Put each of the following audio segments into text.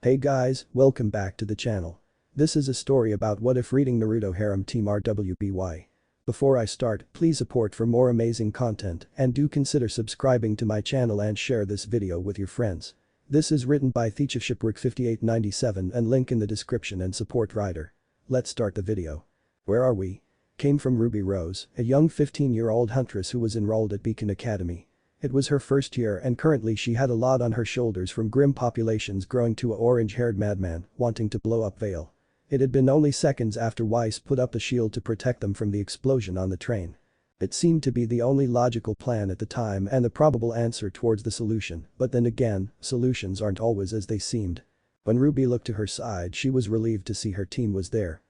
Hey guys, welcome back to the channel. This is a story about what if reading Naruto harem team RWBY. Before I start, please support for more amazing content and do consider subscribing to my channel and share this video with your friends. This is written by Shipwreck5897 and link in the description and support writer. Let's start the video. Where are we? Came from Ruby Rose, a young 15-year-old huntress who was enrolled at Beacon Academy. It was her first year and currently she had a lot on her shoulders from grim populations growing to a orange-haired madman wanting to blow up Vale. It had been only seconds after Weiss put up a shield to protect them from the explosion on the train. It seemed to be the only logical plan at the time and the probable answer towards the solution, but then again, solutions aren't always as they seemed. When Ruby looked to her side she was relieved to see her team was there.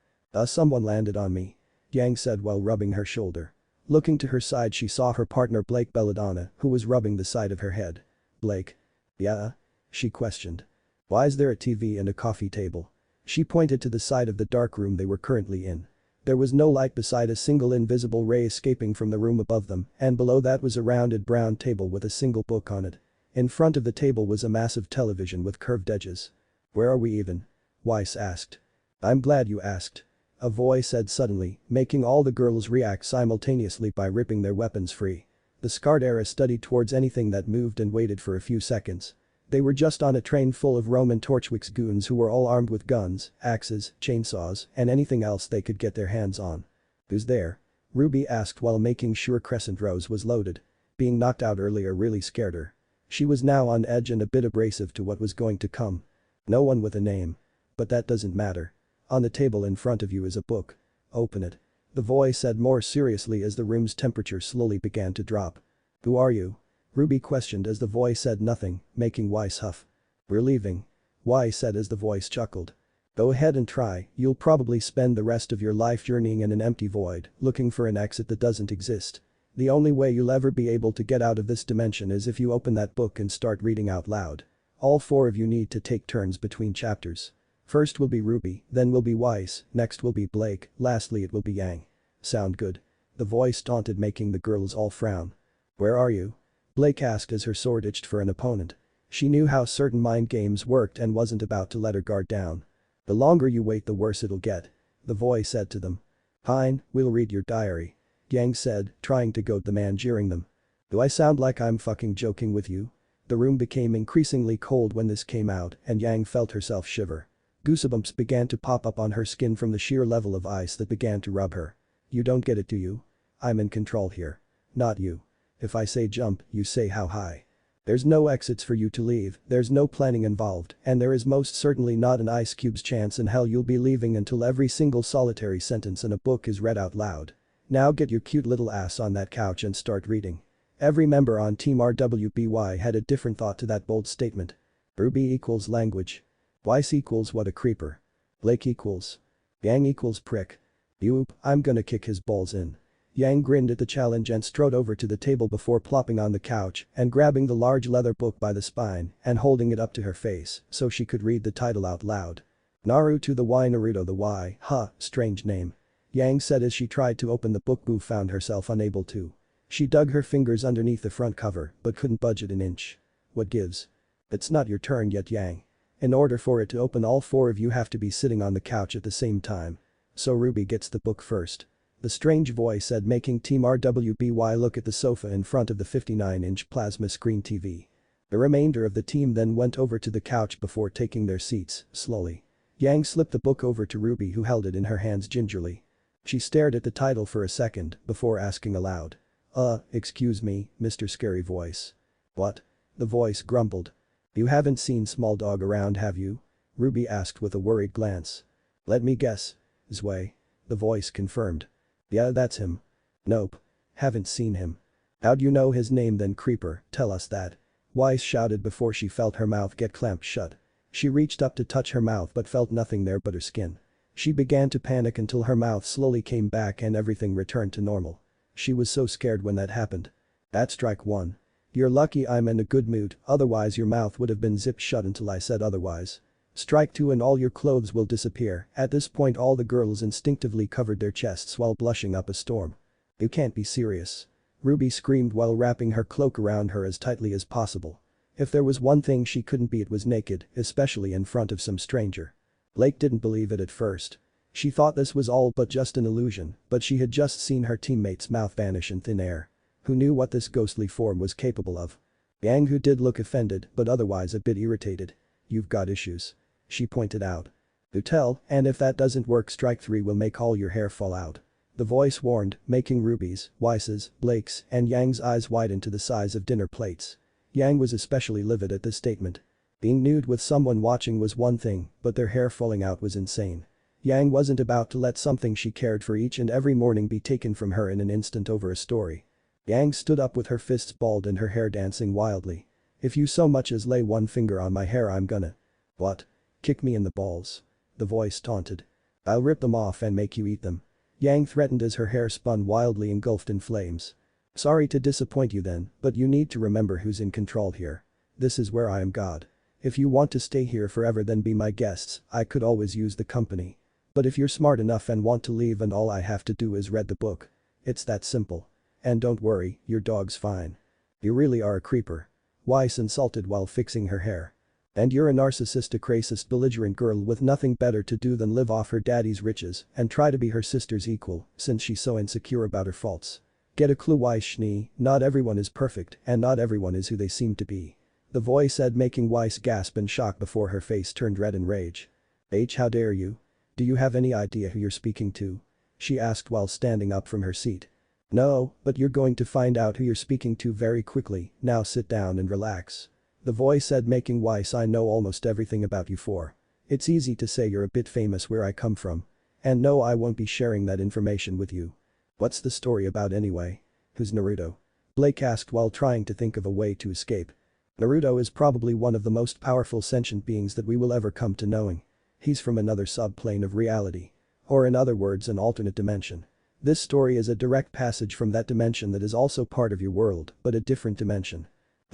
Someone landed on me," Yang said while rubbing her shoulder. Looking to her side she saw her partner Blake Belladonna, who was rubbing the side of her head. "Blake?" "Yeah?" she questioned. "Why is there a TV and a coffee table?" She pointed to the side of the dark room they were currently in. There was no light beside a single invisible ray escaping from the room above them, and below that was a rounded brown table with a single book on it. In front of the table was a massive television with curved edges. "Where are we even?" Weiss asked. "I'm glad you asked," a voice said suddenly, making all the girls react simultaneously by ripping their weapons free. The scarred era studied towards anything that moved and waited for a few seconds. They were just on a train full of Roman Torchwick's goons who were all armed with guns, axes, chainsaws, and anything else they could get their hands on. "Who's there?" Ruby asked while making sure Crescent Rose was loaded. Being knocked out earlier really scared her. She was now on edge and a bit abrasive to what was going to come. "No one with a name. But that doesn't matter. On the table in front of you is a book. Open it," the voice said more seriously as the room's temperature slowly began to drop. "Who are you?" Ruby questioned as the voice said nothing, making Weiss huff. "We're leaving," Weiss said as the voice chuckled. "Go ahead and try, you'll probably spend the rest of your life journeying in an empty void, looking for an exit that doesn't exist. The only way you'll ever be able to get out of this dimension is if you open that book and start reading out loud. All four of you need to take turns between chapters. First will be Ruby, then will be Weiss, next will be Blake, lastly it will be Yang. Sound good?" The voice taunted, making the girls all frown. "Where are you?" Blake asked as her sword itched for an opponent. She knew how certain mind games worked and wasn't about to let her guard down. "The longer you wait the worse it'll get," the voice said to them. "Fine, we'll read your diary," Yang said, trying to goad the man jeering them. "Do I sound like I'm fucking joking with you?" The room became increasingly cold when this came out and Yang felt herself shiver. Goosebumps began to pop up on her skin from the sheer level of ice that began to rub her. "You don't get it, do you? I'm in control here. Not you. If I say jump, you say how high. There's no exits for you to leave, there's no planning involved, and there is most certainly not an ice cube's chance in hell you'll be leaving until every single solitary sentence in a book is read out loud. Now get your cute little ass on that couch and start reading." Every member on Team RWBY had a different thought to that bold statement. Ruby equals language. Weiss equals what a creeper. Blake equals Yang equals prick. Yoop, I'm gonna kick his balls in. Yang grinned at the challenge and strode over to the table before plopping on the couch and grabbing the large leather book by the spine and holding it up to her face so she could read the title out loud. Naruto the Y Naruto the Y, strange name. Yang said as she tried to open the book but found herself unable to. She dug her fingers underneath the front cover but couldn't budge it an inch. "What gives?" "It's not your turn yet, Yang. In order for it to open all four of you have to be sitting on the couch at the same time. So Ruby gets the book first," the strange voice said, making Team RWBY look at the sofa in front of the 59-inch plasma screen TV. The remainder of the team then went over to the couch before taking their seats, slowly. Yang slipped the book over to Ruby who held it in her hands gingerly. She stared at the title for a second before asking aloud. Excuse me, Mr. Scary Voice." "What?" the voice grumbled. "You haven't seen Small Dog around, have you?" Ruby asked with a worried glance. "Let me guess. Zwei," the voice confirmed. "Yeah, that's him." "Nope. Haven't seen him." "How'd you know his name then, creeper, tell us that," Weiss shouted before she felt her mouth get clamped shut. She reached up to touch her mouth but felt nothing there but her skin. She began to panic until her mouth slowly came back and everything returned to normal. She was so scared when that happened. "That's strike one. You're lucky I'm in a good mood, otherwise your mouth would have been zipped shut until I said otherwise. Strike two and all your clothes will disappear." At this point all the girls instinctively covered their chests while blushing up a storm. "You can't be serious," Ruby screamed while wrapping her cloak around her as tightly as possible. If there was one thing she couldn't be, it was naked, especially in front of some stranger. Blake didn't believe it at first. She thought this was all but just an illusion, but she had just seen her teammate's mouth vanish in thin air. Who knew what this ghostly form was capable of? Yang, who did look offended but otherwise a bit irritated. "You've got issues," she pointed out. "Do tell, and if that doesn't work, strike 3 will make all your hair fall out," the voice warned, making Ruby's, Weiss's, Blake's, and Yang's eyes widen to the size of dinner plates. Yang was especially livid at this statement. Being nude with someone watching was one thing, but their hair falling out was insane. Yang wasn't about to let something she cared for each and every morning be taken from her in an instant over a story. Yang stood up with her fists balled and her hair dancing wildly. "If you so much as lay one finger on my hair, I'm gonna." "What? Kick me in the balls," the voice taunted. "I'll rip them off and make you eat them," Yang threatened as her hair spun wildly engulfed in flames. "Sorry to disappoint you then, but you need to remember who's in control here. This is where I am God. If you want to stay here forever, then be my guests, I could always use the company. But if you're smart enough and want to leave, and all I have to do is read the book. It's that simple. And don't worry, your dog's fine." "You really are a creeper," Weiss insulted while fixing her hair. "And you're a narcissistic, racist, belligerent girl with nothing better to do than live off her daddy's riches and try to be her sister's equal since she's so insecure about her faults. Get a clue, Weiss Schnee, not everyone is perfect and not everyone is who they seem to be," the voice said, making Weiss gasp in shock before her face turned red in rage. How dare you? Do you have any idea who you're speaking to?" she asked while standing up from her seat. "No, but you're going to find out who you're speaking to very quickly, now sit down and relax," the voice said, making Weiss. "I know almost everything about you for. It's easy to say you're a bit famous where I come from. And no, I won't be sharing that information with you. What's the story about anyway? Who's Naruto?" Blake asked while trying to think of a way to escape. "Naruto is probably one of the most powerful sentient beings that we will ever come to knowing. He's from another subplane of reality. Or in other words, an alternate dimension. This story is a direct passage from that dimension that is also part of your world, but a different dimension."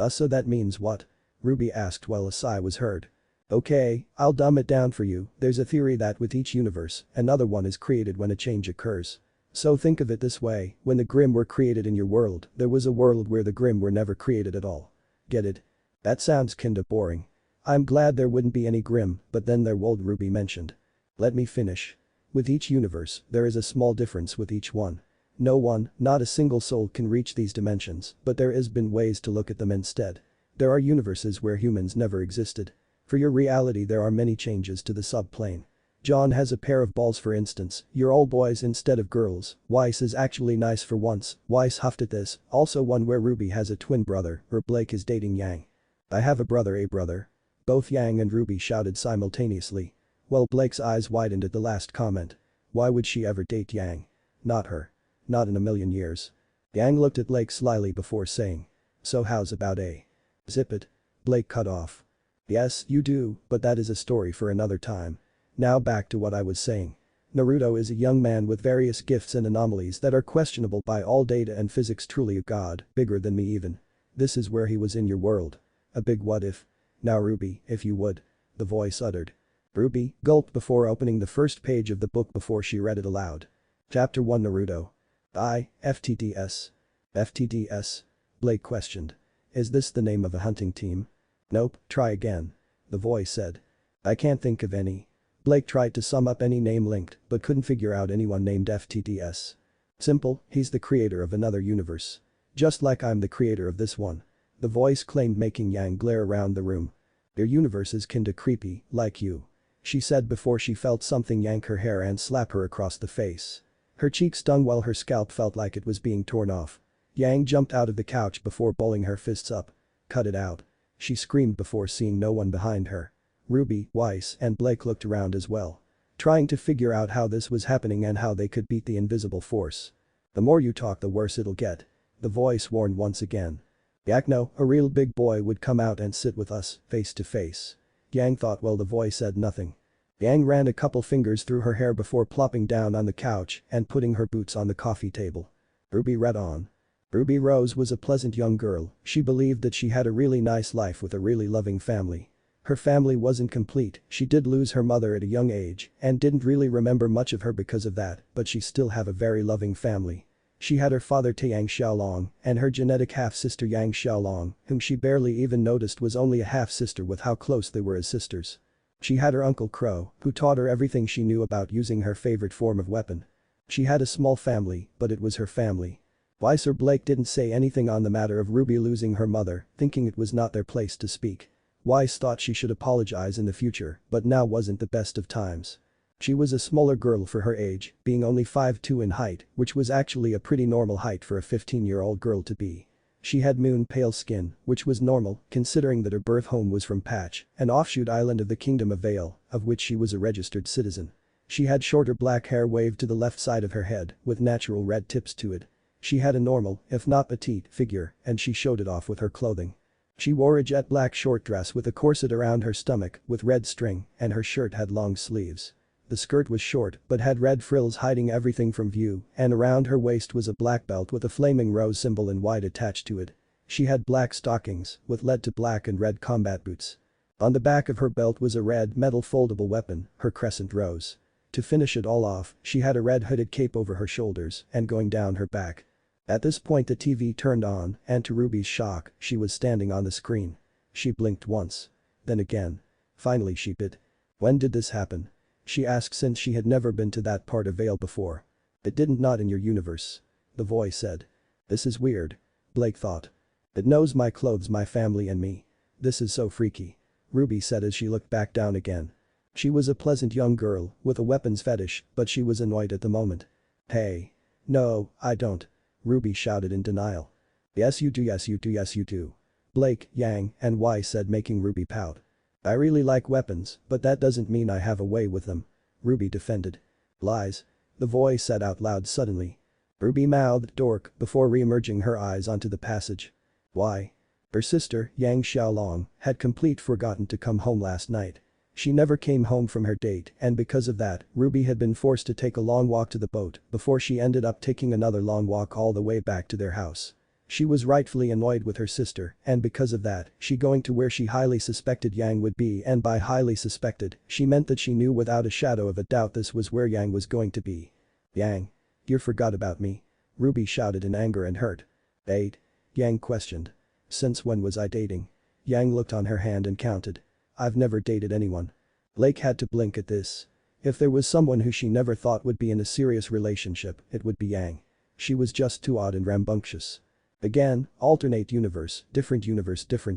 So that means what?" Ruby asked while a sigh was heard. "Okay, I'll dumb it down for you. There's a theory that with each universe, another one is created when a change occurs. So think of it this way, when the Grimm were created in your world, there was a world where the Grimm were never created at all. Get it? That sounds kinda boring. I'm glad there wouldn't be any Grimm, but then there would," Ruby mentioned. "Let me finish. With each universe, there is a small difference with each one. No one, not a single soul can reach these dimensions, but there has been ways to look at them instead. There are universes where humans never existed. For your reality, there are many changes to the subplane. John has a pair of balls, for instance. You're all boys instead of girls. Weiss is actually nice for once." Weiss huffed at this, also one where Ruby has a twin brother, or Blake is dating Yang. "I have a brother, a brother." Both Yang and Ruby shouted simultaneously. Well, Blake's eyes widened at the last comment. Why would she ever date Yang? Not her. Not in a million years. Yang looked at Blake slyly before saying. "So how's about a?" "Zip it." Blake cut off. "Yes, you do, but that is a story for another time. Now back to what I was saying. Naruto is a young man with various gifts and anomalies that are questionable by all data and physics, truly a god, bigger than me even. This is where he was in your world. A big what if. Now Ruby, if you would," the voice uttered. Ruby gulped before opening the first page of the book before she read it aloud. Chapter 1 Naruto. FTDS. FTDS? Blake questioned. "Is this the name of a hunting team?" "Nope, try again," the voice said. "I can't think of any." Blake tried to sum up any name linked but couldn't figure out anyone named FTDS. "Simple, he's the creator of another universe. Just like I'm the creator of this one," the voice claimed, making Yang glare around the room. "Your universe is kinda creepy, like you," she said before she felt something yank her hair and slap her across the face. Her cheek stung while her scalp felt like it was being torn off. Yang jumped out of the couch before balling her fists up. "Cut it out," she screamed before seeing no one behind her. Ruby, Weiss, and Blake looked around as well. Trying to figure out how this was happening and how they could beat the invisible force. "The more you talk, the worse it'll get," the voice warned once again. "Yakno, a real big boy would come out and sit with us, face to face." Yang thought while the voice said nothing. Yang ran a couple fingers through her hair before plopping down on the couch and putting her boots on the coffee table. Ruby read on. Ruby Rose was a pleasant young girl. She believed that she had a really nice life with a really loving family. Her family wasn't complete, she did lose her mother at a young age and didn't really remember much of her because of that, but she still have a very loving family. She had her father Taeyang Xiaolong and her genetic half-sister Yang Xiaolong, whom she barely even noticed was only a half-sister with how close they were as sisters. She had her uncle Crow, who taught her everything she knew about using her favorite form of weapon. She had a small family, but it was her family. Why Sir Blake didn't say anything on the matter of Ruby losing her mother, thinking it was not their place to speak. Weiss thought she should apologize in the future, but now wasn't the best of times. She was a smaller girl for her age, being only 5'2" in height, which was actually a pretty normal height for a 15-year-old girl to be. She had moon pale skin, which was normal, considering that her birth home was from Patch, an offshoot island of the Kingdom of Vale, of which she was a registered citizen. She had shorter black hair waved to the left side of her head, with natural red tips to it. She had a normal, if not petite, figure, and she showed it off with her clothing. She wore a jet black short dress with a corset around her stomach, with red string, and her shirt had long sleeves. The skirt was short but had red frills hiding everything from view, and around her waist was a black belt with a flaming rose symbol in white attached to it. She had black stockings, with lead to black and red combat boots. On the back of her belt was a red metal foldable weapon, her crescent rose. To finish it all off, she had a red hooded cape over her shoulders and going down her back. At this point the TV turned on, and to Ruby's shock, she was standing on the screen. She blinked once. Then again. Finally she bit. When did this happen? She asked since she had never been to that part of Vale before. It didn't not in your universe. The voice said. This is weird. Blake thought. It knows my clothes, my family and me. This is so freaky. Ruby said as she looked back down again. She was a pleasant young girl with a weapons fetish, but she was annoyed at the moment. Hey. No, I don't. Ruby shouted in denial. Yes you do, yes you do, yes you do. Blake, Yang, and Y said, making Ruby pout. I really like weapons, but that doesn't mean I have a way with them. Ruby defended. Lies. The voice said out loud suddenly. Ruby mouthed dork before re-emerging her eyes onto the passage. Why? Her sister, Yang Xiaolong, had completely forgotten to come home last night. She never came home from her date and because of that, Ruby had been forced to take a long walk to the boat before she ended up taking another long walk all the way back to their house. She was rightfully annoyed with her sister and because of that, she going to where she highly suspected Yang would be, and by highly suspected, she meant that she knew without a shadow of a doubt this was where Yang was going to be. Yang. You forgot about me. Ruby shouted in anger and hurt. Date? Yang questioned. Since when was I dating? Yang looked on her hand and counted. I've never dated anyone. Blake had to blink at this. If there was someone who she never thought would be in a serious relationship, it would be Yang. She was just too odd and rambunctious. Again, alternate universe, different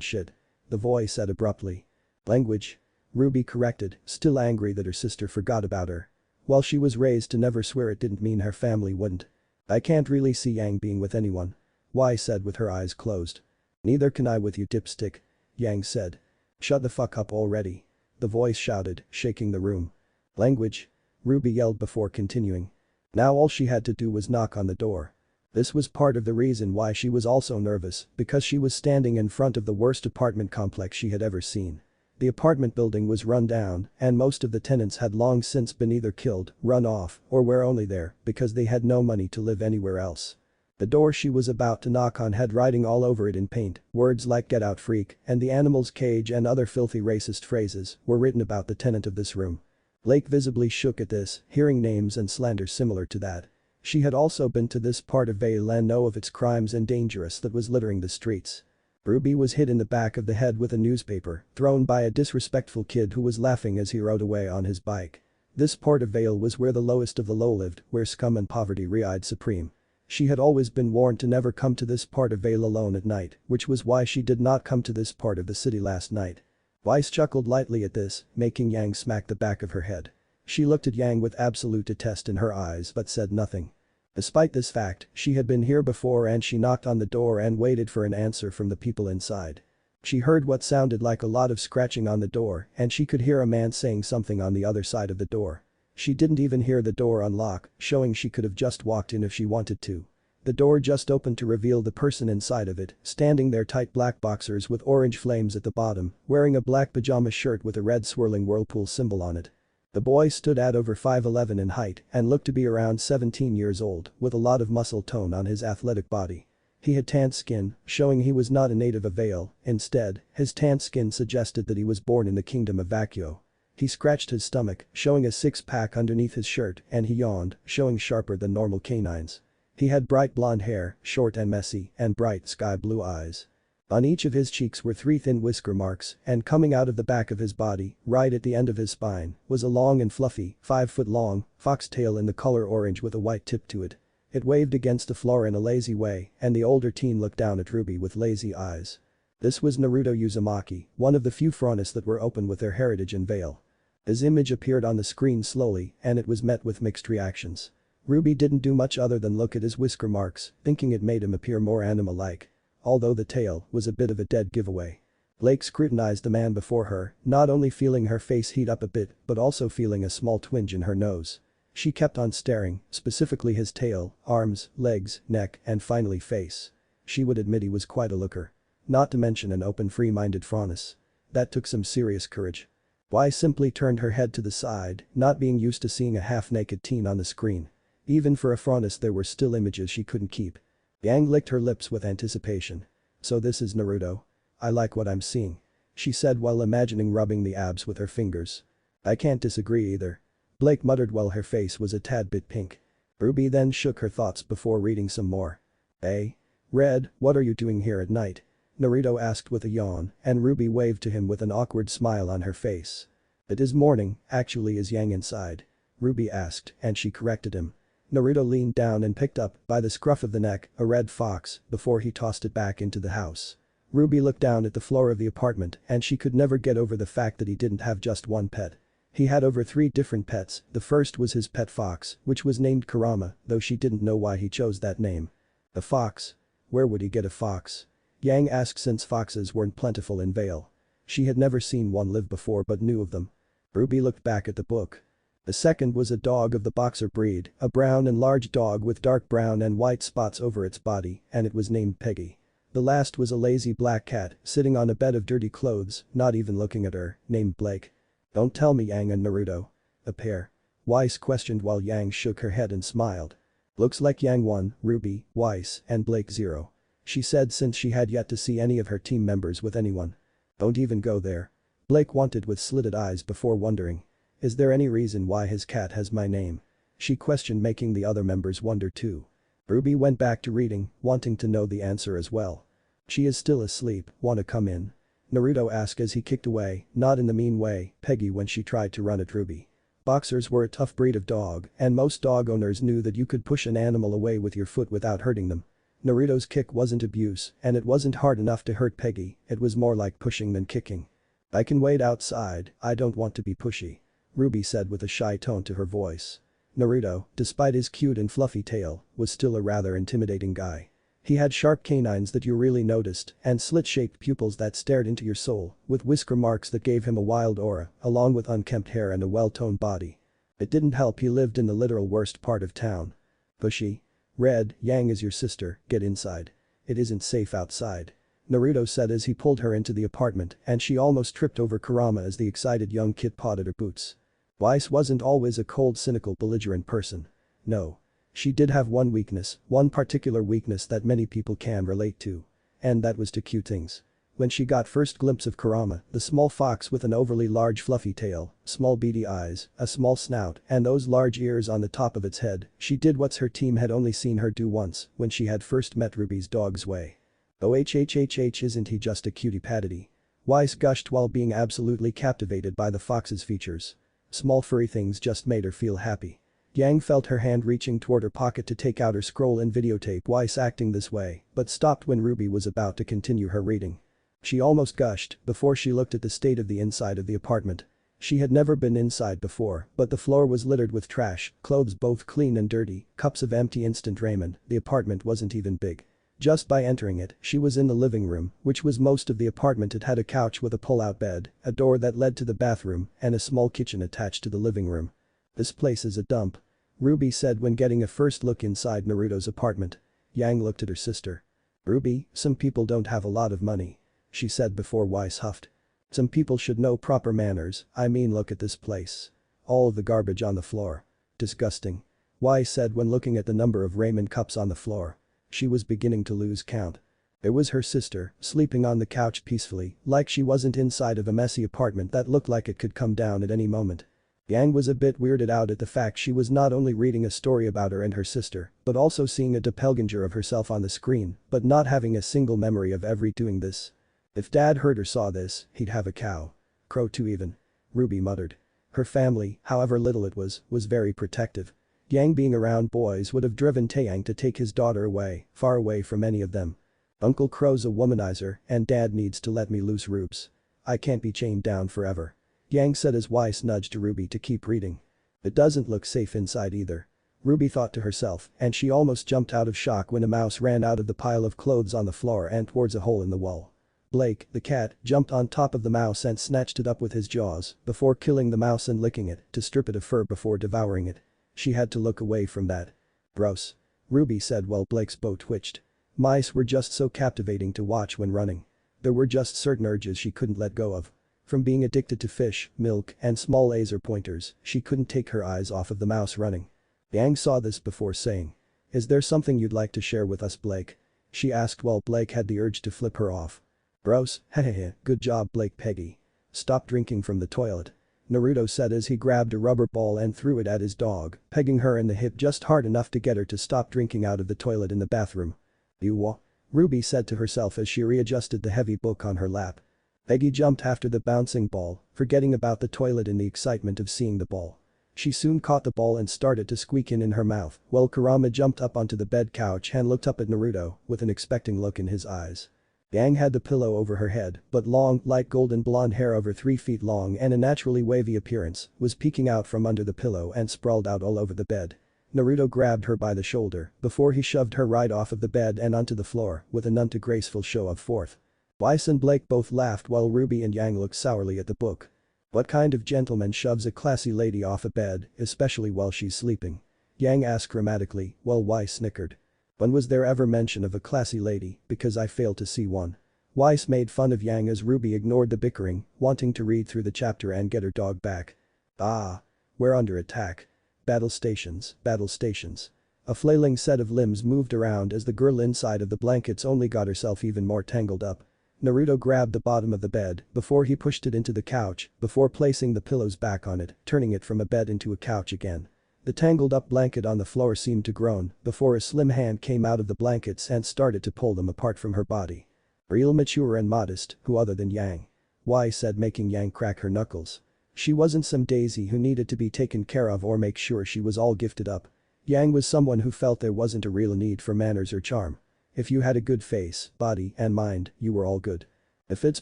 shit. The voice said abruptly. Language. Ruby corrected, still angry that her sister forgot about her. While she was raised to never swear, it didn't mean her family wouldn't. I can't really see Yang being with anyone. Y said with her eyes closed. Neither can I with you, dipstick. Yang said. Shut the fuck up already. The voice shouted, shaking the room. Language. Ruby yelled before continuing. Now all she had to do was knock on the door. This was part of the reason why she was also nervous, because she was standing in front of the worst apartment complex she had ever seen. The apartment building was run down, and most of the tenants had long since been either killed, run off, or were only there because they had no money to live anywhere else. The door she was about to knock on had writing all over it in paint, words like "get out freak" and "the animal's cage" and other filthy racist phrases were written about the tenant of this room. Blake visibly shook at this, hearing names and slander similar to that. She had also been to this part of Vale and know of its crimes and dangerous that was littering the streets. Ruby was hit in the back of the head with a newspaper, thrown by a disrespectful kid who was laughing as he rode away on his bike. This part of Vale was where the lowest of the low lived, where scum and poverty reigned supreme. She had always been warned to never come to this part of Vale alone at night, which was why she did not come to this part of the city last night. Weiss chuckled lightly at this, making Yang smack the back of her head. She looked at Yang with absolute detest in her eyes but said nothing. Despite this fact, she had been here before and she knocked on the door and waited for an answer from the people inside. She heard what sounded like a lot of scratching on the door and she could hear a man saying something on the other side of the door. She didn't even hear the door unlock, showing she could have just walked in if she wanted to. The door just opened to reveal the person inside of it, standing there, tight black boxers with orange flames at the bottom, wearing a black pajama shirt with a red swirling whirlpool symbol on it. The boy stood at over 5'11" in height and looked to be around 17 years old, with a lot of muscle tone on his athletic body. He had tanned skin, showing he was not a native of Vale. Instead, his tanned skin suggested that he was born in the kingdom of Vacuo. He scratched his stomach, showing a six-pack underneath his shirt, and he yawned, showing sharper than normal canines. He had bright blonde hair, short and messy, and bright sky blue eyes. On each of his cheeks were 3 thin whisker marks, and coming out of the back of his body, right at the end of his spine, was a long and fluffy, 5-foot-long, foxtail in the color orange with a white tip to it. It waved against the floor in a lazy way, and the older teen looked down at RWBY with lazy eyes. This was Naruto Uzumaki, one of the few Fronis that were open with their heritage and veil. His image appeared on the screen slowly, and it was met with mixed reactions. RWBY didn't do much other than look at his whisker marks, thinking it made him appear more anima-like. Although the tail was a bit of a dead giveaway. Blake scrutinized the man before her, not only feeling her face heat up a bit but also feeling a small twinge in her nose. She kept on staring, specifically his tail, arms, legs, neck, and finally face. She would admit he was quite a looker. Not to mention an open free-minded Fronis. That took some serious courage. Y simply turned her head to the side, not being used to seeing a half-naked teen on the screen. Even for a Fronis there were still images she couldn't keep. Yang licked her lips with anticipation. So this is Naruto. I like what I'm seeing. She said while imagining rubbing the abs with her fingers. I can't disagree either. Blake muttered while her face was a tad bit pink. RWBY then shook her thoughts before reading some more. Hey? Red, what are you doing here at night? Naruto asked with a yawn, and RWBY waved to him with an awkward smile on her face. It is morning, actually is Yang inside? RWBY asked, and she corrected him. Naruto leaned down and picked up, by the scruff of the neck, a red fox, before he tossed it back into the house. RWBY looked down at the floor of the apartment and she could never get over the fact that he didn't have just one pet. He had over 3 different pets, the first was his pet fox, which was named Kurama, though she didn't know why he chose that name. A fox? Where would he get a fox? Yang asked since foxes weren't plentiful in Vale. She had never seen one live before but knew of them. RWBY looked back at the book. The second was a dog of the boxer breed, a brown and large dog with dark brown and white spots over its body, and it was named Peggy. The last was a lazy black cat, sitting on a bed of dirty clothes, not even looking at her, named Blake. Don't tell me Yang and Naruto. A pair? Weiss questioned while Yang shook her head and smiled. Looks like Yang 1, RWBY, Weiss, and Blake 0. She said since she had yet to see any of her team members with anyone. Don't even go there. Blake wanted with slitted eyes before wondering. Is there any reason why his cat has my name? She questioned, making the other members wonder too. RWBY went back to reading, wanting to know the answer as well. She is still asleep, wanna come in? Naruto asked as he kicked away, not in the mean way, Peggy when she tried to run at RWBY. Boxers were a tough breed of dog, and most dog owners knew that you could push an animal away with your foot without hurting them. Naruto's kick wasn't abuse, and it wasn't hard enough to hurt Peggy, it was more like pushing than kicking. I can wait outside, I don't want to be pushy. RWBY said with a shy tone to her voice. Naruto, despite his cute and fluffy tail, was still a rather intimidating guy. He had sharp canines that you really noticed and slit-shaped pupils that stared into your soul, with whisker marks that gave him a wild aura, along with unkempt hair and a well-toned body. It didn't help he lived in the literal worst part of town. Pushy? Red, Yang is your sister, get inside. It isn't safe outside. Naruto said as he pulled her into the apartment and she almost tripped over Kurama as the excited young kid pawed at her boots. Weiss wasn't always a cold, cynical, belligerent person. No. She did have one weakness, one particular weakness that many people can relate to. And that was to cute things. When she got first glimpse of Kurama, the small fox with an overly large fluffy tail, small beady eyes, a small snout, and those large ears on the top of its head, she did what her team had only seen her do once when she had first met RWBY's dog's way. OHHHH, isn't he just a cutie patootie? Weiss gushed while being absolutely captivated by the fox's features. Small furry things just made her feel happy. Yang felt her hand reaching toward her pocket to take out her scroll and videotape Weiss acting this way, but stopped when RWBY was about to continue her reading. She almost gushed before she looked at the state of the inside of the apartment. She had never been inside before, but the floor was littered with trash, clothes both clean and dirty, cups of empty instant ramen, the apartment wasn't even big. Just by entering it, she was in the living room, which was most of the apartment. It had a couch with a pull-out bed, a door that led to the bathroom, and a small kitchen attached to the living room. This place is a dump. RWBY said when getting a first look inside Naruto's apartment. Yang looked at her sister. RWBY, some people don't have a lot of money. She said before Weiss huffed. Some people should know proper manners, I mean look at this place. All of the garbage on the floor. Disgusting. Weiss said when looking at the number of ramen cups on the floor. She was beginning to lose count. There was her sister, sleeping on the couch peacefully, like she wasn't inside of a messy apartment that looked like it could come down at any moment. Yang was a bit weirded out at the fact she was not only reading a story about her and her sister, but also seeing a doppelganger of herself on the screen, but not having a single memory of ever doing this. If dad heard or saw this, he'd have a cow. Crow too even. Ruby muttered. Her family, however little it was very protective. Yang being around boys would have driven Taeyang to take his daughter away, far away from any of them. Uncle Crow's a womanizer and dad needs to let me loose Rubes. I can't be chained down forever. Yang said as Weiss nudged Ruby to keep reading. It doesn't look safe inside either. Ruby thought to herself and she almost jumped out of shock when a mouse ran out of the pile of clothes on the floor and towards a hole in the wall. Blake, the cat, jumped on top of the mouse and snatched it up with his jaws before killing the mouse and licking it to strip it of fur before devouring it. She had to look away from that. Gross. Ruby said while Blake's bow twitched. Mice were just so captivating to watch when running. There were just certain urges she couldn't let go of. From being addicted to fish, milk, and small laser pointers, she couldn't take her eyes off of the mouse running. Yang saw this before saying. Is there something you'd like to share with us, Blake? She asked while Blake had the urge to flip her off. Gross, hehehe, good job Blake Peggy. Stop drinking from the toilet. Naruto said as he grabbed a rubber ball and threw it at his dog, pegging her in the hip just hard enough to get her to stop drinking out of the toilet in the bathroom. You what? Ruby said to herself as she readjusted the heavy book on her lap. Peggy jumped after the bouncing ball, forgetting about the toilet in the excitement of seeing the ball. She soon caught the ball and started to squeak in her mouth while Kurama jumped up onto the bed couch and looked up at Naruto with an expecting look in his eyes. Yang had the pillow over her head, but long, light golden blonde hair over 3 feet long and a naturally wavy appearance was peeking out from under the pillow and sprawled out all over the bed. Naruto grabbed her by the shoulder before he shoved her right off of the bed and onto the floor with a none too graceful show of force. Weiss and Blake both laughed while Ruby and Yang looked sourly at the book. What kind of gentleman shoves a classy lady off a bed, especially while she's sleeping? Yang asked dramatically while Weiss snickered. When was there ever mention of a classy lady, because I failed to see one. Weiss made fun of Yang as Ruby ignored the bickering, wanting to read through the chapter and get her dog back. Ah. We're under attack. Battle stations, battle stations. A flailing set of limbs moved around as the girl inside of the blankets only got herself even more tangled up. Naruto grabbed the bottom of the bed before he pushed it into the couch before placing the pillows back on it, turning it from a bed into a couch again. The tangled up blanket on the floor seemed to groan before a slim hand came out of the blankets and started to pull them apart from her body. Real mature and modest, who other than Yang? Why said making Yang crack her knuckles. She wasn't some daisy who needed to be taken care of or make sure she was all gifted up. Yang was someone who felt there wasn't a real need for manners or charm. If you had a good face, body, and mind, you were all good. If it's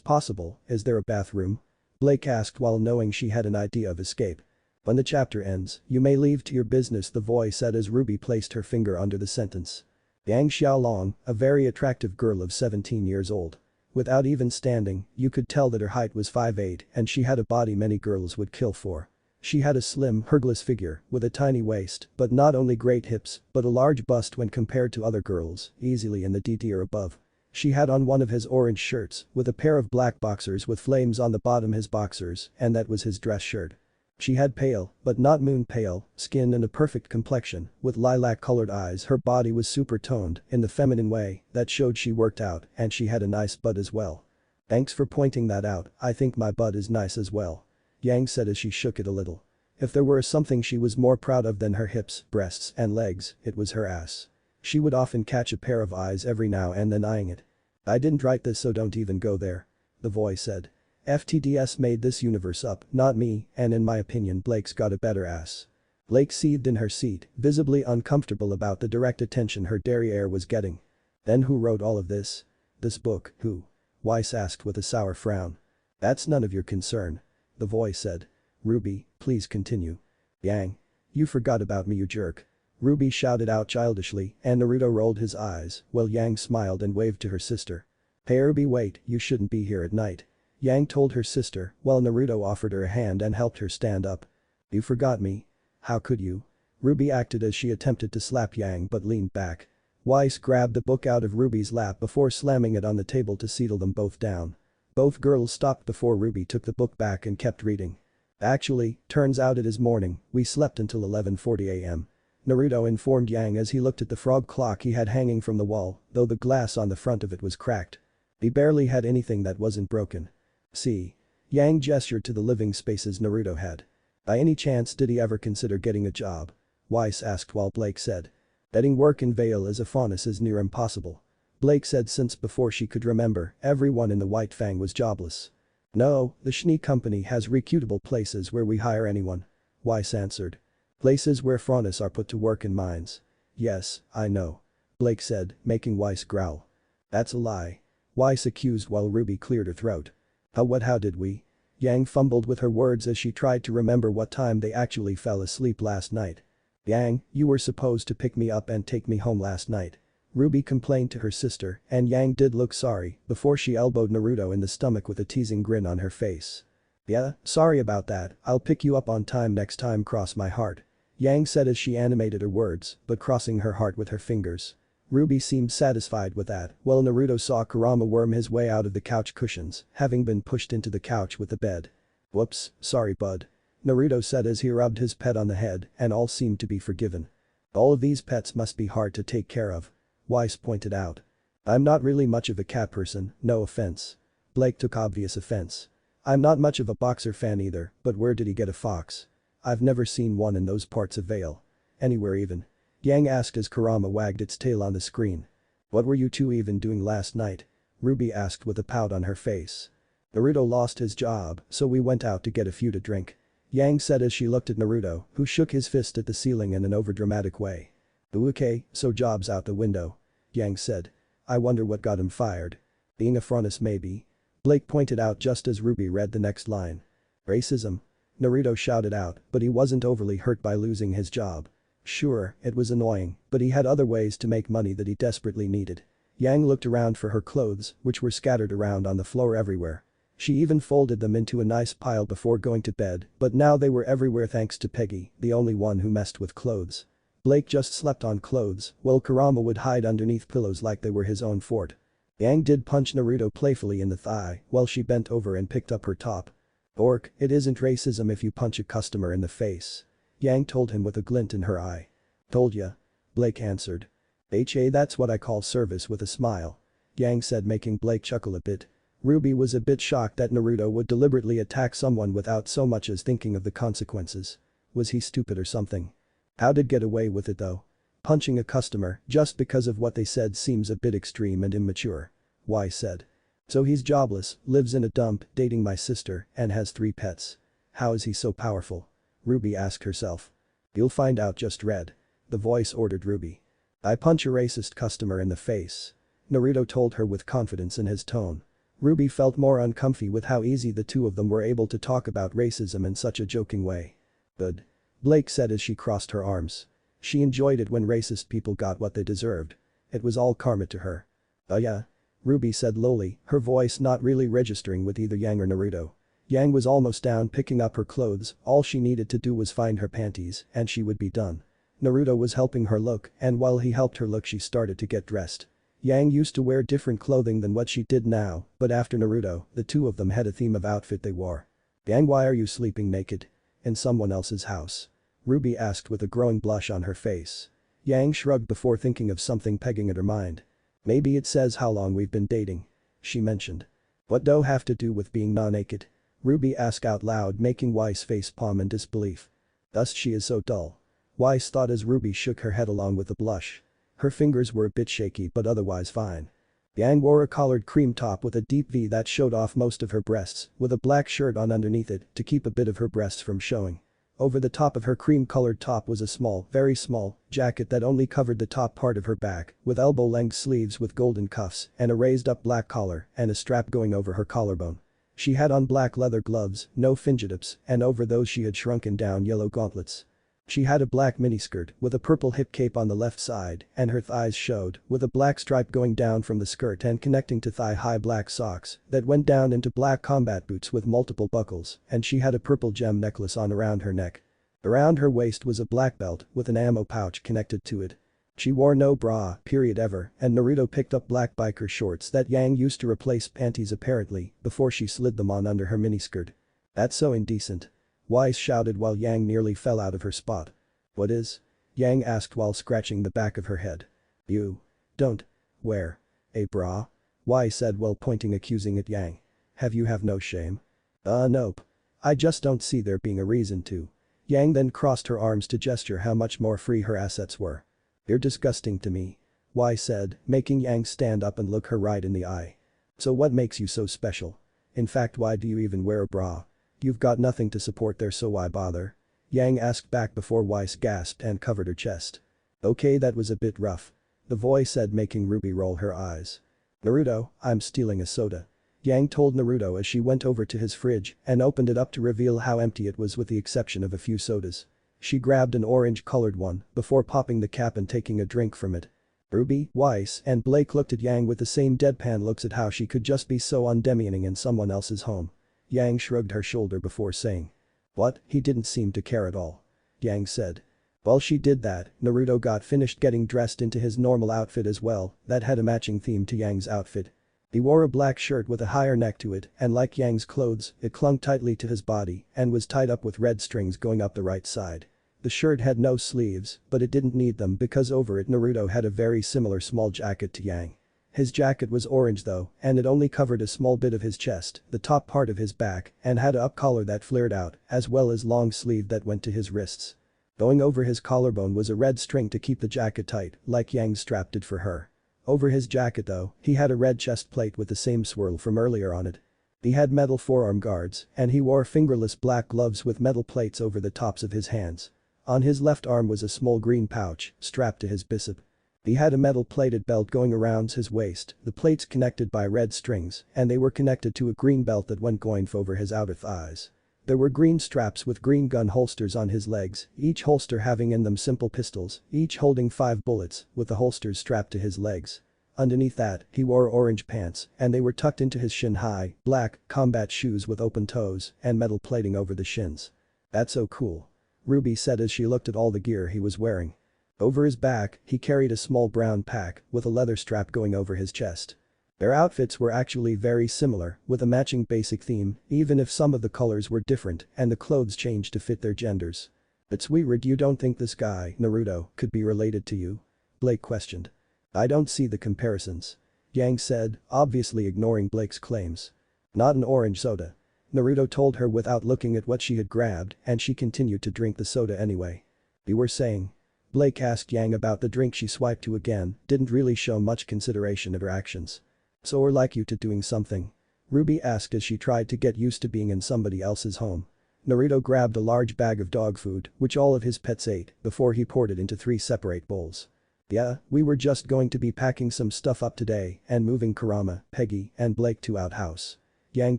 possible, is there a bathroom? Blake asked while knowing she had an idea of escape. When the chapter ends, you may leave to your business, the voice said as Ruby placed her finger under the sentence. Yang Xiaolong, a very attractive girl of 17 years old. Without even standing, you could tell that her height was 5'8" and she had a body many girls would kill for. She had a slim, hergless figure with a tiny waist, but not only great hips, but a large bust when compared to other girls, easily in the D tier above. She had on one of his orange shirts with a pair of black boxers with flames on the bottom his boxers, and that was his dress shirt. She had pale, but not moon pale, skin and a perfect complexion, with lilac-colored eyes. Her body was super toned in the feminine way that showed she worked out and she had a nice butt as well. Thanks for pointing that out, I think my butt is nice as well. Yang said as she shook it a little. If there were something she was more proud of than her hips, breasts, and legs, it was her ass. She would often catch a pair of eyes every now and then eyeing it. I didn't write this, so don't even go there. The voice said. FTDS made this universe up, not me, and in my opinion Blake's got a better ass. Blake seethed in her seat, visibly uncomfortable about the direct attention her derriere was getting. Then who wrote all of this? This book, who? Weiss asked with a sour frown. That's none of your concern. The voice said. Ruby, please continue. Yang. You forgot about me, you jerk. Ruby shouted out childishly and Naruto rolled his eyes while Yang smiled and waved to her sister. Hey RWBY, wait, you shouldn't be here at night. Yang told her sister while Naruto offered her a hand and helped her stand up. You forgot me? How could you? Ruby acted as she attempted to slap Yang but leaned back. Weiss grabbed the book out of Ruby's lap before slamming it on the table to settle them both down. Both girls stopped before Ruby took the book back and kept reading. Actually, turns out it is morning, we slept until 11:40 am. Naruto informed Yang as he looked at the frog clock he had hanging from the wall, though the glass on the front of it was cracked. He barely had anything that wasn't broken. See. Yang gestured to the living spaces Naruto had. By any chance did he ever consider getting a job? Weiss asked while Blake said. Getting work in Vale as a faunus is near impossible. Blake said since before she could remember, everyone in the White Fang was jobless. No, the Schnee company has reputable places where we hire anyone. Weiss answered. Places where faunus are put to work in mines. Yes, I know. Blake said, making Weiss growl. That's a lie. Weiss accused while Ruby cleared her throat. How did we? Yang fumbled with her words as she tried to remember what time they actually fell asleep last night. Yang, you were supposed to pick me up and take me home last night. Ruby complained to her sister, and Yang did look sorry before she elbowed Naruto in the stomach with a teasing grin on her face. Yeah, sorry about that, I'll pick you up on time next time, cross my heart. Yang said as she animated her words, but crossing her heart with her fingers. Ruby seemed satisfied with that, while Naruto saw Kurama worm his way out of the couch cushions, having been pushed into the couch with the bed. Whoops, sorry bud. Naruto said as he rubbed his pet on the head, and all seemed to be forgiven. All of these pets must be hard to take care of. Weiss pointed out. I'm not really much of a cat person, no offense. Blake took obvious offense. I'm not much of a boxer fan either, but where did he get a fox? I've never seen one in those parts of Vale. Anywhere even. Yang asked as Kurama wagged its tail on the screen. What were you two even doing last night? Ruby asked with a pout on her face. Naruto lost his job, so we went out to get a few to drink. Yang said as she looked at Naruto, who shook his fist at the ceiling in an overdramatic way. Okay, so job's out the window. Yang said. I wonder what got him fired. Being a frontis maybe. Blake pointed out just as Ruby read the next line. Racism. Naruto shouted out, but he wasn't overly hurt by losing his job. Sure, it was annoying, but he had other ways to make money that he desperately needed. Yang looked around for her clothes, which were scattered around on the floor everywhere. She even folded them into a nice pile before going to bed, but now they were everywhere thanks to Peggy, the only one who messed with clothes. Blake just slept on clothes, while Kurama would hide underneath pillows like they were his own fort. Yang did punch Naruto playfully in the thigh while she bent over and picked up her top. Orc, it isn't racism if you punch a customer in the face. Yang told him with a glint in her eye. Told ya. Blake answered. That's what I call service with a smile. Yang said, making Blake chuckle a bit. Ruby was a bit shocked that Naruto would deliberately attack someone without so much as thinking of the consequences. Was he stupid or something? How did get away with it though? Punching a customer just because of what they said seems a bit extreme and immature. Weiss said. So he's jobless, lives in a dump, dating my sister, and has 3 pets. How is he so powerful? Ruby asked herself. You'll find out, just read. The voice ordered Ruby. I punch a racist customer in the face. Naruto told her with confidence in his tone. Ruby felt more uncomfy with how easy the two of them were able to talk about racism in such a joking way. Good. Blake said as she crossed her arms. She enjoyed it when racist people got what they deserved. It was all karma to her. Oh yeah? Ruby said lowly, her voice not really registering with either Yang or Naruto. Yang was almost down picking up her clothes, all she needed to do was find her panties, and she would be done. Naruto was helping her look, and while he helped her look she started to get dressed. Yang used to wear different clothing than what she did now, but after Naruto, the two of them had a theme of outfit they wore. Yang, why are you sleeping naked? In someone else's house? Ruby asked with a growing blush on her face. Yang shrugged before thinking of something pegging at her mind. Maybe it says how long we've been dating. She mentioned. What do have to do with being naked? Ruby asked out loud, making Weiss face palm in disbelief. Thus she is so dull. Weiss thought as Ruby shook her head along with a blush. Her fingers were a bit shaky but otherwise fine. Yang wore a collared cream top with a deep V that showed off most of her breasts, with a black shirt on underneath it to keep a bit of her breasts from showing. Over the top of her cream-colored top was a small, very small, jacket that only covered the top part of her back, with elbow-length sleeves with golden cuffs and a raised-up black collar and a strap going over her collarbone. She had on black leather gloves, no fingertips, and over those she had shrunken down yellow gauntlets. She had a black miniskirt with a purple hip cape on the left side and her thighs showed, with a black stripe going down from the skirt and connecting to thigh-high black socks that went down into black combat boots with multiple buckles, and she had a purple gem necklace on around her neck. Around her waist was a black belt with an ammo pouch connected to it. She wore no bra, period ever, and Naruto picked up black biker shorts that Yang used to replace panties apparently before she slid them on under her miniskirt. That's so indecent. Weiss shouted while Yang nearly fell out of her spot. What is? Yang asked while scratching the back of her head. You don't wear a bra? Weiss said while pointing accusing at Yang. Have no shame? Nope. I just don't see there being a reason to. Yang then crossed her arms to gesture how much more free her assets were. "You're disgusting to me," Y said, making Yang stand up and look her right in the eye. "So what makes you so special? In fact, why do you even wear a bra? You've got nothing to support there, so why bother?" Yang asked back before Weiss gasped and covered her chest. "Okay, that was a bit rough," the voice said, making Ruby roll her eyes. "Naruto, I'm stealing a soda," Yang told Naruto as she went over to his fridge and opened it up to reveal how empty it was with the exception of a few sodas. She grabbed an orange-colored one before popping the cap and taking a drink from it. Ruby, Weiss, and Blake looked at Yang with the same deadpan looks at how she could just be so undemeaning in someone else's home. Yang shrugged her shoulder before saying, "What, he didn't seem to care at all," Yang said. While she did that, Naruto got finished getting dressed into his normal outfit as well, that had a matching theme to Yang's outfit. He wore a black shirt with a higher neck to it and like Yang's clothes, it clung tightly to his body and was tied up with red strings going up the right side. The shirt had no sleeves, but it didn't need them because over it Naruto had a very similar small jacket to Yang. His jacket was orange though, and it only covered a small bit of his chest, the top part of his back, and had a up collar that flared out, as well as long sleeve that went to his wrists. Going over his collarbone was a red string to keep the jacket tight, like Yang strapped it for her. Over his jacket though, he had a red chest plate with the same swirl from earlier on it. He had metal forearm guards, and he wore fingerless black gloves with metal plates over the tops of his hands. On his left arm was a small green pouch, strapped to his bicep. He had a metal-plated belt going around his waist, the plates connected by red strings, and they were connected to a green belt that went going over his outer thighs. There were green straps with green gun holsters on his legs, each holster having in them simple pistols, each holding 5 bullets, with the holsters strapped to his legs. Underneath that, he wore orange pants, and they were tucked into his shin-high, black, combat shoes with open toes and metal plating over the shins. "That's so cool," Ruby said as she looked at all the gear he was wearing. Over his back, he carried a small brown pack with a leather strap going over his chest. Their outfits were actually very similar, with a matching basic theme, even if some of the colors were different and the clothes changed to fit their genders. "It's weird you don't think this guy, Naruto, could be related to you?" Blake questioned. "I don't see the comparisons," Yang said, obviously ignoring Blake's claims. "Not an orange soda," Naruto told her without looking at what she had grabbed, and she continued to drink the soda anyway. "You were saying?" Blake asked Yang about the drink she swiped to again, didn't really show much consideration of her actions. "So we're like you to doing something?" Ruby asked as she tried to get used to being in somebody else's home. Naruto grabbed a large bag of dog food, which all of his pets ate, before he poured it into 3 separate bowls. "Yeah, we were just going to be packing some stuff up today and moving Kurama, Peggy, and Blake to outhouse," Yang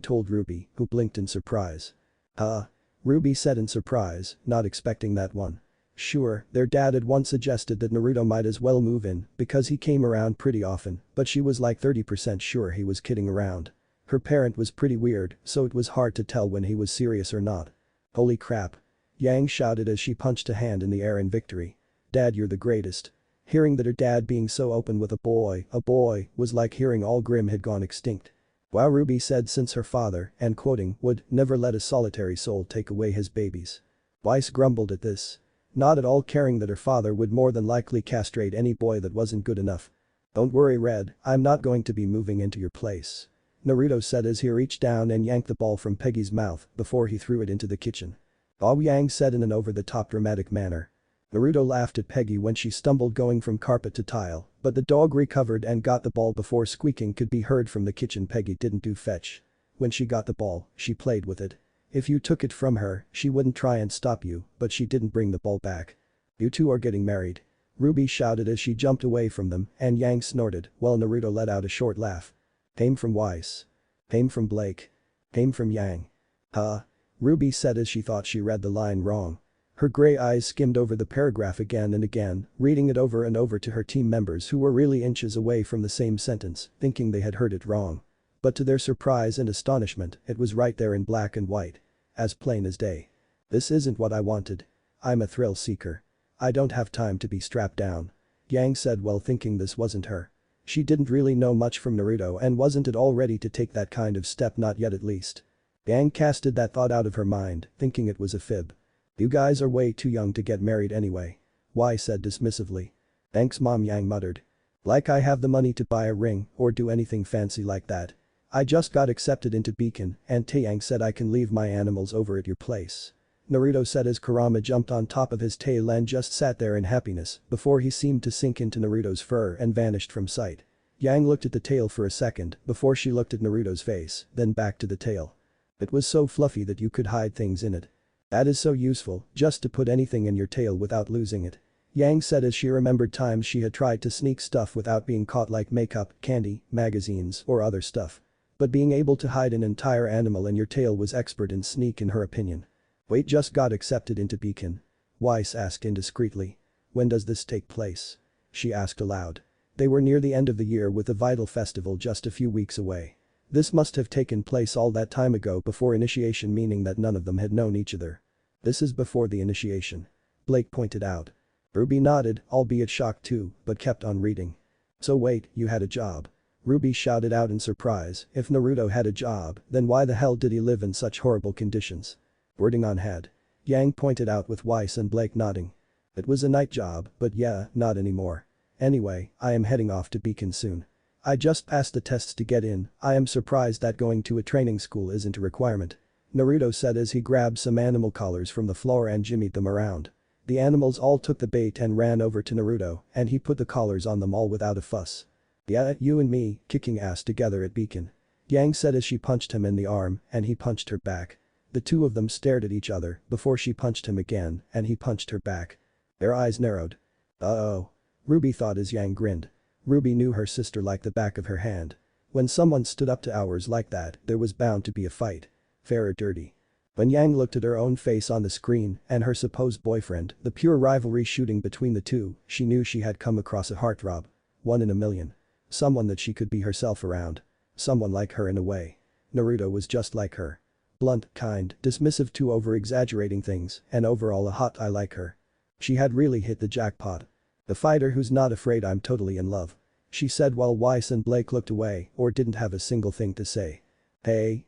told Ruby, who blinked in surprise. "Huh?" Ruby said in surprise, not expecting that one. Sure, their dad had once suggested that Naruto might as well move in because he came around pretty often, but she was like 30% sure he was kidding around. Her parent was pretty weird, so it was hard to tell when he was serious or not. "Holy crap." Yang shouted as she punched a hand in the air in victory. "Dad, you're the greatest." Hearing that her dad being so open with a boy, was like hearing all Grimm had gone extinct. "Wow," Ruby said, since her father, and quoting, would never let a solitary soul take away his babies. Weiss grumbled at this. Not at all caring that her father would more than likely castrate any boy that wasn't good enough. "Don't worry, Red, I'm not going to be moving into your place," Naruto said as he reached down and yanked the ball from Peggy's mouth before he threw it into the kitchen. "Oh," Yang said in an over-the-top dramatic manner. Naruto laughed at Peggy when she stumbled going from carpet to tile, but the dog recovered and got the ball before squeaking could be heard from the kitchen. Peggy didn't do fetch. When she got the ball, she played with it. If you took it from her, she wouldn't try and stop you, but she didn't bring the ball back. "You two are getting married," Ruby shouted as she jumped away from them, and Yang snorted while Naruto let out a short laugh. "Came from Weiss. Came from Blake. Came from Yang." "Huh?" Ruby said as she thought she read the line wrong. Her gray eyes skimmed over the paragraph again and again, reading it over and over to her team members who were really inches away from the same sentence, thinking they had heard it wrong. But to their surprise and astonishment, it was right there in black and white. As plain as day. "This isn't what I wanted. I'm a thrill seeker. I don't have time to be strapped down," Yang said while thinking this wasn't her. She didn't really know much from Naruto and wasn't at all ready to take that kind of step, not yet at least. Yang casted that thought out of her mind, thinking it was a fib. "You guys are way too young to get married anyway," Y said dismissively. "Thanks, Mom," Yang muttered. "Like I have the money to buy a ring or do anything fancy like that. I just got accepted into Beacon and Taeyang said I can leave my animals over at your place." Naruto said as Kurama jumped on top of his tail and just sat there in happiness before he seemed to sink into Naruto's fur and vanished from sight. Yang looked at the tail for a second before she looked at Naruto's face, then back to the tail. It was so fluffy that you could hide things in it. That is so useful, just to put anything in your tail without losing it. Yang said as she remembered times she had tried to sneak stuff without being caught like makeup, candy, magazines or other stuff. But being able to hide an entire animal in your tail was expert in sneak in her opinion. Wait, just got accepted into Beacon? Weiss asked indiscreetly. When does this take place? She asked aloud. They were near the end of the year with the Vital Festival just a few weeks away. This must have taken place all that time ago before initiation, meaning that none of them had known each other. This is before the initiation. Blake pointed out. Ruby nodded, albeit shocked too, but kept on reading. So wait, you had a job? Ruby shouted out in surprise. If Naruto had a job, then why the hell did he live in such horrible conditions? Wording on had. Yang pointed out with Weiss and Blake nodding. It was a night job, but yeah, not anymore. Anyway, I am heading off to Beacon soon. I just passed the tests to get in. I am surprised that going to a training school isn't a requirement. Naruto said as he grabbed some animal collars from the floor and jimmied them around. The animals all took the bait and ran over to Naruto, and he put the collars on them all without a fuss. Yeah, you and me, kicking ass together at Beacon. Yang said as she punched him in the arm, and he punched her back. The two of them stared at each other before she punched him again, and he punched her back. Their eyes narrowed. Uh-oh. Ruby thought as Yang grinned. Ruby knew her sister like the back of her hand. When someone stood up to hours like that, there was bound to be a fight. Fair or dirty. When Yang looked at her own face on the screen and her supposed boyfriend, the pure rivalry shooting between the two, she knew she had come across a heartthrob. One in a million. Someone that she could be herself around. Someone like her in a way. Naruto was just like her. Blunt, kind, dismissive to over-exaggerating things, and overall a hot I like her. She had really hit the jackpot. The fighter who's not afraid I'm totally in love. She said while Weiss and Blake looked away or didn't have a single thing to say. Hey.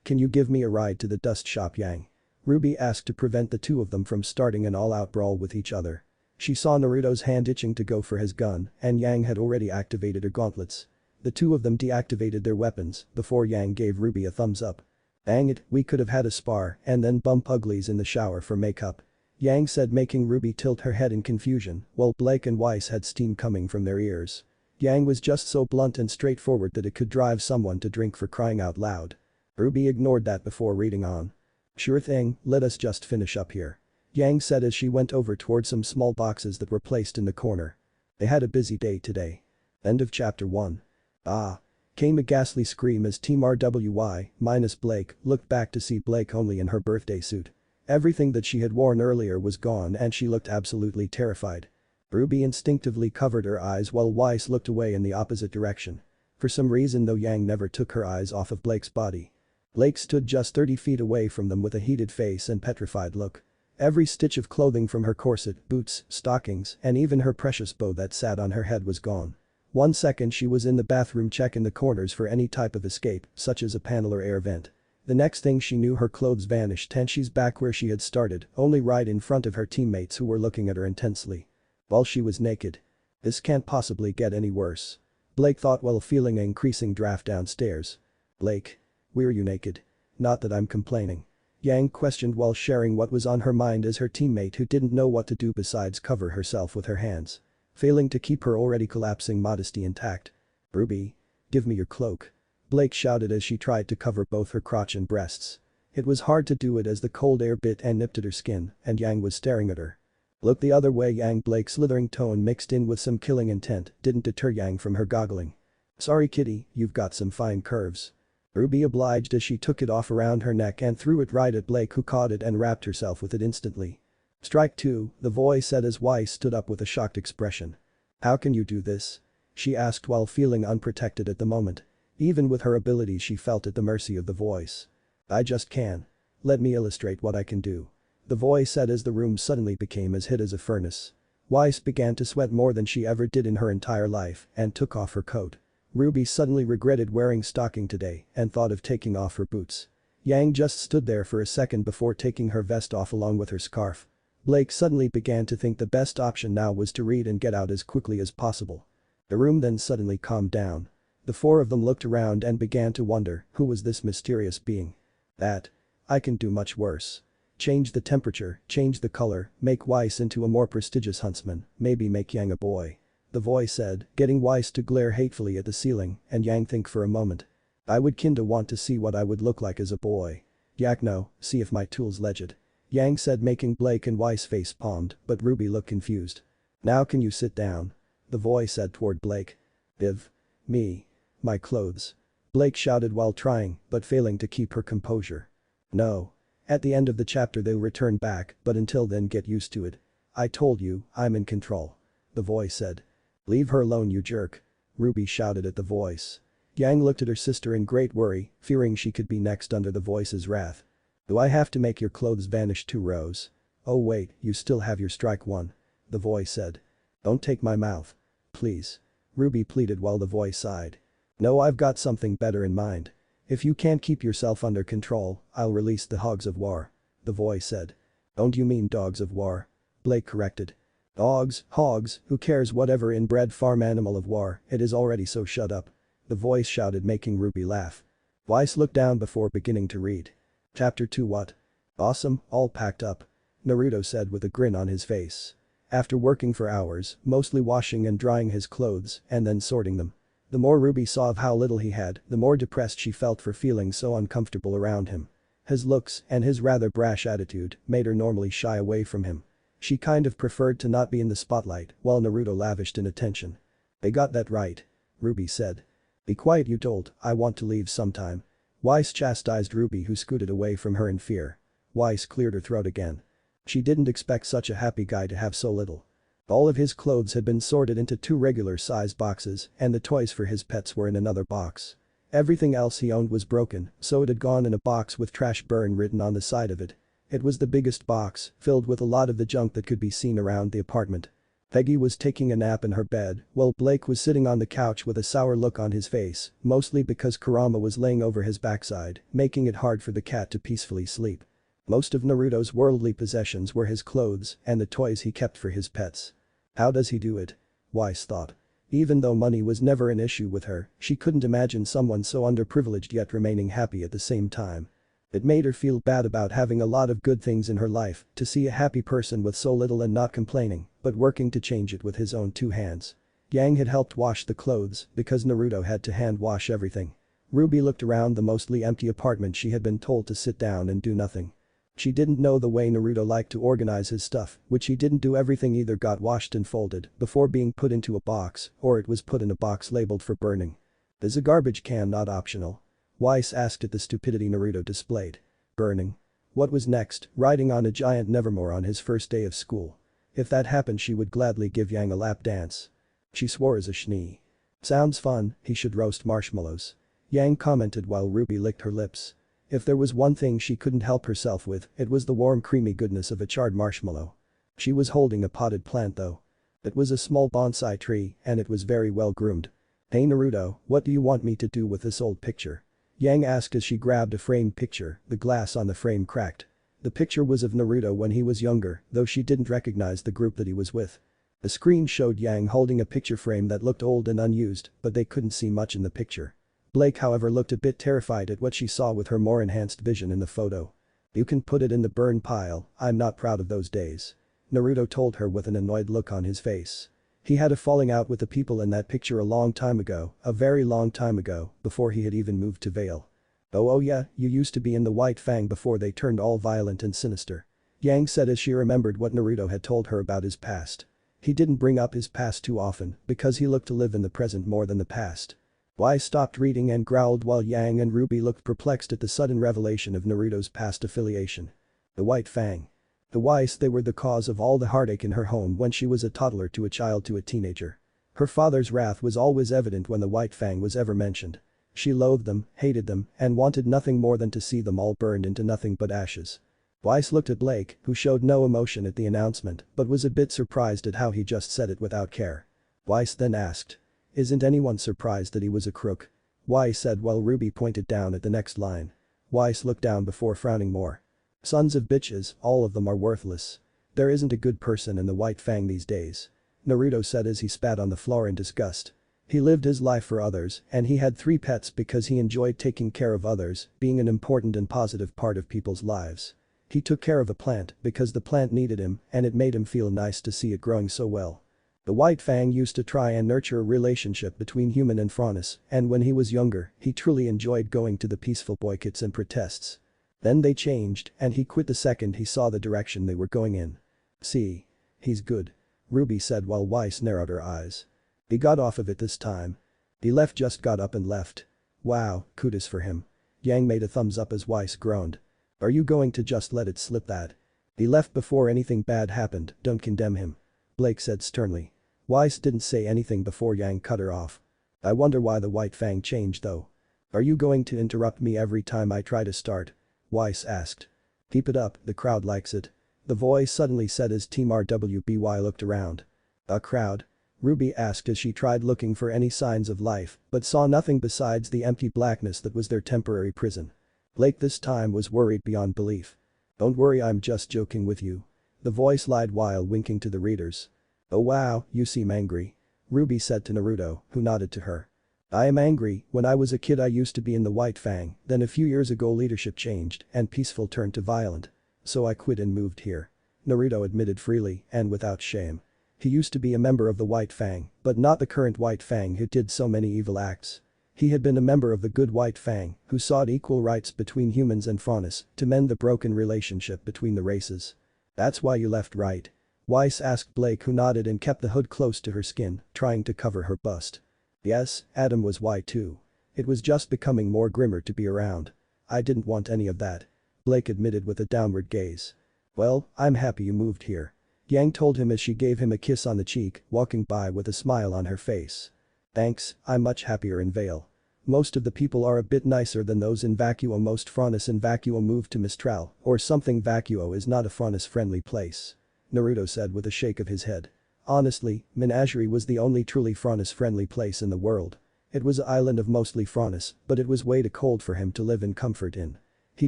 Can you give me a ride to the dust shop, Yang? Ruby asked to prevent the two of them from starting an all-out brawl with each other. She saw Naruto's hand itching to go for his gun and Yang had already activated her gauntlets. The two of them deactivated their weapons before Yang gave Ruby a thumbs up. Dang it, we could have had a spar and then bump uglies in the shower for makeup. Yang said, making Ruby tilt her head in confusion while Blake and Weiss had steam coming from their ears. Yang was just so blunt and straightforward that it could drive someone to drink, for crying out loud. Ruby ignored that before reading on. Sure thing, let us just finish up here. Yang said as she went over toward some small boxes that were placed in the corner. They had a busy day today. End of chapter 1. Ah. Came a ghastly scream as Team RWBY, minus Blake, looked back to see Blake only in her birthday suit. Everything that she had worn earlier was gone and she looked absolutely terrified. Ruby instinctively covered her eyes while Weiss looked away in the opposite direction. For some reason though, Yang never took her eyes off of Blake's body. Blake stood just 30 feet away from them with a heated face and petrified look. Every stitch of clothing from her corset, boots, stockings, and even her precious bow that sat on her head was gone. 1 second she was in the bathroom checking the corners for any type of escape, such as a panel or air vent. The next thing she knew, her clothes vanished and she's back where she had started, only right in front of her teammates who were looking at her intensely. While she was naked. This can't possibly get any worse. Blake thought while feeling an increasing draft downstairs. Blake. Were you naked? Not that I'm complaining. Yang questioned while sharing what was on her mind as her teammate who didn't know what to do besides cover herself with her hands. Failing to keep her already collapsing modesty intact. Ruby. Give me your cloak. Blake shouted as she tried to cover both her crotch and breasts. It was hard to do it as the cold air bit and nipped at her skin and Yang was staring at her. Look the other way, Yang. Blake's slithering tone mixed in with some killing intent didn't deter Yang from her goggling. Sorry kitty, you've got some fine curves. Ruby obliged as she took it off around her neck and threw it right at Blake, who caught it and wrapped herself with it instantly. Strike two, the voice said as Weiss stood up with a shocked expression. How can you do this? She asked while feeling unprotected at the moment. Even with her abilities she felt at the mercy of the voice. I just can. Let me illustrate what I can do. The voice said as the room suddenly became as hot as a furnace. Weiss began to sweat more than she ever did in her entire life and took off her coat. Ruby suddenly regretted wearing stocking today and thought of taking off her boots. Yang just stood there for a second before taking her vest off along with her scarf. Blake suddenly began to think the best option now was to read and get out as quickly as possible. The room then suddenly calmed down. The four of them looked around and began to wonder who was this mysterious being. That. I can do much worse. Change the temperature, change the color, make Weiss into a more prestigious huntsman, maybe make Yang a boy. The voice said, getting Weiss to glare hatefully at the ceiling, and Yang think for a moment. I would kinda want to see what I would look like as a boy. Yak no, see if my tool's legit. Yang said, making Blake and Weiss face palmed, but Ruby looked confused. Now can you sit down? The voice said toward Blake. Viv. Me. My clothes. Blake shouted while trying, but failing to keep her composure. No. At the end of the chapter they'll return back, but until then get used to it. I told you, I'm in control. The voice said. Leave her alone, you jerk. Ruby shouted at the voice. Yang looked at her sister in great worry, fearing she could be next under the voice's wrath. Do I have to make your clothes vanish too, Rose? Oh wait, you still have your strike one. The voice said. Don't take my mouth. Please. Ruby pleaded while the voice sighed. No, I've got something better in mind. If you can't keep yourself under control, I'll release the hogs of war. The voice said. Don't you mean dogs of war? Blake corrected. Dogs, hogs, who cares, whatever inbred farm animal of war, it is already, so shut up. The voice shouted, making Ruby laugh. Weiss looked down before beginning to read. Chapter 2. What? Awesome, all packed up. Naruto said with a grin on his face. After working for hours, mostly washing and drying his clothes and then sorting them. The more Ruby saw of how little he had, the more depressed she felt for feeling so uncomfortable around him. His looks and his rather brash attitude made her normally shy away from him. She kind of preferred to not be in the spotlight while Naruto lavished in attention. They got that right. Ruby said. Be quiet, you told, I want to leave sometime. Weiss chastised Ruby, who scooted away from her in fear. Weiss cleared her throat again. She didn't expect such a happy guy to have so little. All of his clothes had been sorted into 2 regular-sized boxes and the toys for his pets were in another box. Everything else he owned was broken, so it had gone in a box with trash burn written on the side of it. It was the biggest box, filled with a lot of the junk that could be seen around the apartment. Peggy was taking a nap in her bed, while Blake was sitting on the couch with a sour look on his face, mostly because Kurama was laying over his backside, making it hard for the cat to peacefully sleep. Most of Naruto's worldly possessions were his clothes and the toys he kept for his pets. How does he do it? Weiss thought. Even though money was never an issue with her, she couldn't imagine someone so underprivileged yet remaining happy at the same time. It made her feel bad about having a lot of good things in her life, to see a happy person with so little and not complaining, but working to change it with his own 2 hands. Yang had helped wash the clothes because Naruto had to hand wash everything. Ruby looked around the mostly empty apartment. She had been told to sit down and do nothing. She didn't know the way Naruto liked to organize his stuff, which he didn't do. Everything either got washed and folded before being put into a box or it was put in a box labeled for burning. Is a garbage can not optional? Weiss asked at the stupidity Naruto displayed. Burning. What was next? Riding on a giant Nevermore on his first day of school. If that happened, she would gladly give Yang a lap dance. She swore as a schnee. Sounds fun, he should roast marshmallows. Yang commented while Ruby licked her lips. If there was one thing she couldn't help herself with, it was the warm creamy goodness of a charred marshmallow. She was holding a potted plant though. It was a small bonsai tree and it was very well groomed. Hey Naruto, what do you want me to do with this old picture? Yang asked as she grabbed a framed picture, the glass on the frame cracked. The picture was of Naruto when he was younger, though she didn't recognize the group that he was with. The screen showed Yang holding a picture frame that looked old and unused, but they couldn't see much in the picture. Blake, however, looked a bit terrified at what she saw with her more enhanced vision in the photo. You can put it in the burn pile, I'm not proud of those days. Naruto told her with an annoyed look on his face. He had a falling out with the people in that picture a long time ago, a very long time ago, before he had even moved to Vale. Oh yeah, you used to be in the White Fang before they turned all violent and sinister. Yang said as she remembered what Naruto had told her about his past. He didn't bring up his past too often because he looked to live in the present more than the past. Weiss stopped reading and growled while Yang and Ruby looked perplexed at the sudden revelation of Naruto's past affiliation. The White Fang. The Weiss, they were the cause of all the heartache in her home when she was a toddler to a child to a teenager. Her father's wrath was always evident when the White Fang was ever mentioned. She loathed them, hated them, and wanted nothing more than to see them all burned into nothing but ashes. Weiss looked at Blake, who showed no emotion at the announcement but was a bit surprised at how he just said it without care. Weiss then asked. Isn't anyone surprised that he was a crook? Weiss said while Ruby pointed down at the next line. Weiss looked down before frowning more. Sons of bitches, all of them are worthless. There isn't a good person in the White Fang these days. Naruto said as he spat on the floor in disgust. He lived his life for others and he had 3 pets because he enjoyed taking care of others, being an important and positive part of people's lives. He took care of a plant because the plant needed him and it made him feel nice to see it growing so well. The White Fang used to try and nurture a relationship between human and Franus, and when he was younger, he truly enjoyed going to the peaceful boycotts and protests. Then they changed, and he quit the second he saw the direction they were going in. See. He's good. Ruby said while Weiss narrowed her eyes. He got off of it this time. He just got up and left. Wow, kudos for him. Yang made a thumbs up as Weiss groaned. Are you going to just let it slip that? He left before anything bad happened, don't condemn him. Blake said sternly. Weiss didn't say anything before Yang cut her off. I wonder why the White Fang changed though. Are you going to interrupt me every time I try to start? Weiss asked. Keep it up, the crowd likes it. The voice suddenly said as Team RWBY looked around. A crowd? Ruby asked as she tried looking for any signs of life but saw nothing besides the empty blackness that was their temporary prison. Blake this time was worried beyond belief. Don't worry, I'm just joking with you. The voice lied while winking to the readers. Oh wow, you seem angry. Ruby said to Naruto, who nodded to her. I am angry. When I was a kid I used to be in the White Fang, then a few years ago leadership changed and peaceful turned to violent. So I quit and moved here. Naruto admitted freely and without shame. He used to be a member of the White Fang, but not the current White Fang who did so many evil acts. He had been a member of the good White Fang who sought equal rights between humans and Franus to mend the broken relationship between the races. That's why you left, right? Weiss asked Blake, who nodded and kept the hood close to her skin, trying to cover her bust. Yes, Adam was why too. It was just becoming more grimmer to be around. I didn't want any of that. Blake admitted with a downward gaze. Well, I'm happy you moved here. Yang told him as she gave him a kiss on the cheek, walking by with a smile on her face. Thanks, I'm much happier in Vale. Most of the people are a bit nicer than those in Vacuo. Most Franus in Vacuo moved to Mistral or something. Vacuo is not a Franus-friendly place. Naruto said with a shake of his head. Honestly, Menagerie was the only truly Franus-friendly place in the world. It was an island of mostly Franus, but it was way too cold for him to live in comfort in. He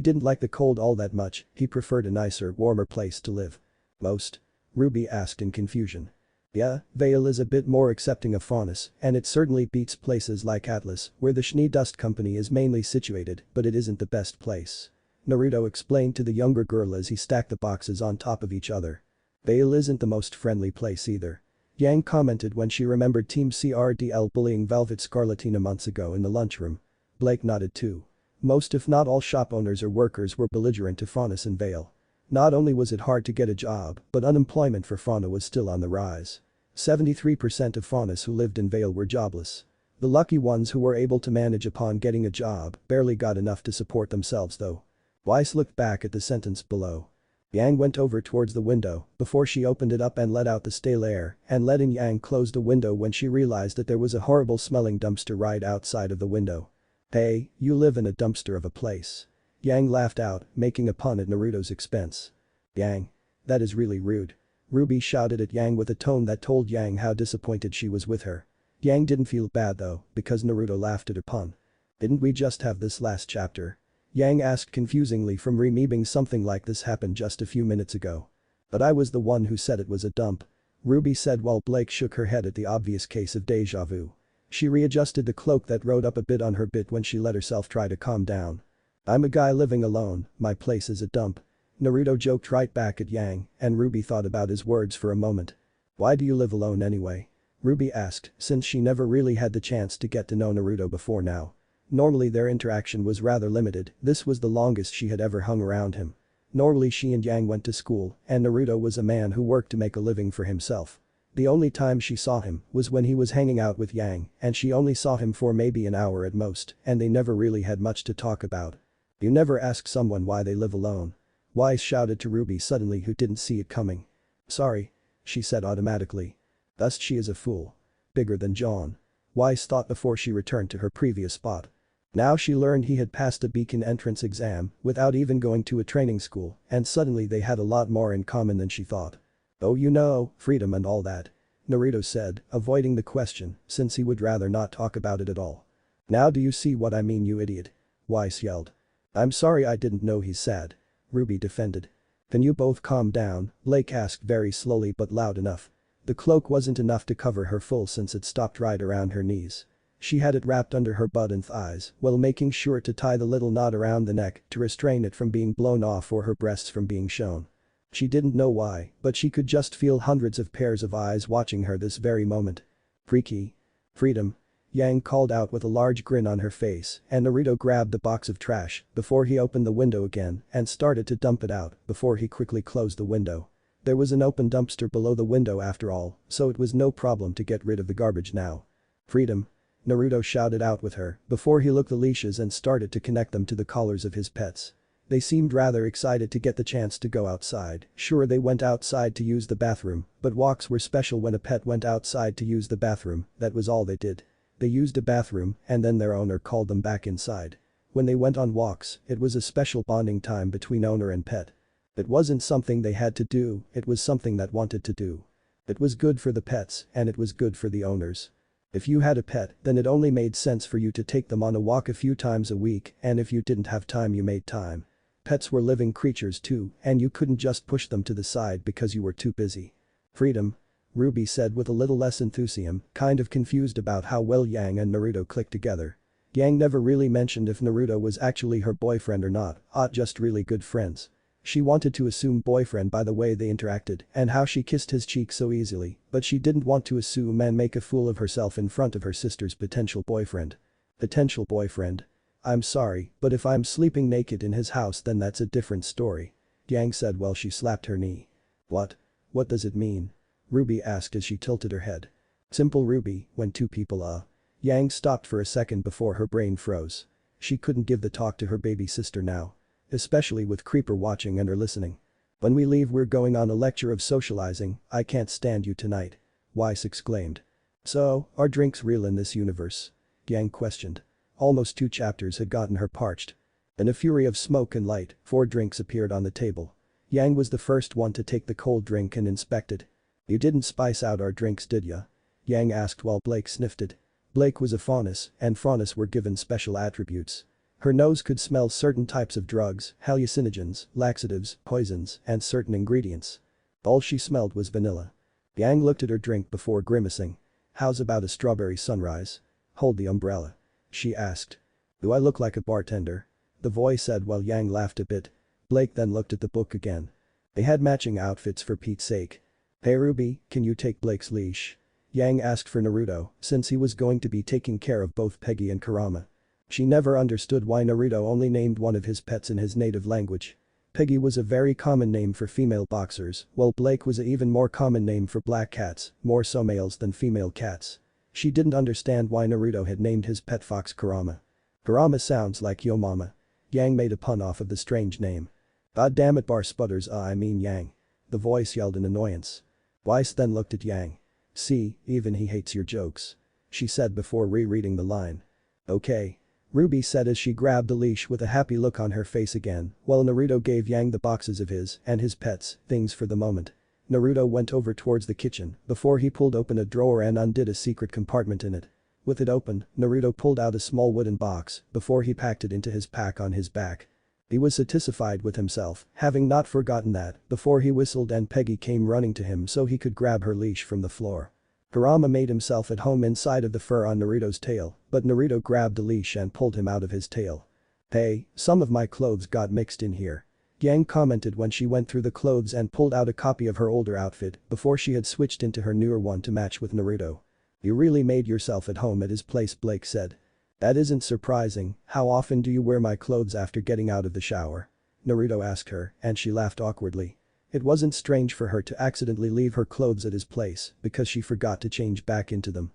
didn't like the cold all that much, he preferred a nicer, warmer place to live. Most? Ruby asked in confusion. Yeah, Vale is a bit more accepting of Franus, and it certainly beats places like Atlas, where the Schnee Dust Company is mainly situated, but it isn't the best place. Naruto explained to the younger girl as he stacked the boxes on top of each other. Vale isn't the most friendly place either. Yang commented when she remembered Team CRDL bullying Velvet Scarlatina months ago in the lunchroom. Blake nodded too. Most if not all shop owners or workers were belligerent to Franus in Vale. Not only was it hard to get a job, but unemployment for Fauna was still on the rise. 73% of Franus who lived in Vale were jobless. The lucky ones who were able to manage upon getting a job barely got enough to support themselves though. Weiss looked back at the sentence below. Yang went over towards the window before she opened it up and let out the stale air, and letting Yang close the window when she realized that there was a horrible smelling dumpster right outside of the window. Hey, you live in a dumpster of a place. Yang laughed out, making a pun at Naruto's expense. Yang. That is really rude. Ruby shouted at Yang with a tone that told Yang how disappointed she was with her. Yang didn't feel bad though, because Naruto laughed at her pun. Didn't we just have this last chapter? Yang asked confusingly from remembering something like this happened just a few minutes ago. But I was the one who said it was a dump. Ruby said while Blake shook her head at the obvious case of deja vu. She readjusted the cloak that rode up a bit on her bit when she let herself try to calm down. I'm a guy living alone, my place is a dump. Naruto joked right back at Yang, and Ruby thought about his words for a moment. Why do you live alone anyway? Ruby asked, since she never really had the chance to get to know Naruto before now. Normally their interaction was rather limited, this was the longest she had ever hung around him. Normally she and Yang went to school, and Naruto was a man who worked to make a living for himself. The only time she saw him was when he was hanging out with Yang, and she only saw him for maybe an hour at most, and they never really had much to talk about. You never ask someone why they live alone. Weiss shouted to Ruby suddenly, who didn't see it coming. Sorry. She said automatically. Thus she is a fool. Bigger than John. Weiss thought before she returned to her previous spot. Now she learned he had passed a beacon entrance exam without even going to a training school, and suddenly they had a lot more in common than she thought. Oh, you know, freedom and all that. Naruto said, avoiding the question since he would rather not talk about it at all. Now do you see what I mean, you idiot? Weiss yelled. I'm sorry, I didn't know, he's sad. Ruby defended. Can you both calm down? Blake asked very slowly but loud enough. The cloak wasn't enough to cover her full since it stopped right around her knees. She had it wrapped under her butt and thighs while making sure to tie the little knot around the neck to restrain it from being blown off or her breasts from being shown. She didn't know why, but she could just feel hundreds of pairs of eyes watching her this very moment. Freaky. Freedom. Yang called out with a large grin on her face, and Naruto grabbed the box of trash before he opened the window again and started to dump it out before he quickly closed the window. There was an open dumpster below the window after all, so it was no problem to get rid of the garbage now. Freedom. Naruto shouted out with her before he looked the leashes and started to connect them to the collars of his pets. They seemed rather excited to get the chance to go outside. Sure, they went outside to use the bathroom, but walks were special when a pet went outside to use the bathroom, that was all they did. They used a bathroom and then their owner called them back inside. When they went on walks, it was a special bonding time between owner and pet. It wasn't something they had to do, it was something that wanted to do. It was good for the pets and it was good for the owners. If you had a pet, then it only made sense for you to take them on a walk a few times a week, and if you didn't have time you made time. Pets were living creatures too, and you couldn't just push them to the side because you were too busy. Freedom. Ruby said with a little less enthusiasm, kind of confused about how well Yang and Naruto clicked together. Yang never really mentioned if Naruto was actually her boyfriend or not, just really good friends. She wanted to assume boyfriend by the way they interacted and how she kissed his cheek so easily, but she didn't want to assume and make a fool of herself in front of her sister's potential boyfriend. Potential boyfriend. I'm sorry, but if I'm sleeping naked in his house then that's a different story. Yang said while she slapped her knee. What? What does it mean? Ruby asked as she tilted her head. Simple Ruby, when two people Yang stopped for a second before her brain froze. She couldn't give the talk to her baby sister now. Especially with Creeper watching and her listening. When we leave we're going on a lecture of socializing, I can't stand you tonight. Weiss exclaimed. So, are drinks real in this universe? Yang questioned. Almost 2 chapters had gotten her parched. In a fury of smoke and light, 4 drinks appeared on the table. Yang was the first one to take the cold drink and inspect it. You didn't spice out our drinks did ya? Yang asked while Blake sniffed it. Blake was a faunus, and faunus were given special attributes. Her nose could smell certain types of drugs, hallucinogens, laxatives, poisons, and certain ingredients. All she smelled was vanilla. Yang looked at her drink before grimacing. How's about a strawberry sunrise? Hold the umbrella. She asked. Do I look like a bartender? The voice said while Yang laughed a bit. Blake then looked at the book again. They had matching outfits for Pete's sake. Hey Ruby, can you take Blake's leash? Yang asked for Naruto, since he was going to be taking care of both Peggy and Kurama. She never understood why Naruto only named one of his pets in his native language. Peggy was a very common name for female boxers, while Blake was an even more common name for black cats, more so males than female cats. She didn't understand why Naruto had named his pet fox Kurama. Kurama sounds like yo mama. Yang made a pun off of the strange name. God damn it bar sputters I mean Yang. The voice yelled in annoyance. Weiss then looked at Yang. See, even he hates your jokes. She said before rereading the line. Okay. Ruby said as she grabbed the leash with a happy look on her face again, while Naruto gave Yang the boxes of his and his pets, things for the moment. Naruto went over towards the kitchen before he pulled open a drawer and undid a secret compartment in it. With it open, Naruto pulled out a small wooden box before he packed it into his pack on his back. He was satisfied with himself, having not forgotten that before he whistled and Peggy came running to him so he could grab her leash from the floor. Kurama made himself at home inside of the fur on Naruto's tail, but Naruto grabbed the leash and pulled him out of his tail. Hey, some of my clothes got mixed in here. Yang commented when she went through the clothes and pulled out a copy of her older outfit before she had switched into her newer one to match with Naruto. You really made yourself at home at his place, Blake said. That isn't surprising, how often do you wear my clothes after getting out of the shower? Naruto asked her, and she laughed awkwardly. It wasn't strange for her to accidentally leave her clothes at his place because she forgot to change back into them.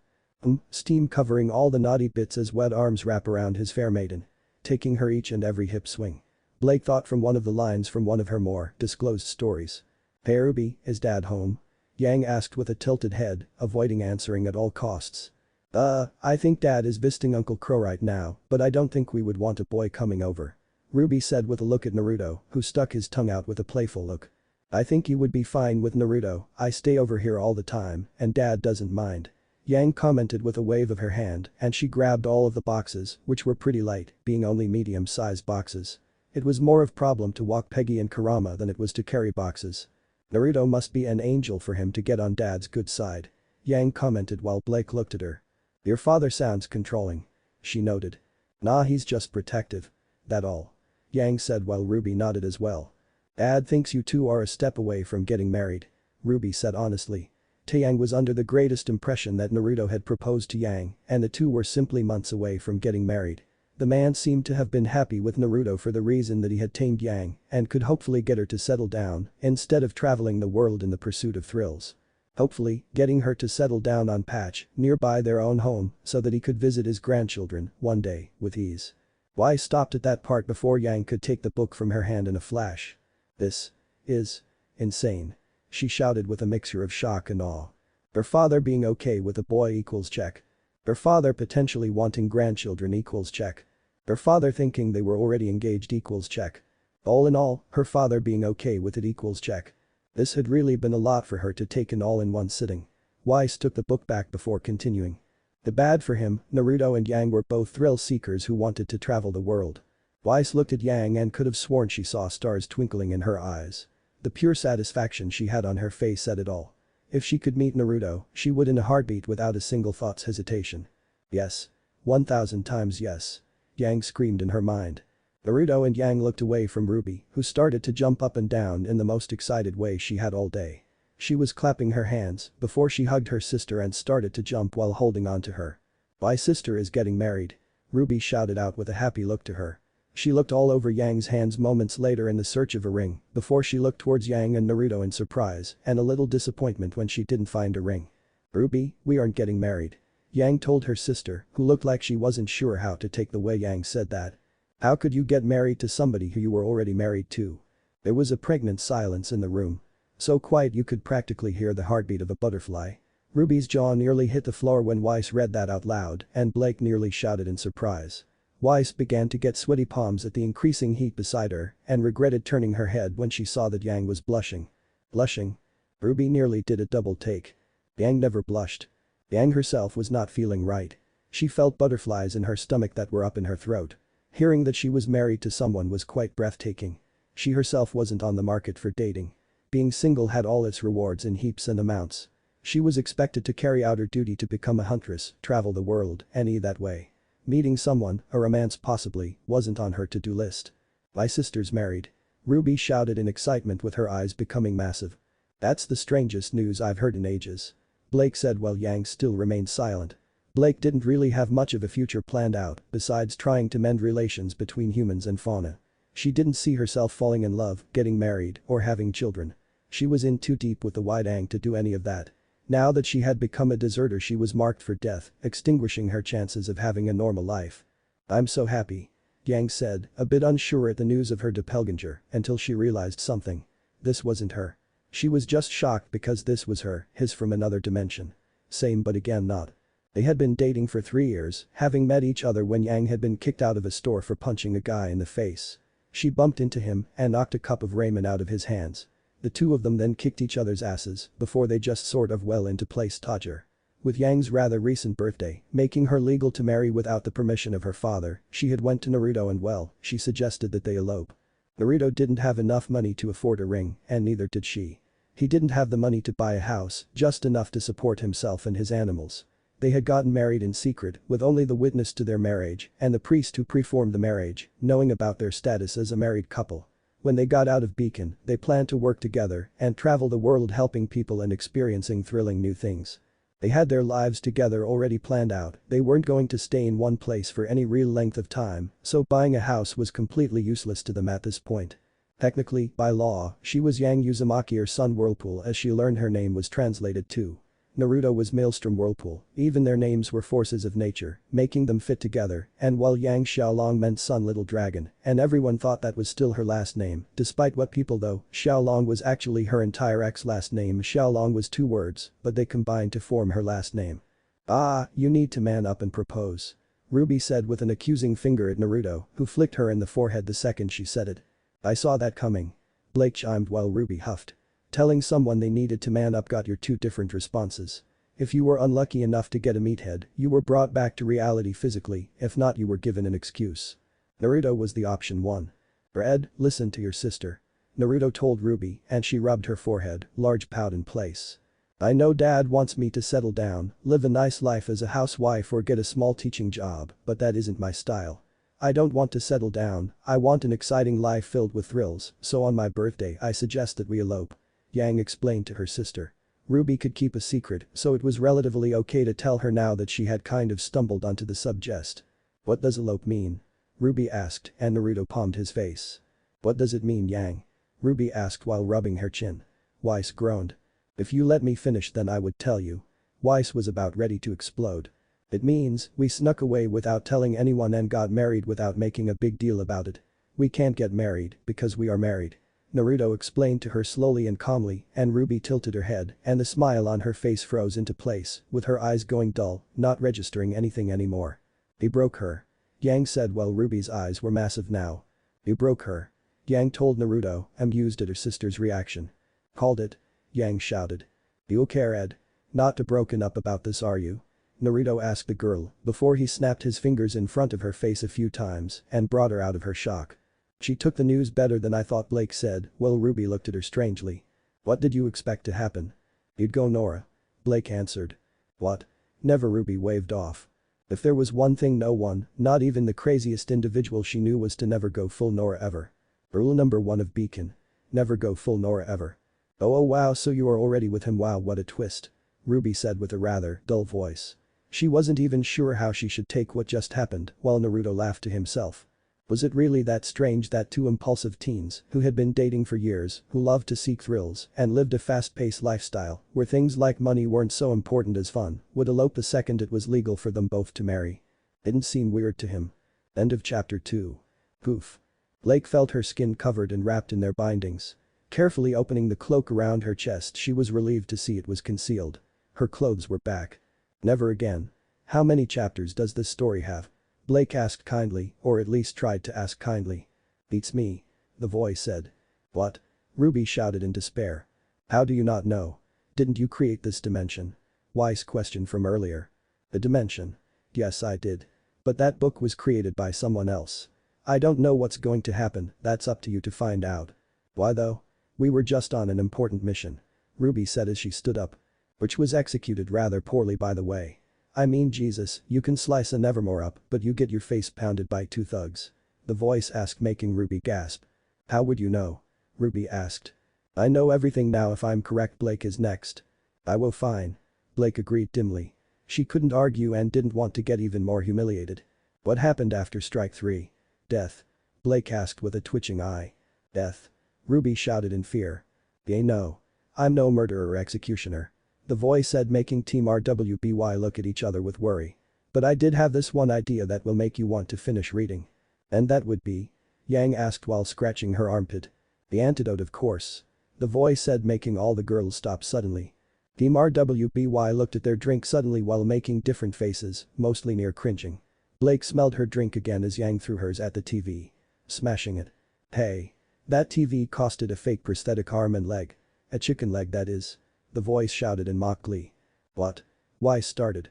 Steam covering all the naughty bits as wet arms wrap around his fair maiden. Taking her each and every hip swing. Blake thought from one of the lines from one of her more disclosed stories. Hey Ruby, is Dad home? Yang asked with a tilted head, avoiding answering at all costs. I think Dad is visiting Uncle Crow right now, but I don't think we would want a boy coming over. Ruby said with a look at Naruto, who stuck his tongue out with a playful look. I think you would be fine with Naruto, I stay over here all the time, and Dad doesn't mind. Yang commented with a wave of her hand and she grabbed all of the boxes, which were pretty light, being only medium-sized boxes. It was more of a problem to walk Peggy and Kurama than it was to carry boxes. Naruto must be an angel for him to get on Dad's good side. Yang commented while Blake looked at her. Your father sounds controlling. She noted. Nah, he's just protective. That all. Yang said while Ruby nodded as well. Dad thinks you two are a step away from getting married. Ruby said honestly. Taeyang was under the greatest impression that Naruto had proposed to Yang and the two were simply months away from getting married. The man seemed to have been happy with Naruto for the reason that he had tamed Yang and could hopefully get her to settle down instead of traveling the world in the pursuit of thrills. Hopefully, getting her to settle down on patch nearby their own home so that he could visit his grandchildren one day with ease. Y stopped at that part before Yang could take the book from her hand in a flash. This is insane. She shouted with a mixture of shock and awe. Her father being okay with a boy equals check. Her father potentially wanting grandchildren equals check. Her father thinking they were already engaged equals check. All in all, her father being okay with it equals check. This had really been a lot for her to take in all in one sitting. Weiss took the book back before continuing. The bad for him, Naruto and Yang were both thrill seekers who wanted to travel the world. Weiss looked at Yang and could have sworn she saw stars twinkling in her eyes. The pure satisfaction she had on her face said it all. If she could meet Naruto, she would in a heartbeat without a single thought's hesitation. Yes. 1,000 times yes. Yang screamed in her mind. Naruto and Yang looked away from Ruby, who started to jump up and down in the most excited way she had all day. She was clapping her hands before she hugged her sister and started to jump while holding on to her. My sister is getting married. Ruby shouted out with a happy look to her. She looked all over Yang's hands moments later in the search of a ring before she looked towards Yang and Naruto in surprise and a little disappointment when she didn't find a ring. Ruby, we aren't getting married. Yang told her sister, who looked like she wasn't sure how to take the way Yang said that. How could you get married to somebody who you were already married to? There was a pregnant silence in the room. So quiet you could practically hear the heartbeat of a butterfly. Ruby's jaw nearly hit the floor when Weiss read that out loud and Blake nearly shouted in surprise. Weiss began to get sweaty palms at the increasing heat beside her and regretted turning her head when she saw that Yang was blushing. Blushing? Ruby nearly did a double take. Yang never blushed. Yang herself was not feeling right. She felt butterflies in her stomach that were up in her throat. Hearing that she was married to someone was quite breathtaking. She herself wasn't on the market for dating. Being single had all its rewards in heaps and amounts. She was expected to carry out her duty to become a huntress, travel the world, and eat that way. Meeting someone, a romance possibly, wasn't on her to-do list. My sister's married. Ruby shouted in excitement with her eyes becoming massive. That's the strangest news I've heard in ages. Blake said while Yang still remained silent. Blake didn't really have much of a future planned out besides trying to mend relations between humans and fauna. She didn't see herself falling in love, getting married, or having children. She was in too deep with the White Ang to do any of that. Now that she had become a deserter she was marked for death, extinguishing her chances of having a normal life. I'm so happy. Yang said, a bit unsure at the news of her doppelganger until she realized something. This wasn't her. She was just shocked because this was her, his from another dimension. Same but again not. They had been dating for 3 years, having met each other when Yang had been kicked out of a store for punching a guy in the face. She bumped into him and knocked a cup of ramen out of his hands. The two of them then kicked each other's asses before they just sort of well into place Todger. With Yang's rather recent birthday, making her legal to marry without the permission of her father, she had went to Naruto and well, she suggested that they elope. Naruto didn't have enough money to afford a ring and neither did she. He didn't have the money to buy a house, just enough to support himself and his animals. They had gotten married in secret with only the witness to their marriage and the priest who performed the marriage, knowing about their status as a married couple. When they got out of Beacon, they planned to work together and travel the world helping people and experiencing thrilling new things. They had their lives together already planned out, they weren't going to stay in one place for any real length of time, so buying a house was completely useless to them at this point. Technically, by law, she was Yang Uzumaki or Sun Whirlpool as she learned her name was translated to. Naruto was Maelstrom Whirlpool, even their names were forces of nature, making them fit together, and while Yang Xiaolong meant Sun Little Dragon, and everyone thought that was still her last name, despite what people though, Xiaolong was actually her entire ex-last name. Xiaolong was 2 words, but they combined to form her last name. Ah, you need to man up and propose. Ruby said with an accusing finger at Naruto, who flicked her in the forehead the second she said it. I saw that coming. Blake chimed while Ruby huffed. Telling someone they needed to man up got your 2 different responses. If you were unlucky enough to get a meathead, you were brought back to reality physically, if not you were given an excuse. Naruto was the option 1. Red, listen to your sister. Naruto told Ruby and she rubbed her forehead, large pout in place. I know dad wants me to settle down, live a nice life as a housewife or get a small teaching job, but that isn't my style. I don't want to settle down, I want an exciting life filled with thrills, so on my birthday I suggest that we elope. Yang explained to her sister. Ruby could keep a secret, so it was relatively okay to tell her now that she had kind of stumbled onto the subject. What does elope mean? Ruby asked, and Naruto palmed his face. What does it mean, Yang? Ruby asked while rubbing her chin. Weiss groaned. If you let me finish then I would tell you. Weiss was about ready to explode. It means, we snuck away without telling anyone and got married without making a big deal about it. We can't get married, because we are married. Naruto explained to her slowly and calmly, and Ruby tilted her head, and the smile on her face froze into place, with her eyes going dull, not registering anything anymore. He broke her. Yang said while Ruby's eyes were massive now. You broke her. Yang told Naruto, amused at her sister's reaction. Called it? Yang shouted. You okay, Ed? Not too broken up about this, are you? Naruto asked the girl before he snapped his fingers in front of her face a few times and brought her out of her shock. She took the news better than I thought, Blake said while Ruby looked at her strangely. What did you expect to happen? You'd go Nora. Blake answered. What? Never, Ruby waved off. If there was one thing no one, not even the craziest individual she knew, was to never go full Nora ever. Rule number 1 of Beacon. Never go full Nora ever. Oh wow, so you are already with him, wow, what a twist. Ruby said with a rather dull voice. She wasn't even sure how she should take what just happened while Naruto laughed to himself. Was it really that strange that two impulsive teens who had been dating for years, who loved to seek thrills and lived a fast-paced lifestyle where things like money weren't so important as fun, would elope the second it was legal for them both to marry? Didn't seem weird to him. End of chapter 2. Poof. Blake felt her skin covered and wrapped in their bindings. Carefully opening the cloak around her chest, she was relieved to see it was concealed. Her clothes were back. Never again. How many chapters does this story have? Blake asked kindly, or at least tried to ask kindly. Beats me. The voice said. What? Ruby shouted in despair. How do you not know? Didn't you create this dimension? Weiss questioned from earlier. The dimension? Yes, I did. But that book was created by someone else. I don't know what's going to happen, that's up to you to find out. Why though? We were just on an important mission. Ruby said as she stood up. Which was executed rather poorly, by the way. I mean, Jesus, you can slice a Nevermore up, but you get your face pounded by two thugs. The voice asked, making Ruby gasp. How would you know? Ruby asked. I know everything now if I'm correct. Blake is next. I will, fine. Blake agreed dimly. She couldn't argue and didn't want to get even more humiliated. What happened after strike 3? Death. Blake asked with a twitching eye. Death. Ruby shouted in fear. No. I'm no murderer or executioner. The voice said, making Team RWBY look at each other with worry. But I did have this one idea that will make you want to finish reading. And that would be? Yang asked while scratching her armpit. The antidote, of course. The voice said, making all the girls stop suddenly. Team RWBY looked at their drink suddenly while making different faces, mostly near cringing. Blake smelled her drink again as Yang threw hers at the TV. Smashing it. Hey. That TV costed a fake prosthetic arm and leg. A chicken leg, that is. The voice shouted in mock glee. What? Weiss started.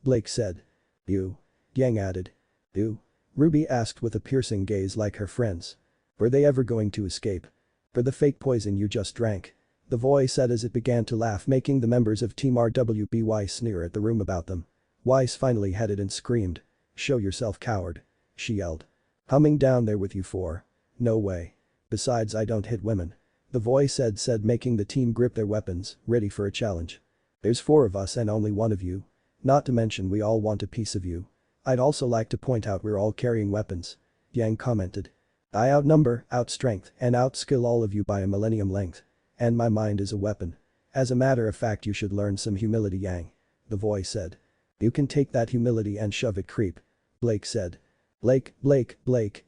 Blake said. You. Yang added. You? Ruby asked with a piercing gaze like her friends. Were they ever going to escape? For the fake poison you just drank. The voice said as it began to laugh, making the members of Team RWBY sneer at the room about them. Weiss finally headed and screamed. Show yourself, coward. She yelled. Coming down there with you for? No way. Besides, I don't hit women. The voice said, making the team grip their weapons, ready for a challenge. There's 4 of us and only 1 of you. Not to mention we all want a piece of you. I'd also like to point out we're all carrying weapons. Yang commented. I outnumber, outstrength, and outskill all of you by a millennium length. And my mind is a weapon. As a matter of fact, you should learn some humility, Yang. The voice said. You can take that humility and shove it, creep. Blake said. Blake,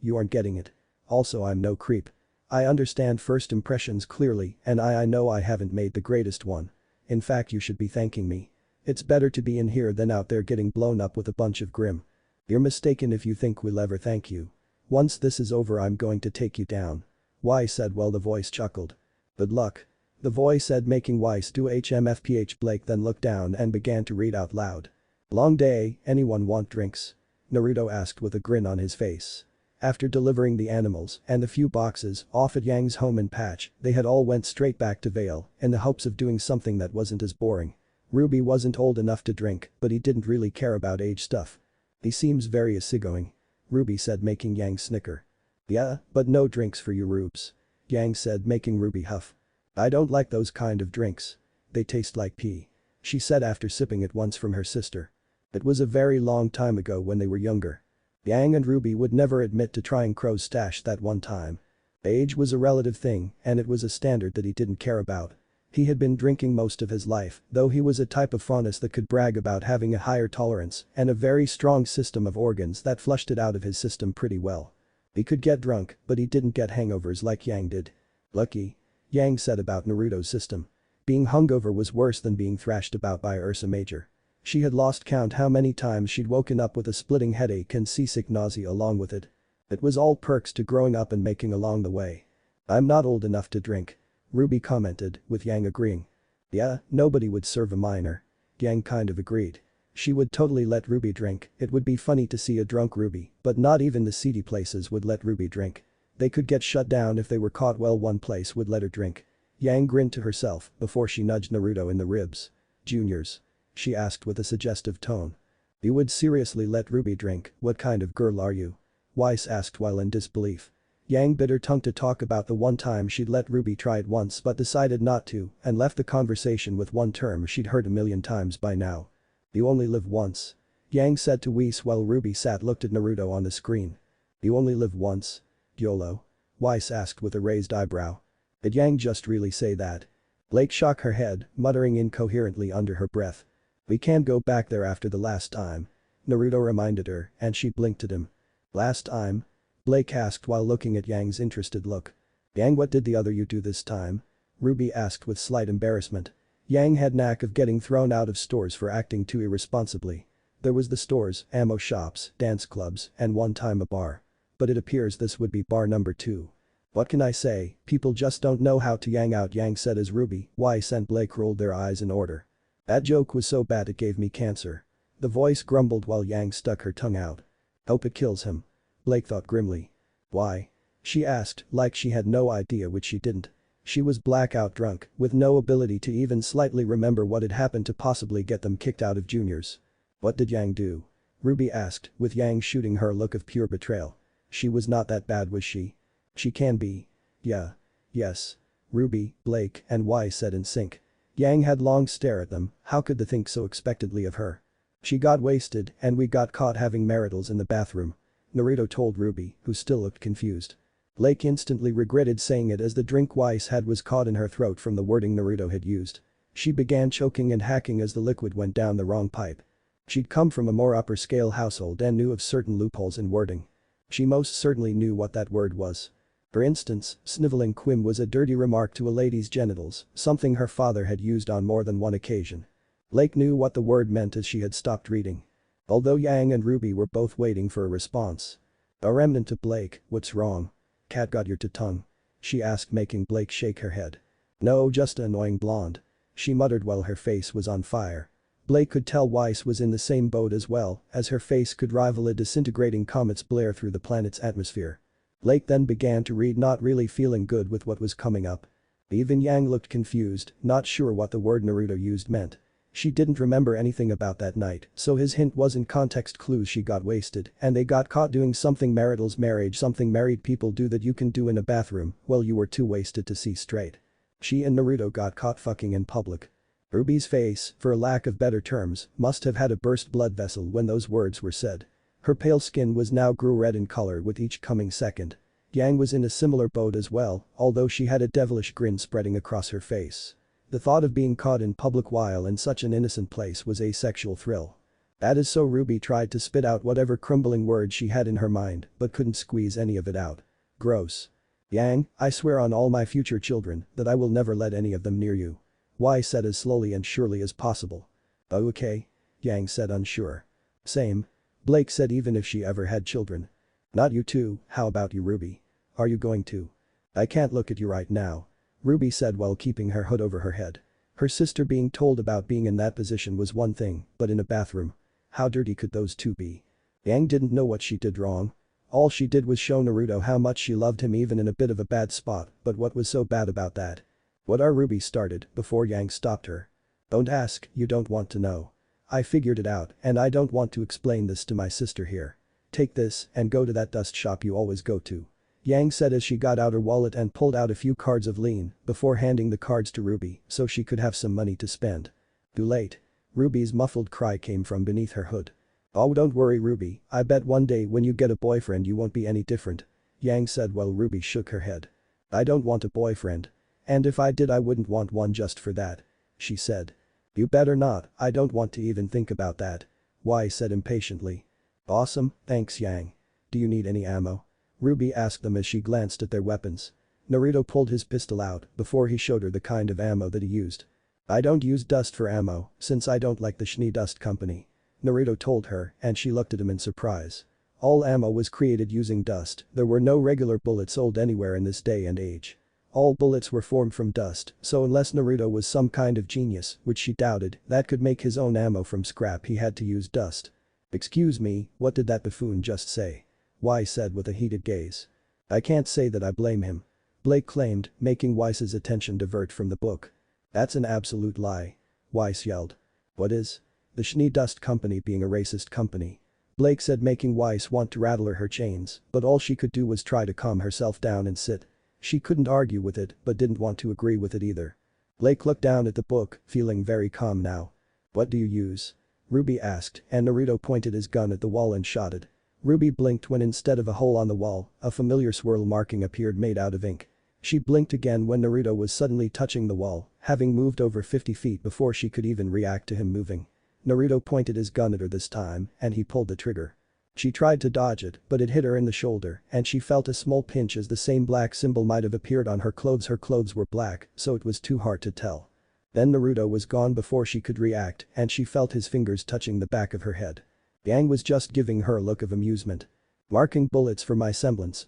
you aren't getting it. Also, I'm no creep. I understand first impressions clearly, and I know I haven't made the greatest one. In fact, you should be thanking me. It's better to be in here than out there getting blown up with a bunch of Grim. You're mistaken if you think we'll ever thank you. Once this is over, I'm going to take you down. Weiss said while the voice chuckled. Good luck. The voice said, making Weiss do HMFPH. Blake then looked down and began to read out loud. Long day, anyone want drinks? Naruto asked with a grin on his face. After delivering the animals and the few boxes off at Yang's home in Patch, they had all went straight back to Vale in the hopes of doing something that wasn't as boring. RWBY wasn't old enough to drink, but he didn't really care about age stuff. He seems very easygoing. RWBY said, making Yang snicker. Yeah, but no drinks for you rubes. Yang said, making RWBY huff. I don't like those kind of drinks. They taste like pee. She said after sipping it once from her sister. It was a very long time ago when they were younger. Yang and RWBY would never admit to trying Crow's stash that one time. Age was a relative thing and it was a standard that he didn't care about. He had been drinking most of his life, though he was a type of faunus that could brag about having a higher tolerance and a very strong system of organs that flushed it out of his system pretty well. He could get drunk, but he didn't get hangovers like Yang did. Lucky. Yang said about Naruto's system. Being hungover was worse than being thrashed about by Ursa Major. She had lost count how many times she'd woken up with a splitting headache and seasick nausea along with it. It was all perks to growing up and making along the way. I'm not old enough to drink. RWBY commented, with Yang agreeing. Yeah, nobody would serve a minor. Yang kind of agreed. She would totally let RWBY drink, it would be funny to see a drunk RWBY, but not even the seedy places would let RWBY drink. They could get shut down if they were caught, well, one place would let her drink. Yang grinned to herself before she nudged Naruto in the ribs. Juniors? She asked with a suggestive tone. You would seriously let RWBY drink, what kind of girl are you? Weiss asked while in disbelief. Yang bit her tongue to talk about the one time she'd let RWBY try it once but decided not to and left the conversation with one term she'd heard a million times by now. You only live once. Yang said to Weiss while RWBY sat looked at Naruto on the screen. You only live once? YOLO? Weiss asked with a raised eyebrow. Did Yang just really say that? Blake shook her head, muttering incoherently under her breath. We can't go back there after the last time. Naruto reminded her and she blinked at him. Last time? Blake asked while looking at Yang's interested look. Yang, what did the other you do this time? RWBY asked with slight embarrassment. Yang had knack of getting thrown out of stores for acting too irresponsibly. There was the stores, ammo shops, dance clubs, and one time a bar. But it appears this would be bar number 2. What can I say, people just don't know how to yang out, Yang said as RWBY, Weiss and Blake rolled their eyes in order. That joke was so bad it gave me cancer. The voice grumbled while Yang stuck her tongue out. Hope it kills him. Blake thought grimly. Why? She asked, like she had no idea, which she didn't. She was blackout drunk, with no ability to even slightly remember what had happened to possibly get them kicked out of juniors. What did Yang do? RWBY asked, with Yang shooting her a look of pure betrayal. She was not that bad, was she? She can be. Yeah. Yes. RWBY, Blake, and Weiss said in sync. Yang had long stared at them, how could they think so expectedly of her? She got wasted and we got caught having maritals in the bathroom. Naruto told RWBY, who still looked confused. Blake instantly regretted saying it as the drink Weiss had was caught in her throat from the wording Naruto had used. She began choking and hacking as the liquid went down the wrong pipe. She'd come from a more upper scale household and knew of certain loopholes in wording. She most certainly knew what that word was. For instance, sniveling quim was a dirty remark to a lady's genitals, something her father had used on more than one occasion. Blake knew what the word meant as she had stopped reading. Although Yang and RWBY were both waiting for a response. A remnant to Blake, what's wrong? Cat got your tongue? She asked, making Blake shake her head. No, just an annoying blonde. She muttered while her face was on fire. Blake could tell Weiss was in the same boat as well, as her face could rival a disintegrating comet's blare through the planet's atmosphere. Blake then began to read, not really feeling good with what was coming up. Even Yang looked confused, not sure what the word Naruto used meant. She didn't remember anything about that night, so his hint wasn't context clues. She got wasted and they got caught doing something maritals marriage, something married people do that you can do in a bathroom, well, you were too wasted to see straight. She and Naruto got caught fucking in public. RWBY's face, for lack of better terms, must have had a burst blood vessel when those words were said. Her pale skin was now grew red in color with each coming second. Yang was in a similar boat as well, although she had a devilish grin spreading across her face. The thought of being caught in public while in such an innocent place was a sexual thrill. That is so RWBY tried to spit out whatever crumbling words she had in her mind but couldn't squeeze any of it out. Gross. Yang, I swear on all my future children that I will never let any of them near you. Weiss said as slowly and surely as possible. Oh, okay. Yang said, unsure. Same. Blake said, even if she ever had children. Not you too, how about you, RWBY? Are you going to? I can't look at you right now. RWBY said while keeping her hood over her head. Her sister being told about being in that position was one thing, but in a bathroom? How dirty could those two be? Yang didn't know what she did wrong. All she did was show Naruto how much she loved him even in a bit of a bad spot, but what was so bad about that? What RWBY started before Yang stopped her. Don't ask, you don't want to know. I figured it out and I don't want to explain this to my sister here. Take this and go to that dust shop you always go to. Yang said as she got out her wallet and pulled out a few cards of lean before handing the cards to RWBY so she could have some money to spend. Too late. RWBY's muffled cry came from beneath her hood. Oh, don't worry RWBY, I bet one day when you get a boyfriend you won't be any different. Yang said while RWBY shook her head. I don't want a boyfriend. And if I did I wouldn't want one just for that. She said. You better not, I don't want to even think about that. Y said impatiently. Awesome, thanks Yang. Do you need any ammo? RWBY asked them as she glanced at their weapons. Naruto pulled his pistol out before he showed her the kind of ammo that he used. I don't use dust for ammo since I don't like the Schnee Dust Company. Naruto told her and she looked at him in surprise. All ammo was created using dust, there were no regular bullets sold anywhere in this day and age. All bullets were formed from dust, so unless Naruto was some kind of genius, which she doubted, that could make his own ammo from scrap he had to use dust. Excuse me, what did that buffoon just say? Y said with a heated gaze. I can't say that I blame him. Blake claimed, making Weiss's attention divert from the book. That's an absolute lie. Weiss yelled. What is? The Schnee Dust Company being a racist company. Blake said making Weiss want to rattle her chains, but all she could do was try to calm herself down and sit. She couldn't argue with it but didn't want to agree with it either. Blake looked down at the book, feeling very calm now. What do you use? RWBY asked and Naruto pointed his gun at the wall and shot it. RWBY blinked when instead of a hole on the wall, a familiar swirl marking appeared made out of ink. She blinked again when Naruto was suddenly touching the wall, having moved over 50 feet before she could even react to him moving. Naruto pointed his gun at her this time and he pulled the trigger. She tried to dodge it but it hit her in the shoulder and she felt a small pinch as the same black symbol might have appeared on her clothes. Her clothes were black so it was too hard to tell. Then Naruto was gone before she could react and she felt his fingers touching the back of her head. Yang was just giving her a look of amusement. Marking bullets for my semblance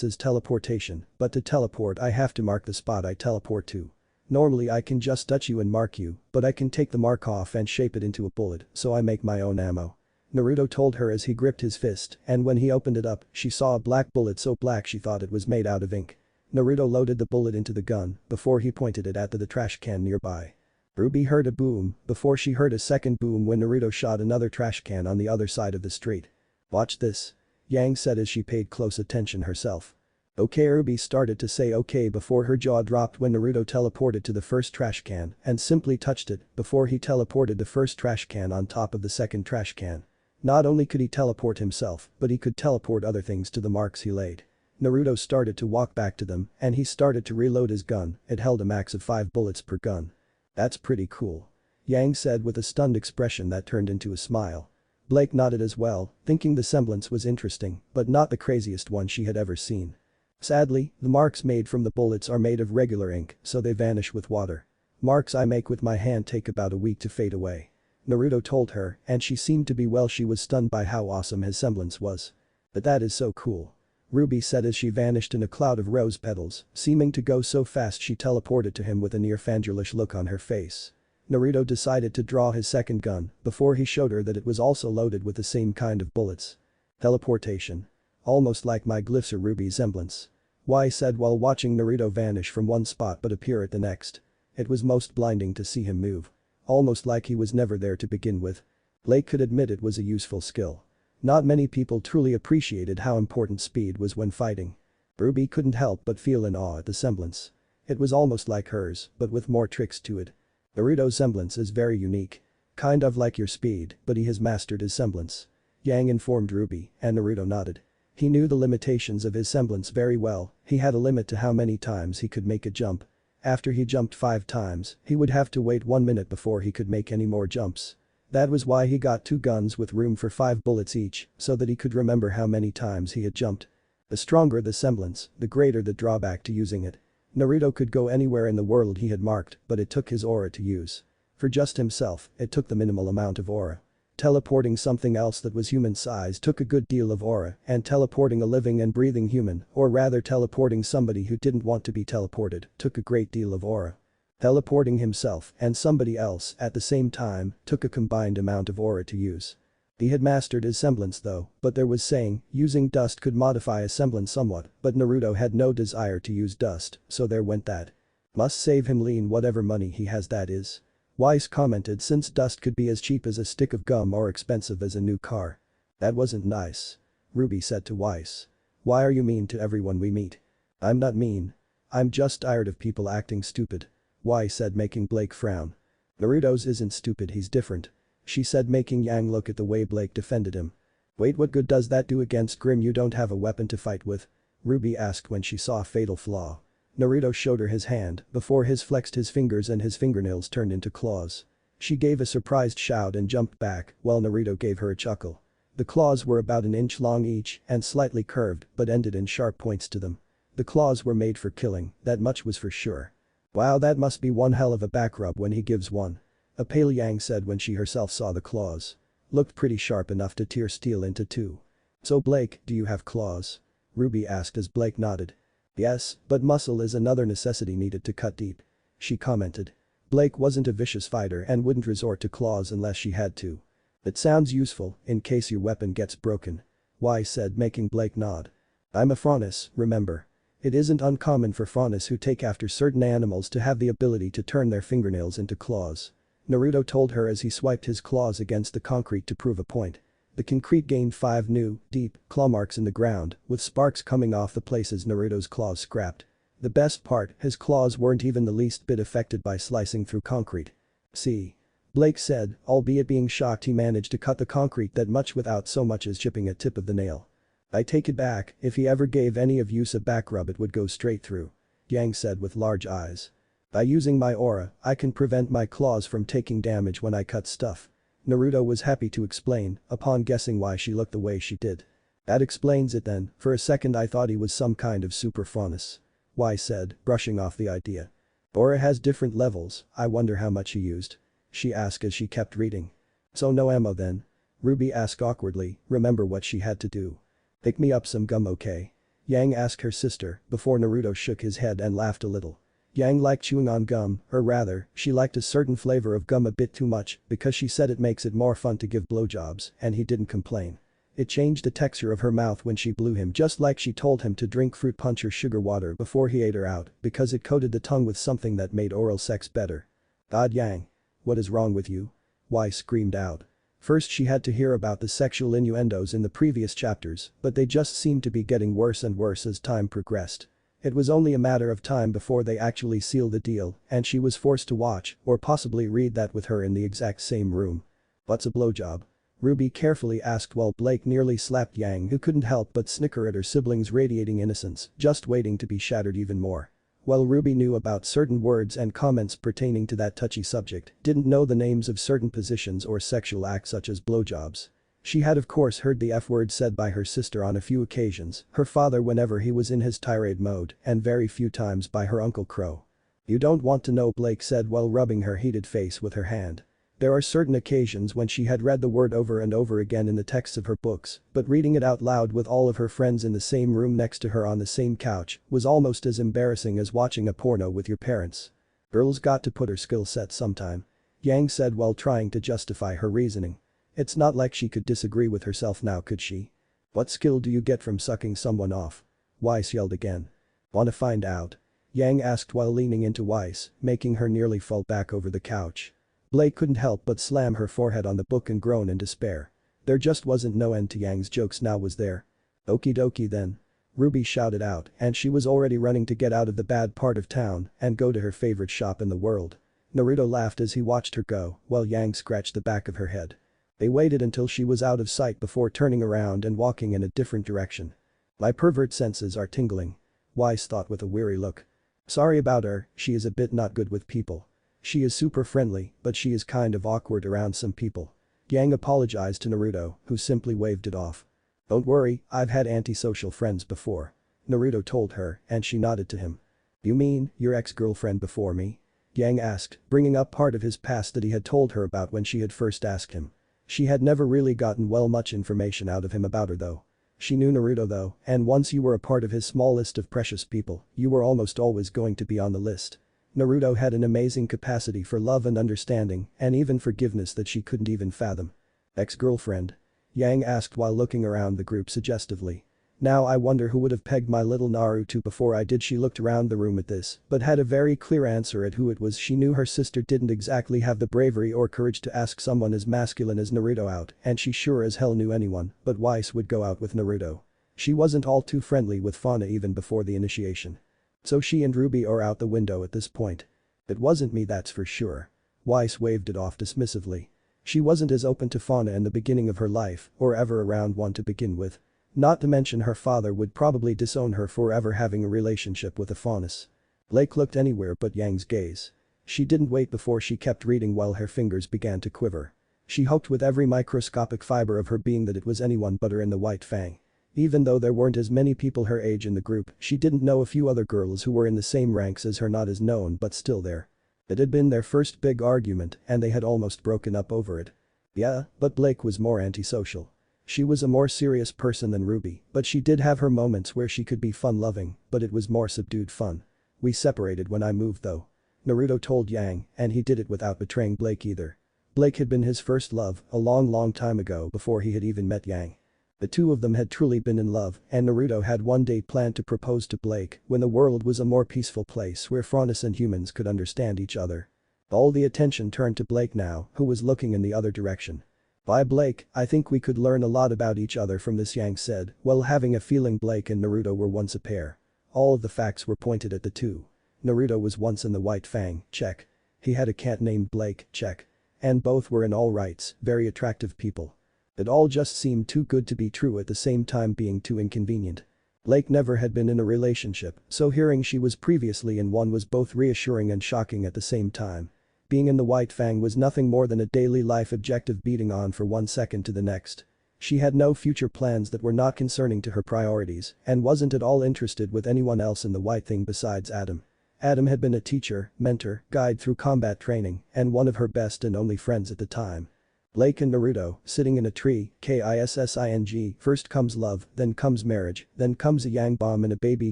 is teleportation, but to teleport I have to mark the spot I teleport to. Normally I can just touch you and mark you, but I can take the mark off and shape it into a bullet, so I make my own ammo. Naruto told her as he gripped his fist and when he opened it up, she saw a black bullet so black she thought it was made out of ink. Naruto loaded the bullet into the gun before he pointed it at the trash can nearby. RWBY heard a boom before she heard a second boom when Naruto shot another trash can on the other side of the street. Watch this. Yang said as she paid close attention herself. Okay, RWBY started to say okay before her jaw dropped when Naruto teleported to the first trash can and simply touched it before he teleported the first trash can on top of the second trash can. Not only could he teleport himself, but he could teleport other things to the marks he laid. Naruto started to walk back to them and he started to reload his gun, it held a max of 5 bullets per gun. That's pretty cool. Yang said with a stunned expression that turned into a smile. Blake nodded as well, thinking the semblance was interesting, but not the craziest one she had ever seen. Sadly, the marks made from the bullets are made of regular ink, so they vanish with water. Marks I make with my hand take about a week to fade away. Naruto told her, and she seemed to be she was stunned by how awesome his semblance was. But that is so cool. RWBY said as she vanished in a cloud of rose petals, seeming to go so fast she teleported to him with a near fangirlish look on her face. Naruto decided to draw his second gun before he showed her that it was also loaded with the same kind of bullets. Teleportation. Almost like my glyphs or RWBY's semblance. Y said while watching Naruto vanish from one spot but appear at the next. It was most blinding to see him move. Almost like he was never there to begin with. Blake could admit it was a useful skill. Not many people truly appreciated how important speed was when fighting. RWBY couldn't help but feel in awe at the semblance. It was almost like hers, but with more tricks to it. Naruto's semblance is very unique. Kind of like your speed, but he has mastered his semblance. Yang informed RWBY, and Naruto nodded. He knew the limitations of his semblance very well, he had a limit to how many times he could make a jump. After he jumped 5 times, he would have to wait 1 minute before he could make any more jumps. That was why he got 2 guns with room for 5 bullets each, so that he could remember how many times he had jumped. The stronger the semblance, the greater the drawback to using it. Naruto could go anywhere in the world he had marked, but it took his aura to use. For just himself, it took the minimal amount of aura. Teleporting something else that was human size took a good deal of aura, and teleporting a living and breathing human, or rather teleporting somebody who didn't want to be teleported, took a great deal of aura. Teleporting himself and somebody else at the same time took a combined amount of aura to use. He had mastered his semblance though, but there was saying, using dust could modify a semblance somewhat, but Naruto had no desire to use dust, so there went that. Must save him lean whatever money he has that is. Weiss commented since dust could be as cheap as a stick of gum or expensive as a new car. That wasn't nice. RWBY said to Weiss. Why are you mean to everyone we meet? I'm not mean. I'm just tired of people acting stupid. Weiss said making Blake frown. Naruto's isn't stupid, he's different. She said making Yang look at the way Blake defended him. Wait, what good does that do against Grim? You don't have a weapon to fight with? RWBY asked when she saw a fatal flaw. Naruto showed her his hand before his flexed his fingers and his fingernails turned into claws. She gave a surprised shout and jumped back while Naruto gave her a chuckle. The claws were about an inch long each and slightly curved but ended in sharp points to them. The claws were made for killing, that much was for sure. Wow, that must be one hell of a back rub when he gives one. A pale Yang said when she herself saw the claws. Looked pretty sharp enough to tear steel into two. So Blake, do you have claws? RWBY asked as Blake nodded. Yes, but muscle is another necessity needed to cut deep. She commented. Blake wasn't a vicious fighter and wouldn't resort to claws unless she had to. It sounds useful, in case your weapon gets broken. Weiss said making Blake nod. I'm a faunus, remember. It isn't uncommon for faunus who take after certain animals to have the ability to turn their fingernails into claws. Naruto told her as he swiped his claws against the concrete to prove a point. The concrete gained 5 new, deep, claw marks in the ground, with sparks coming off the places Naruto's claws scrapped. The best part, his claws weren't even the least bit affected by slicing through concrete. See? Blake said, albeit being shocked he managed to cut the concrete that much without so much as chipping a tip of the nail. I take it back, if he ever gave any of use a back rub it would go straight through. Yang said with large eyes. By using my aura, I can prevent my claws from taking damage when I cut stuff. Naruto was happy to explain, upon guessing why she looked the way she did. That explains it then, for a second I thought he was some kind of super faunus. Weiss said, brushing off the idea. Aura has different levels, I wonder how much he used. She asked as she kept reading. So no ammo then? RWBY asked awkwardly, remember what she had to do. Pick me up some gum, okay? Yang asked her sister, before Naruto shook his head and laughed a little. Yang liked chewing on gum, or rather, she liked a certain flavor of gum a bit too much because she said it makes it more fun to give blowjobs, and he didn't complain. It changed the texture of her mouth when she blew him just like she told him to drink fruit punch or sugar water before he ate her out because it coated the tongue with something that made oral sex better. God Yang. What is wrong with you? Weiss screamed out. First she had to hear about the sexual innuendos in the previous chapters, but they just seemed to be getting worse and worse as time progressed. It was only a matter of time before they actually sealed the deal and she was forced to watch or possibly read that with her in the exact same room. What's a blowjob? RWBY carefully asked while Blake nearly slapped Yang who couldn't help but snicker at her siblings' radiating innocence, just waiting to be shattered even more. While RWBY knew about certain words and comments pertaining to that touchy subject, didn't know the names of certain positions or sexual acts such as blowjobs. She had of course heard the F-word said by her sister on a few occasions, her father whenever he was in his tirade mode, and very few times by her Uncle Crow. You don't want to know, Blake said while rubbing her heated face with her hand. There are certain occasions when she had read the word over and over again in the texts of her books, but reading it out loud with all of her friends in the same room next to her on the same couch was almost as embarrassing as watching a porno with your parents. Girl's got to put her skill set sometime. Yang said while trying to justify her reasoning. It's not like she could disagree with herself now, could she? What skill do you get from sucking someone off? Weiss yelled again. Wanna find out? Yang asked while leaning into Weiss, making her nearly fall back over the couch. Blake couldn't help but slam her forehead on the book and groan in despair. There just wasn't no end to Yang's jokes now, was there? Okie dokie then. RWBY shouted out and she was already running to get out of the bad part of town and go to her favorite shop in the world. Naruto laughed as he watched her go while Yang scratched the back of her head. They waited until she was out of sight before turning around and walking in a different direction. My pervert senses are tingling. Weiss thought with a weary look. Sorry about her, she is a bit not good with people. She is super friendly, but she is kind of awkward around some people. Yang apologized to Naruto, who simply waved it off. Don't worry, I've had antisocial friends before. Naruto told her and she nodded to him. You mean, your ex-girlfriend before me? Yang asked, bringing up part of his past that he had told her about when she had first asked him. She had never really gotten much information out of him about her though. She knew Naruto though, and once you were a part of his small list of precious people, you were almost always going to be on the list. Naruto had an amazing capacity for love and understanding and even forgiveness that she couldn't even fathom. Ex-girlfriend? Yang asked while looking around the group suggestively. Now I wonder who would have pegged my little Naruto before I did. She looked around the room at this, but had a very clear answer at who it was. She knew her sister didn't exactly have the bravery or courage to ask someone as masculine as Naruto out, and she sure as hell knew anyone but Weiss would go out with Naruto. She wasn't all too friendly with Fauna even before the initiation. So she and RWBY are out the window at this point. It wasn't me, that's for sure. Weiss waved it off dismissively. She wasn't as open to Fauna in the beginning of her life or ever around one to begin with. Not to mention her father would probably disown her for ever having a relationship with a faunus. Blake looked anywhere but Yang's gaze. She didn't wait before she kept reading while her fingers began to quiver. She hoped with every microscopic fiber of her being that it was anyone but her in the White Fang. Even though there weren't as many people her age in the group, she didn't know a few other girls who were in the same ranks as her, not as known but still there. It had been their first big argument and they had almost broken up over it. Yeah, but Blake was more antisocial. She was a more serious person than RWBY, but she did have her moments where she could be fun-loving, but it was more subdued fun. We separated when I moved though. Naruto told Yang, and he did it without betraying Blake either. Blake had been his first love a long time ago before he had even met Yang. The two of them had truly been in love, and Naruto had one day planned to propose to Blake when the world was a more peaceful place where faunus and humans could understand each other. All the attention turned to Blake now, who was looking in the other direction. By Blake, I think we could learn a lot about each other from this, Yang said, while having a feeling Blake and Naruto were once a pair. All of the facts were pointed at the two. Naruto was once in the White Fang, check. He had a cat named Blake, check. And both were in all rights, very attractive people. It all just seemed too good to be true at the same time being too inconvenient. Blake never had been in a relationship, so hearing she was previously in one was both reassuring and shocking at the same time. Being in the White Fang was nothing more than a daily life objective beating on for 1 second to the next. She had no future plans that were not concerning to her priorities and wasn't at all interested with anyone else in the White Thing besides Adam. Adam had been a teacher, mentor, guide through combat training, and one of her best and only friends at the time. Blake and Naruto, sitting in a tree, kissing, first comes love, then comes marriage, then comes a Yang bomb and a baby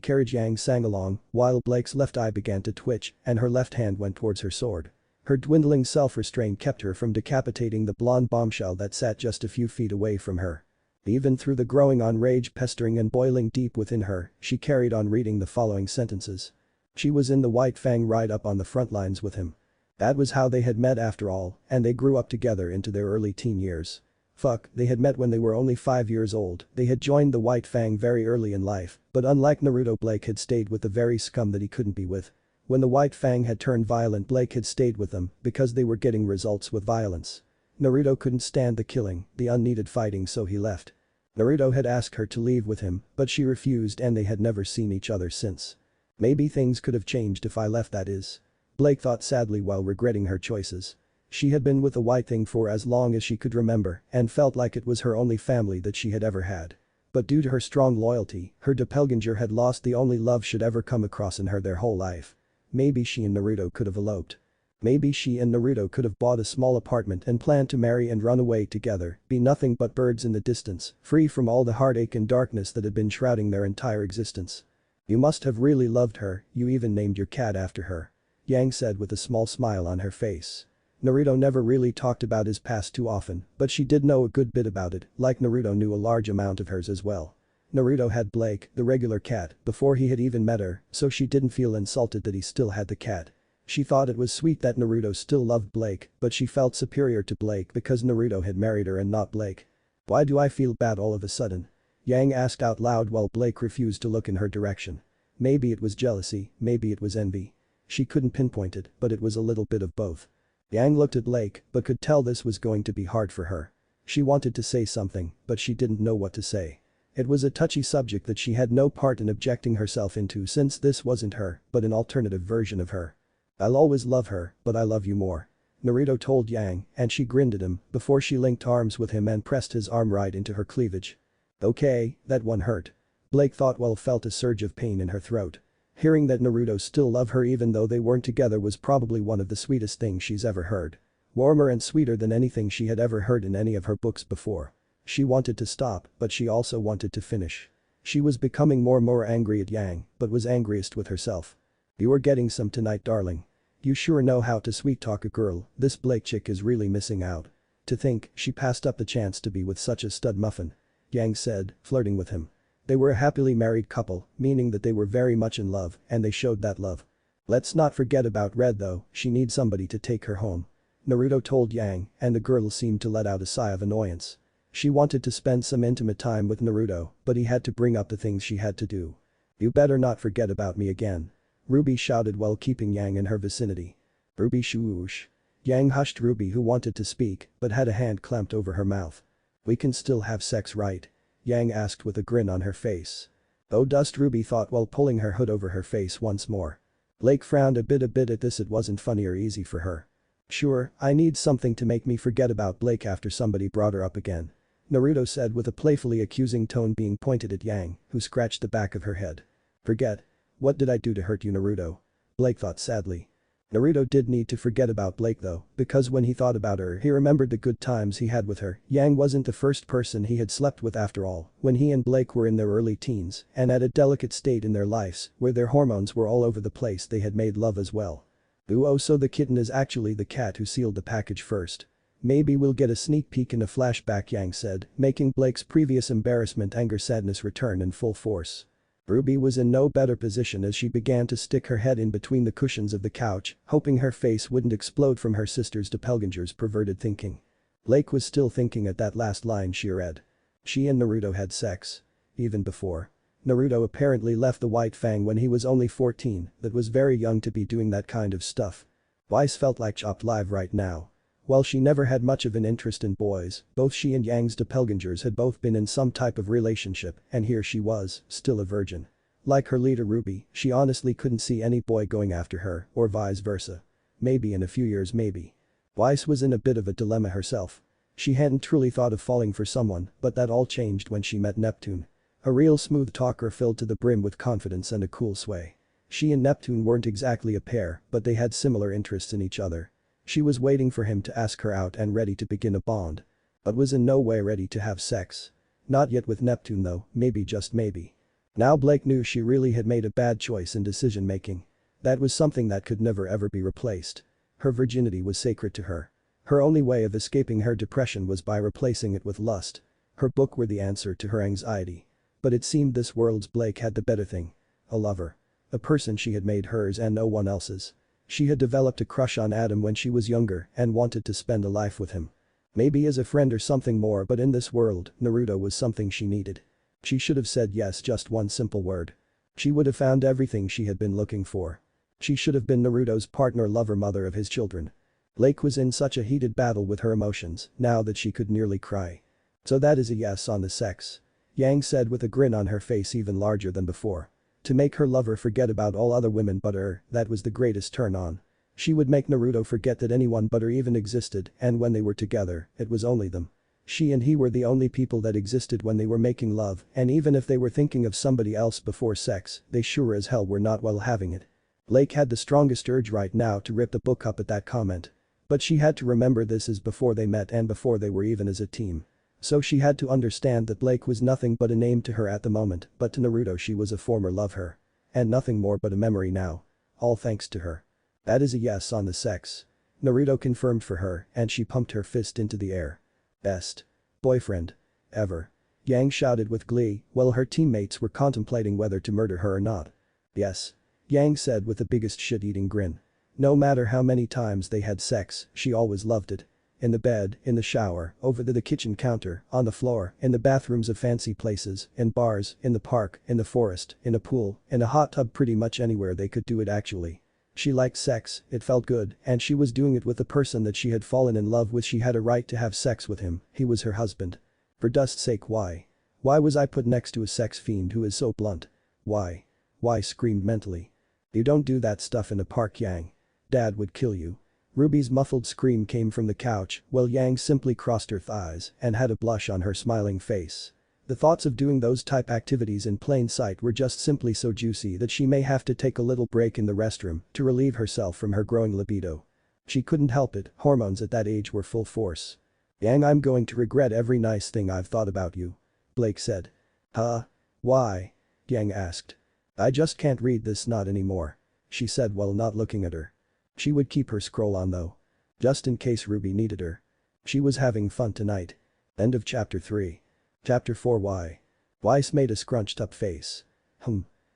carriage. Yang sang along, while Blake's left eye began to twitch and her left hand went towards her sword. Her dwindling self-restraint kept her from decapitating the blonde bombshell that sat just a few feet away from her. Even through the growing on rage pestering and boiling deep within her, she carried on reading the following sentences. She was in the White Fang right up on the front lines with him. That was how they had met after all, and they grew up together into their early teen years. Fuck, they had met when they were only 5 years old. They had joined the White Fang very early in life, but unlike Naruto, Blake had stayed with the very scum that he couldn't be with. When the White Fang had turned violent, Blake had stayed with them because they were getting results with violence. Naruto couldn't stand the killing, the unneeded fighting, so he left. Naruto had asked her to leave with him, but she refused and they had never seen each other since. Maybe things could have changed if I left, that is. Blake thought sadly while regretting her choices. She had been with the White Thing for as long as she could remember and felt like it was her only family that she had ever had. But due to her strong loyalty, her doppelganger had lost the only love she'd ever come across in her their whole life. Maybe she and Naruto could have eloped. Maybe she and Naruto could have bought a small apartment and planned to marry and run away together, be nothing but birds in the distance, free from all the heartache and darkness that had been shrouding their entire existence. You must have really loved her, you even named your cat after her. Yang said with a small smile on her face. Naruto never really talked about his past too often, but she did know a good bit about it, like Naruto knew a large amount of hers as well. Naruto had Blake, the regular cat, before he had even met her, so she didn't feel insulted that he still had the cat. She thought it was sweet that Naruto still loved Blake, but she felt superior to Blake because Naruto had married her and not Blake. Why do I feel bad all of a sudden? Yang asked out loud while Blake refused to look in her direction. Maybe it was jealousy, maybe it was envy. She couldn't pinpoint it, but it was a little bit of both. Yang looked at Blake, but could tell this was going to be hard for her. She wanted to say something, but she didn't know what to say. It was a touchy subject that she had no part in objecting herself into since this wasn't her, but an alternative version of her. I'll always love her, but I love you more. Naruto told Yang, and she grinned at him before she linked arms with him and pressed his arm right into her cleavage. Okay, that one hurt. Blake thought while felt a surge of pain in her throat. Hearing that Naruto still loved her even though they weren't together was probably one of the sweetest things she's ever heard. Warmer and sweeter than anything she had ever heard in any of her books before. She wanted to stop, but she also wanted to finish. She was becoming more angry at Yang, but was angriest with herself. You are getting some tonight, darling. You sure know how to sweet talk a girl, this Blake chick is really missing out. To think she passed up the chance to be with such a stud muffin. Yang said, flirting with him. They were a happily married couple, meaning that they were very much in love, and they showed that love. Let's not forget about Red though, she needs somebody to take her home. Naruto told Yang, and the girl seemed to let out a sigh of annoyance. She wanted to spend some intimate time with Naruto, but he had to bring up the things she had to do. You better not forget about me again. RWBY shouted while keeping Yang in her vicinity. RWBY shoosh. Yang hushed RWBY who wanted to speak, but had a hand clamped over her mouth. We can still have sex, right? Yang asked with a grin on her face. Oh dust, RWBY thought while pulling her hood over her face once more. Blake frowned a bit at this. It wasn't funny or easy for her. Sure, I need something to make me forget about Blake after somebody brought her up again. Naruto said with a playfully accusing tone being pointed at Yang, who scratched the back of her head. Forget? What did I do to hurt you, Naruto? Blake thought sadly. Naruto did need to forget about Blake though, because when he thought about her he remembered the good times he had with her. Yang wasn't the first person he had slept with after all, when he and Blake were in their early teens and at a delicate state in their lives where their hormones were all over the place, they had made love as well. Ooh, oh, so the kitten is actually the cat who sealed the package first. Maybe we'll get a sneak peek and a flashback, Yang said, making Blake's previous embarrassment, anger, sadness return in full force. RWBY was in no better position as she began to stick her head in between the cushions of the couch, hoping her face wouldn't explode from her sister's doppelganger's perverted thinking. Blake was still thinking at that last line she read. She and Naruto had sex. Even before. Naruto apparently left the White Fang when he was only 14, that was very young to be doing that kind of stuff. Weiss felt like chopped live right now. While she never had much of an interest in boys, both she and Yang's doppelgangers had both been in some type of relationship, and here she was, still a virgin. Like her leader RWBY, she honestly couldn't see any boy going after her, or vice versa. Maybe in a few years, maybe. Weiss was in a bit of a dilemma herself. She hadn't truly thought of falling for someone, but that all changed when she met Neptune. A real smooth talker filled to the brim with confidence and a cool sway. She and Neptune weren't exactly a pair, but they had similar interests in each other. She was waiting for him to ask her out and ready to begin a bond. But was in no way ready to have sex. Not yet with Neptune though, maybe, just maybe. Now Blake knew she really had made a bad choice in decision making. That was something that could never ever be replaced. Her virginity was sacred to her. Her only way of escaping her depression was by replacing it with lust. Her book were the answer to her anxiety. But it seemed this world's Blake had the better thing. A lover. A person she had made hers and no one else's. She had developed a crush on Adam when she was younger and wanted to spend a life with him. Maybe as a friend or something more, but in this world, Naruto was something she needed. She should have said yes, just one simple word. She would have found everything she had been looking for. She should have been Naruto's partner, lover, mother of his children. Blake was in such a heated battle with her emotions now that she could nearly cry. So that is a yes on the sex. Yang said with a grin on her face even larger than before. To make her lover forget about all other women but her, that was the greatest turn on. She would make Naruto forget that anyone but her even existed, and when they were together, it was only them. She and he were the only people that existed when they were making love, and even if they were thinking of somebody else before sex, they sure as hell were not well having it. Blake had the strongest urge right now to rip the book up at that comment. But she had to remember this is before they met and before they were even as a team. So she had to understand that Blake was nothing but a name to her at the moment, but to Naruto she was a former love her. And nothing more but a memory now. All thanks to her. That is a yes on the sex. Naruto confirmed for her and she pumped her fist into the air. Best boyfriend ever. Yang shouted with glee while her teammates were contemplating whether to murder her or not. Yes. Yang said with the biggest shit-eating grin. No matter how many times they had sex, she always loved it. In the bed, in the shower, over the kitchen counter, on the floor, in the bathrooms of fancy places, in bars, in the park, in the forest, in a pool, in a hot tub, pretty much anywhere they could do it actually. She liked sex, it felt good, and she was doing it with the person that she had fallen in love with. She had a right to have sex with him, he was her husband. For dust's sake, why? Why was I put next to a sex fiend who is so blunt? Why? Why, screamed mentally. You don't do that stuff in a park, Yang. Dad would kill you. RWBY's muffled scream came from the couch while Yang simply crossed her thighs and had a blush on her smiling face. The thoughts of doing those type activities in plain sight were just simply so juicy that she may have to take a little break in the restroom to relieve herself from her growing libido. She couldn't help it, hormones at that age were full force. Yang, I'm going to regret every nice thing I've thought about you. Blake said. Huh? Why? Yang asked. I just can't read this not anymore. She said while not looking at her. She would keep her scroll on though. Just in case RWBY needed her. She was having fun tonight. End of chapter 3. Chapter 4 Why? Weiss made a scrunched up face.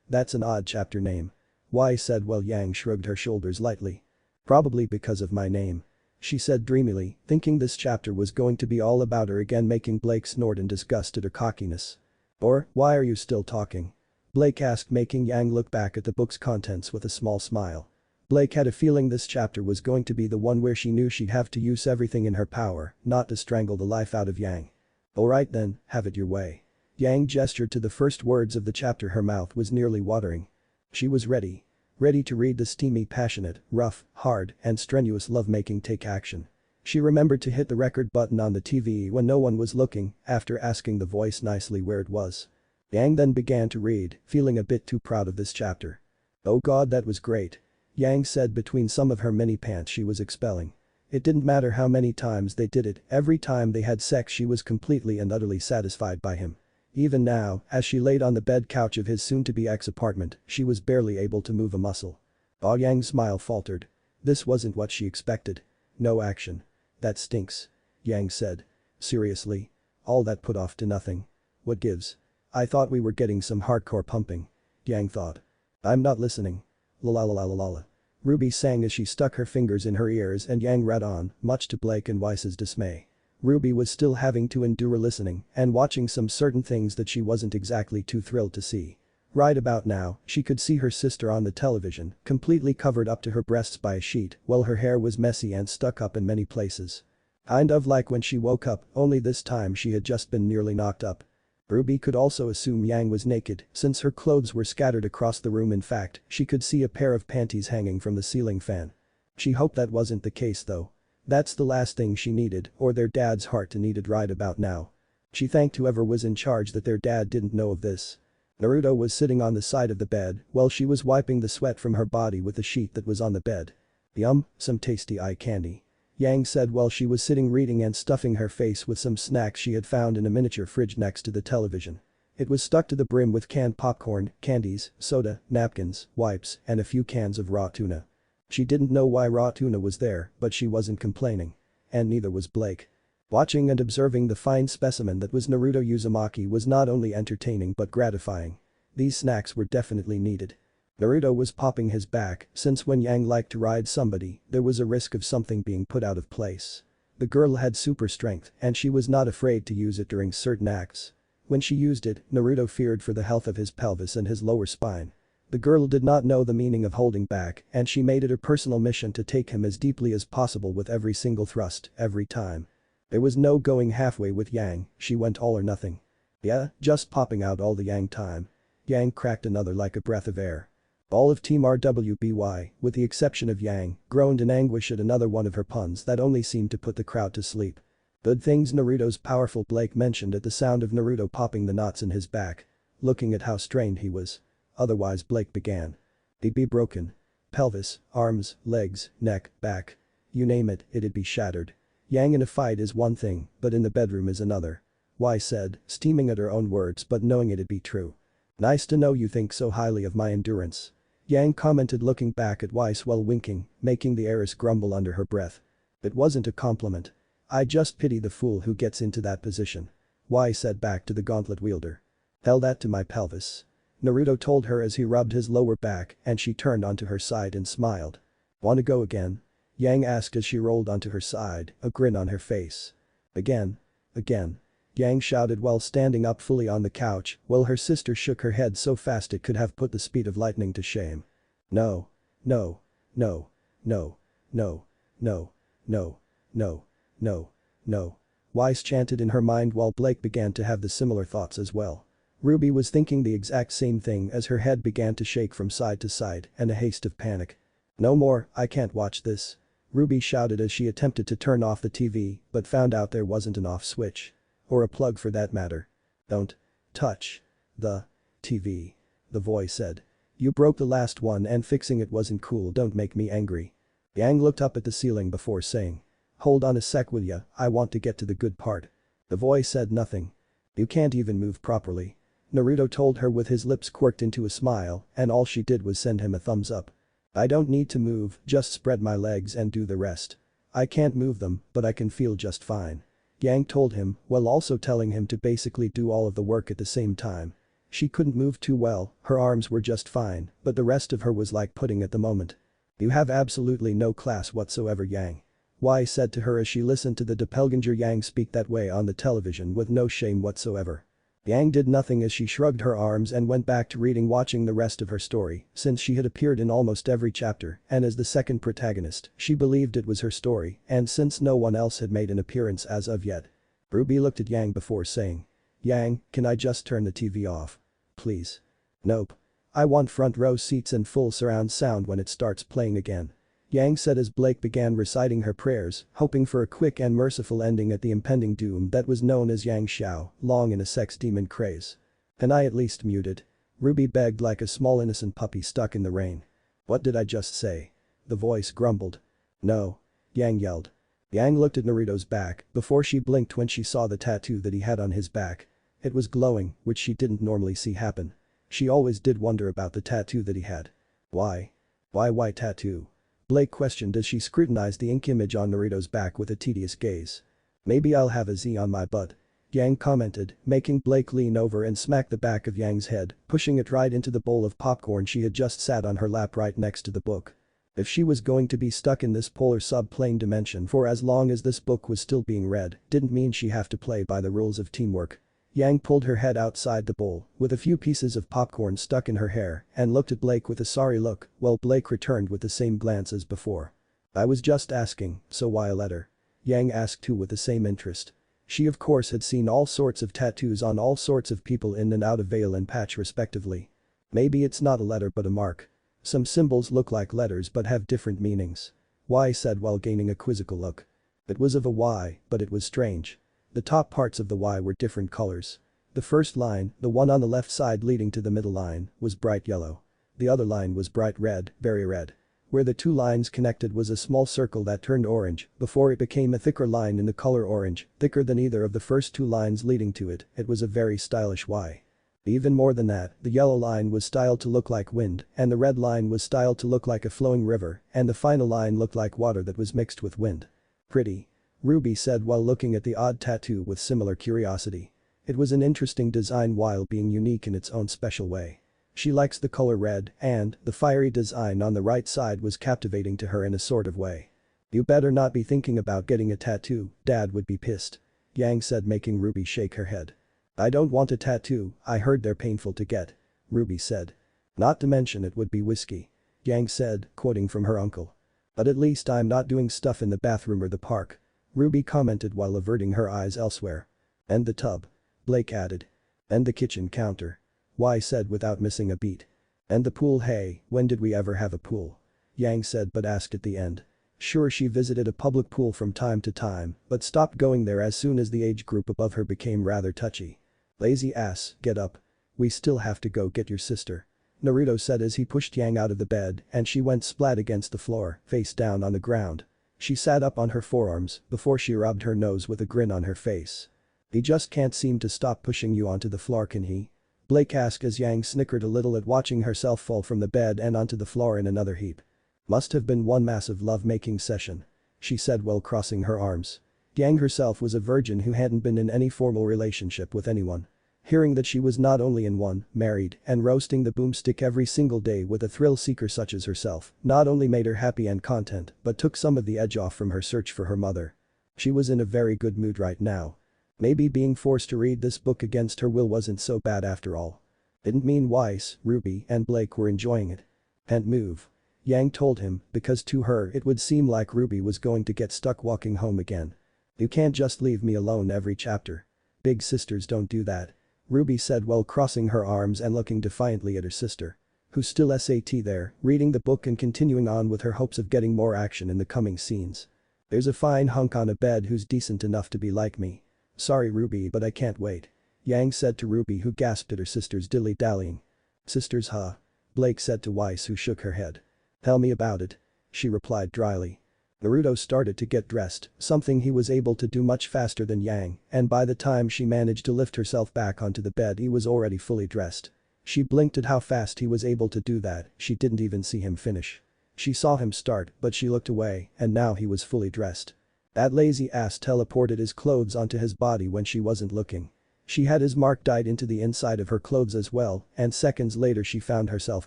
That's an odd chapter name. Weiss said while Yang shrugged her shoulders lightly. Probably because of my name. She said dreamily, thinking this chapter was going to be all about her again, making Blake snort in disgust at her cockiness. Or, why are you still talking? Blake asked, making Yang look back at the book's contents with a small smile. Blake had a feeling this chapter was going to be the one where she knew she'd have to use everything in her power not to strangle the life out of Yang. Alright then, have it your way. Yang gestured to the first words of the chapter. Her mouth was nearly watering. She was ready. Ready to read the steamy, passionate, rough, hard, and strenuous lovemaking take action. She remembered to hit the record button on the TV when no one was looking, after asking the voice nicely where it was. Yang then began to read, feeling a bit too proud of this chapter. Oh god, that was great. Yang said between some of her many pants she was expelling. It didn't matter how many times they did it, every time they had sex she was completely and utterly satisfied by him. Even now, as she laid on the bed couch of his soon-to-be ex-apartment, she was barely able to move a muscle. Yang's smile faltered. This wasn't what she expected. No action. That stinks. Yang said. Seriously? All that put off to nothing. What gives? I thought we were getting some hardcore pumping. Yang thought. I'm not listening. La la la la la la. Ruby sang as she stuck her fingers in her ears and Yang read on, much to Blake and Weiss's dismay. Ruby was still having to endure listening and watching some certain things that she wasn't exactly too thrilled to see. Right about now, she could see her sister on the television, completely covered up to her breasts by a sheet, while her hair was messy and stuck up in many places. Kind of like when she woke up, only this time she had just been nearly knocked up. Ruby could also assume Yang was naked since her clothes were scattered across the room. In fact, she could see a pair of panties hanging from the ceiling fan. She hoped that wasn't the case though. That's the last thing she needed or their dad's heart to need it right about now. She thanked whoever was in charge that their dad didn't know of this. Naruto was sitting on the side of the bed while she was wiping the sweat from her body with the sheet that was on the bed. Yum, some tasty eye candy. Yang said while she was sitting reading and stuffing her face with some snacks she had found in a miniature fridge next to the television. It was stuck to the brim with canned popcorn, candies, soda, napkins, wipes, and a few cans of raw tuna. She didn't know why raw tuna was there, but she wasn't complaining. And neither was Blake. Watching and observing the fine specimen that was Naruto Uzumaki was not only entertaining but gratifying. These snacks were definitely needed. Naruto was popping his back since when Yang liked to ride somebody, there was a risk of something being put out of place. The girl had super strength and she was not afraid to use it during certain acts. When she used it, Naruto feared for the health of his pelvis and his lower spine. The girl did not know the meaning of holding back and she made it her personal mission to take him as deeply as possible with every single thrust, every time. There was no going halfway with Yang, she went all or nothing. Yeah, just popping out all the Yang time. Yang cracked another like a breath of air. All of Team RWBY, with the exception of Yang, groaned in anguish at another one of her puns that only seemed to put the crowd to sleep. Good things Naruto's powerful Blake mentioned at the sound of Naruto popping the knots in his back. Looking at how strained he was. Otherwise Blake began. He'd be broken. Pelvis, arms, legs, neck, back. You name it, it'd be shattered. Yang in a fight is one thing, but in the bedroom is another. Why said, steaming at her own words but knowing it'd be true. Nice to know you think so highly of my endurance. Yang commented looking back at Weiss while winking, making the heiress grumble under her breath. It wasn't a compliment. I just pity the fool who gets into that position. Weiss said back to the gauntlet wielder. Tell that to my pelvis. Naruto told her as he rubbed his lower back and she turned onto her side and smiled. Wanna go again? Yang asked as she rolled onto her side, a grin on her face. Again. Again. Yang shouted while standing up fully on the couch while her sister shook her head so fast it could have put the speed of lightning to shame. No. No. No. No. No. No. No. No. No. No. Weiss chanted in her mind while Blake began to have the similar thoughts as well. Ruby was thinking the exact same thing as her head began to shake from side to side and a haste of panic. No more, I can't watch this. Ruby shouted as she attempted to turn off the TV but found out there wasn't an off switch. Or a plug for that matter. Don't touch the TV. The voice said. You broke the last one and fixing it wasn't cool, don't make me angry. Yang looked up at the ceiling before saying. Hold on a sec will ya, I want to get to the good part. The voice said nothing. You can't even move properly. Naruto told her with his lips quirked into a smile and all she did was send him a thumbs up. I don't need to move, just spread my legs and do the rest. I can't move them, but I can feel just fine. Yang told him, while also telling him to basically do all of the work at the same time. She couldn't move too well, her arms were just fine, but the rest of her was like pudding at the moment. You have absolutely no class whatsoever, Yang. Y said to her as she listened to the doppelganger Yang speak that way on the television with no shame whatsoever. Yang did nothing as she shrugged her arms and went back to reading, watching the rest of her story, since she had appeared in almost every chapter, and as the second protagonist, she believed it was her story, and since no one else had made an appearance as of yet. RWBY looked at Yang before saying, "Yang, can I just turn the TV off? Please." "Nope. I want front row seats and full surround sound when it starts playing again," Yang said as Blake began reciting her prayers, hoping for a quick and merciful ending at the impending doom that was known as Yang Xiao, long in a sex demon craze. "Can I at least mute it?" RWBY begged like a small innocent puppy stuck in the rain. "What did I just say?" the voice grumbled. "No," Yang yelled. Yang looked at Naruto's back before she blinked when she saw the tattoo that he had on his back. It was glowing, which she didn't normally see happen. She always did wonder about the tattoo that he had. Why? Why tattoo? Blake questioned as she scrutinized the ink image on Naruto's back with a tedious gaze. "Maybe I'll have a Z on my butt," Yang commented, making Blake lean over and smack the back of Yang's head, pushing it right into the bowl of popcorn she had just sat on her lap right next to the book. If she was going to be stuck in this polar subplane dimension for as long as this book was still being read, didn't mean she have to play by the rules of teamwork. Yang pulled her head outside the bowl, with a few pieces of popcorn stuck in her hair, and looked at Blake with a sorry look, while Blake returned with the same glance as before. "I was just asking, so why a letter?" Yang asked too with the same interest. She of course had seen all sorts of tattoos on all sorts of people in and out of Veil and Patch respectively. "Maybe it's not a letter but a mark. Some symbols look like letters but have different meanings," Y said while gaining a quizzical look. It was of a Y, but it was strange. The top parts of the Y were different colors. The first line, the one on the left side leading to the middle line, was bright yellow. The other line was bright red, very red. Where the two lines connected was a small circle that turned orange before it became a thicker line in the color orange, thicker than either of the first two lines leading to it. It was a very stylish Y. Even more than that, the yellow line was styled to look like wind, and the red line was styled to look like a flowing river, and the final line looked like water that was mixed with wind. "Pretty," RWBY said while looking at the odd tattoo with similar curiosity. It was an interesting design while being unique in its own special way. She likes the color red, and the fiery design on the right side was captivating to her in a sort of way. "You better not be thinking about getting a tattoo, Dad would be pissed," Yang said, making RWBY shake her head. "I don't want a tattoo, I heard they're painful to get," RWBY said. "Not to mention it would be whiskey," Yang said, quoting from her uncle. "But at least I'm not doing stuff in the bathroom or the park," RWBY commented while averting her eyes elsewhere. "And the tub," Blake added. "And the kitchen counter," Y said without missing a beat. "And the pool, hey, when did we ever have a pool?" Yang said but asked at the end. Sure, she visited a public pool from time to time, but stopped going there as soon as the age group above her became rather touchy. "Lazy ass, get up. We still have to go get your sister," Naruto said as he pushed Yang out of the bed and she went splat against the floor, face down on the ground. She sat up on her forearms before she rubbed her nose with a grin on her face. "He just can't seem to stop pushing you onto the floor, can he?" Blake asked as Yang snickered a little at watching herself fall from the bed and onto the floor in another heap. "Must have been one massive love-making session," she said while crossing her arms. Yang herself was a virgin who hadn't been in any formal relationship with anyone. Hearing that she was not only in one, married, and roasting the boomstick every single day with a thrill seeker such as herself, not only made her happy and content, but took some of the edge off from her search for her mother. She was in a very good mood right now. Maybe being forced to read this book against her will wasn't so bad after all. Didn't mean Weiss, RWBY, and Blake were enjoying it. "Can't move," Yang told him, because to her it would seem like RWBY was going to get stuck walking home again. "You can't just leave me alone every chapter. Big sisters don't do that," RWBY said while crossing her arms and looking defiantly at her sister. Who's still SAT there, reading the book and continuing on with her hopes of getting more action in the coming scenes. "There's a fine hunk on a bed who's decent enough to be like me. Sorry RWBY, but I can't wait," Yang said to RWBY, who gasped at her sister's dilly-dallying. "Sisters, huh?" Blake said to Weiss, who shook her head. "Tell me about it," she replied dryly. Naruto started to get dressed, something he was able to do much faster than Yang, and by the time she managed to lift herself back onto the bed he was already fully dressed. She blinked at how fast he was able to do that, she didn't even see him finish. She saw him start, but she looked away, and now he was fully dressed. That lazy ass teleported his clothes onto his body when she wasn't looking. She had his mark dyed into the inside of her clothes as well, and seconds later she found herself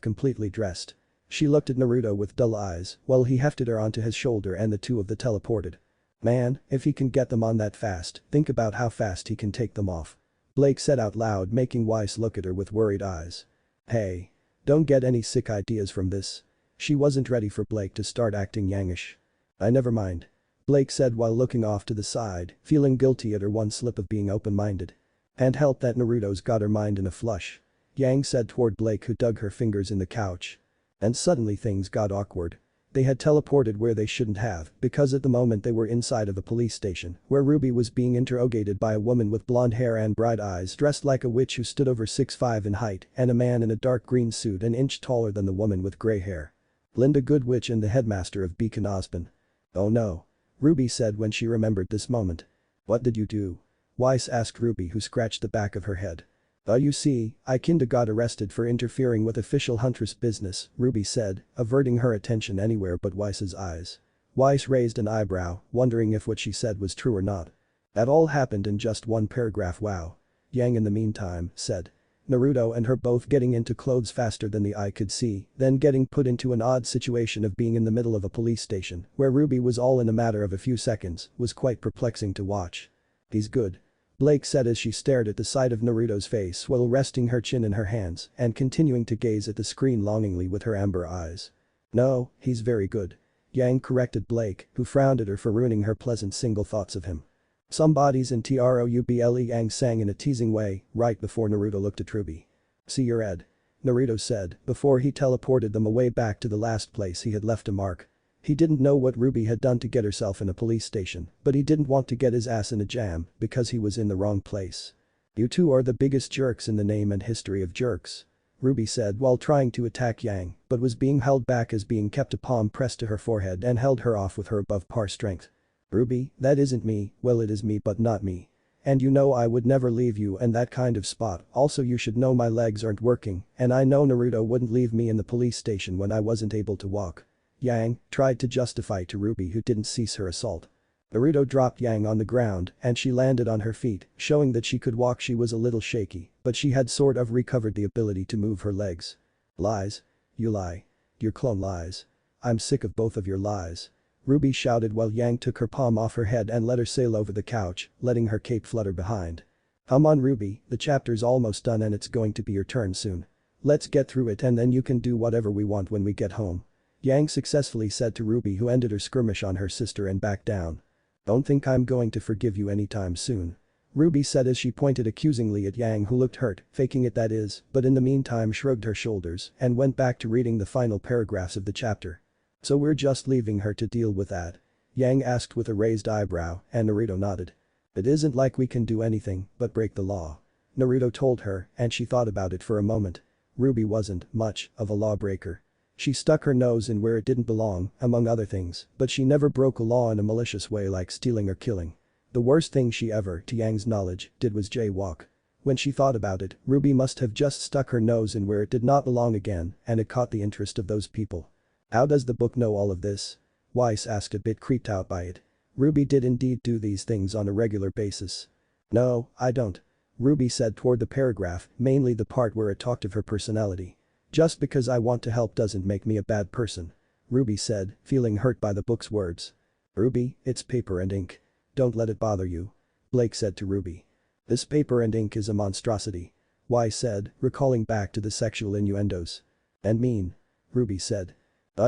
completely dressed. She looked at Naruto with dull eyes while he hefted her onto his shoulder and the two of them teleported. Man, if he can get them on that fast, think about how fast he can take them off. Blake said out loud, making Weiss look at her with worried eyes. Hey. Don't get any sick ideas from this. She wasn't ready for Blake to start acting yangish. I never mind. Blake said while looking off to the side, feeling guilty at her one slip of being open-minded. And help that Naruto's got her mind in a flush. Yang said toward Blake, who dug her fingers in the couch. And suddenly things got awkward. They had teleported where they shouldn't have, because at the moment they were inside of a police station where Ruby was being interrogated by a woman with blonde hair and bright eyes dressed like a witch who stood over 6'5" in height and a man in a dark green suit an inch taller than the woman with gray hair. Linda Goodwitch and the headmaster of Beacon Osborne. Oh no. Ruby said when she remembered this moment. What did you do? Weiss asked Ruby, who scratched the back of her head. You see, I kinda got arrested for interfering with official Huntress business, Ruby said, averting her attention anywhere but Weiss's eyes. Weiss raised an eyebrow, wondering if what she said was true or not. That all happened in just one paragraph. Wow. Yang in the meantime said. Naruto and her both getting into clothes faster than the eye could see, then getting put into an odd situation of being in the middle of a police station where Ruby was all in a matter of a few seconds was quite perplexing to watch. He's good. Blake said as she stared at the side of Naruto's face while resting her chin in her hands and continuing to gaze at the screen longingly with her amber eyes. No, he's very good. Yang corrected Blake, who frowned at her for ruining her pleasant single thoughts of him. Somebody's in trouble, Yang sang in a teasing way right before Naruto looked at Ruby. See your Ed. Naruto said before he teleported them away back to the last place he had left a mark. He didn't know what Ruby had done to get herself in a police station, but he didn't want to get his ass in a jam because he was in the wrong place. You two are the biggest jerks in the name and history of jerks. Ruby said while trying to attack Yang, but was being held back as being kept, a palm pressed to her forehead and held her off with her above par strength. Ruby, that isn't me. Well, it is me but not me. And you know I would never leave you in that kind of spot. Also you should know my legs aren't working and I know Naruto wouldn't leave me in the police station when I wasn't able to walk. Yang tried to justify to Ruby, who didn't cease her assault. Naruto dropped Yang on the ground and she landed on her feet, showing that she could walk. She was a little shaky, but she had sort of recovered the ability to move her legs. Lies. You lie. Your clone lies. I'm sick of both of your lies. Ruby shouted while Yang took her palm off her head and let her sail over the couch, letting her cape flutter behind. Come on Ruby, the chapter's almost done and it's going to be your turn soon. Let's get through it and then you can do whatever we want when we get home. Yang successfully said to Ruby, who ended her skirmish on her sister and backed down. Don't think I'm going to forgive you anytime soon. Ruby said as she pointed accusingly at Yang, who looked hurt, faking it that is, but in the meantime shrugged her shoulders and went back to reading the final paragraphs of the chapter. So we're just leaving her to deal with that? Yang asked with a raised eyebrow and Naruto nodded. It isn't like we can do anything but break the law. Naruto told her and she thought about it for a moment. Ruby wasn't much of a lawbreaker. She stuck her nose in where it didn't belong, among other things, but she never broke a law in a malicious way like stealing or killing. The worst thing she ever, to Yang's knowledge, did was jaywalk. When she thought about it, Ruby must have just stuck her nose in where it did not belong again, and it caught the interest of those people. How does the book know all of this? Weiss asked, a bit creeped out by it. Ruby did indeed do these things on a regular basis. No, I don't. Ruby said toward the paragraph, mainly the part where it talked of her personality. Just because I want to help doesn't make me a bad person. Ruby said, feeling hurt by the book's words. Ruby, it's paper and ink. Don't let it bother you. Blake said to Ruby. This paper and ink is a monstrosity. Weiss said, recalling back to the sexual innuendos. And mean. Ruby said.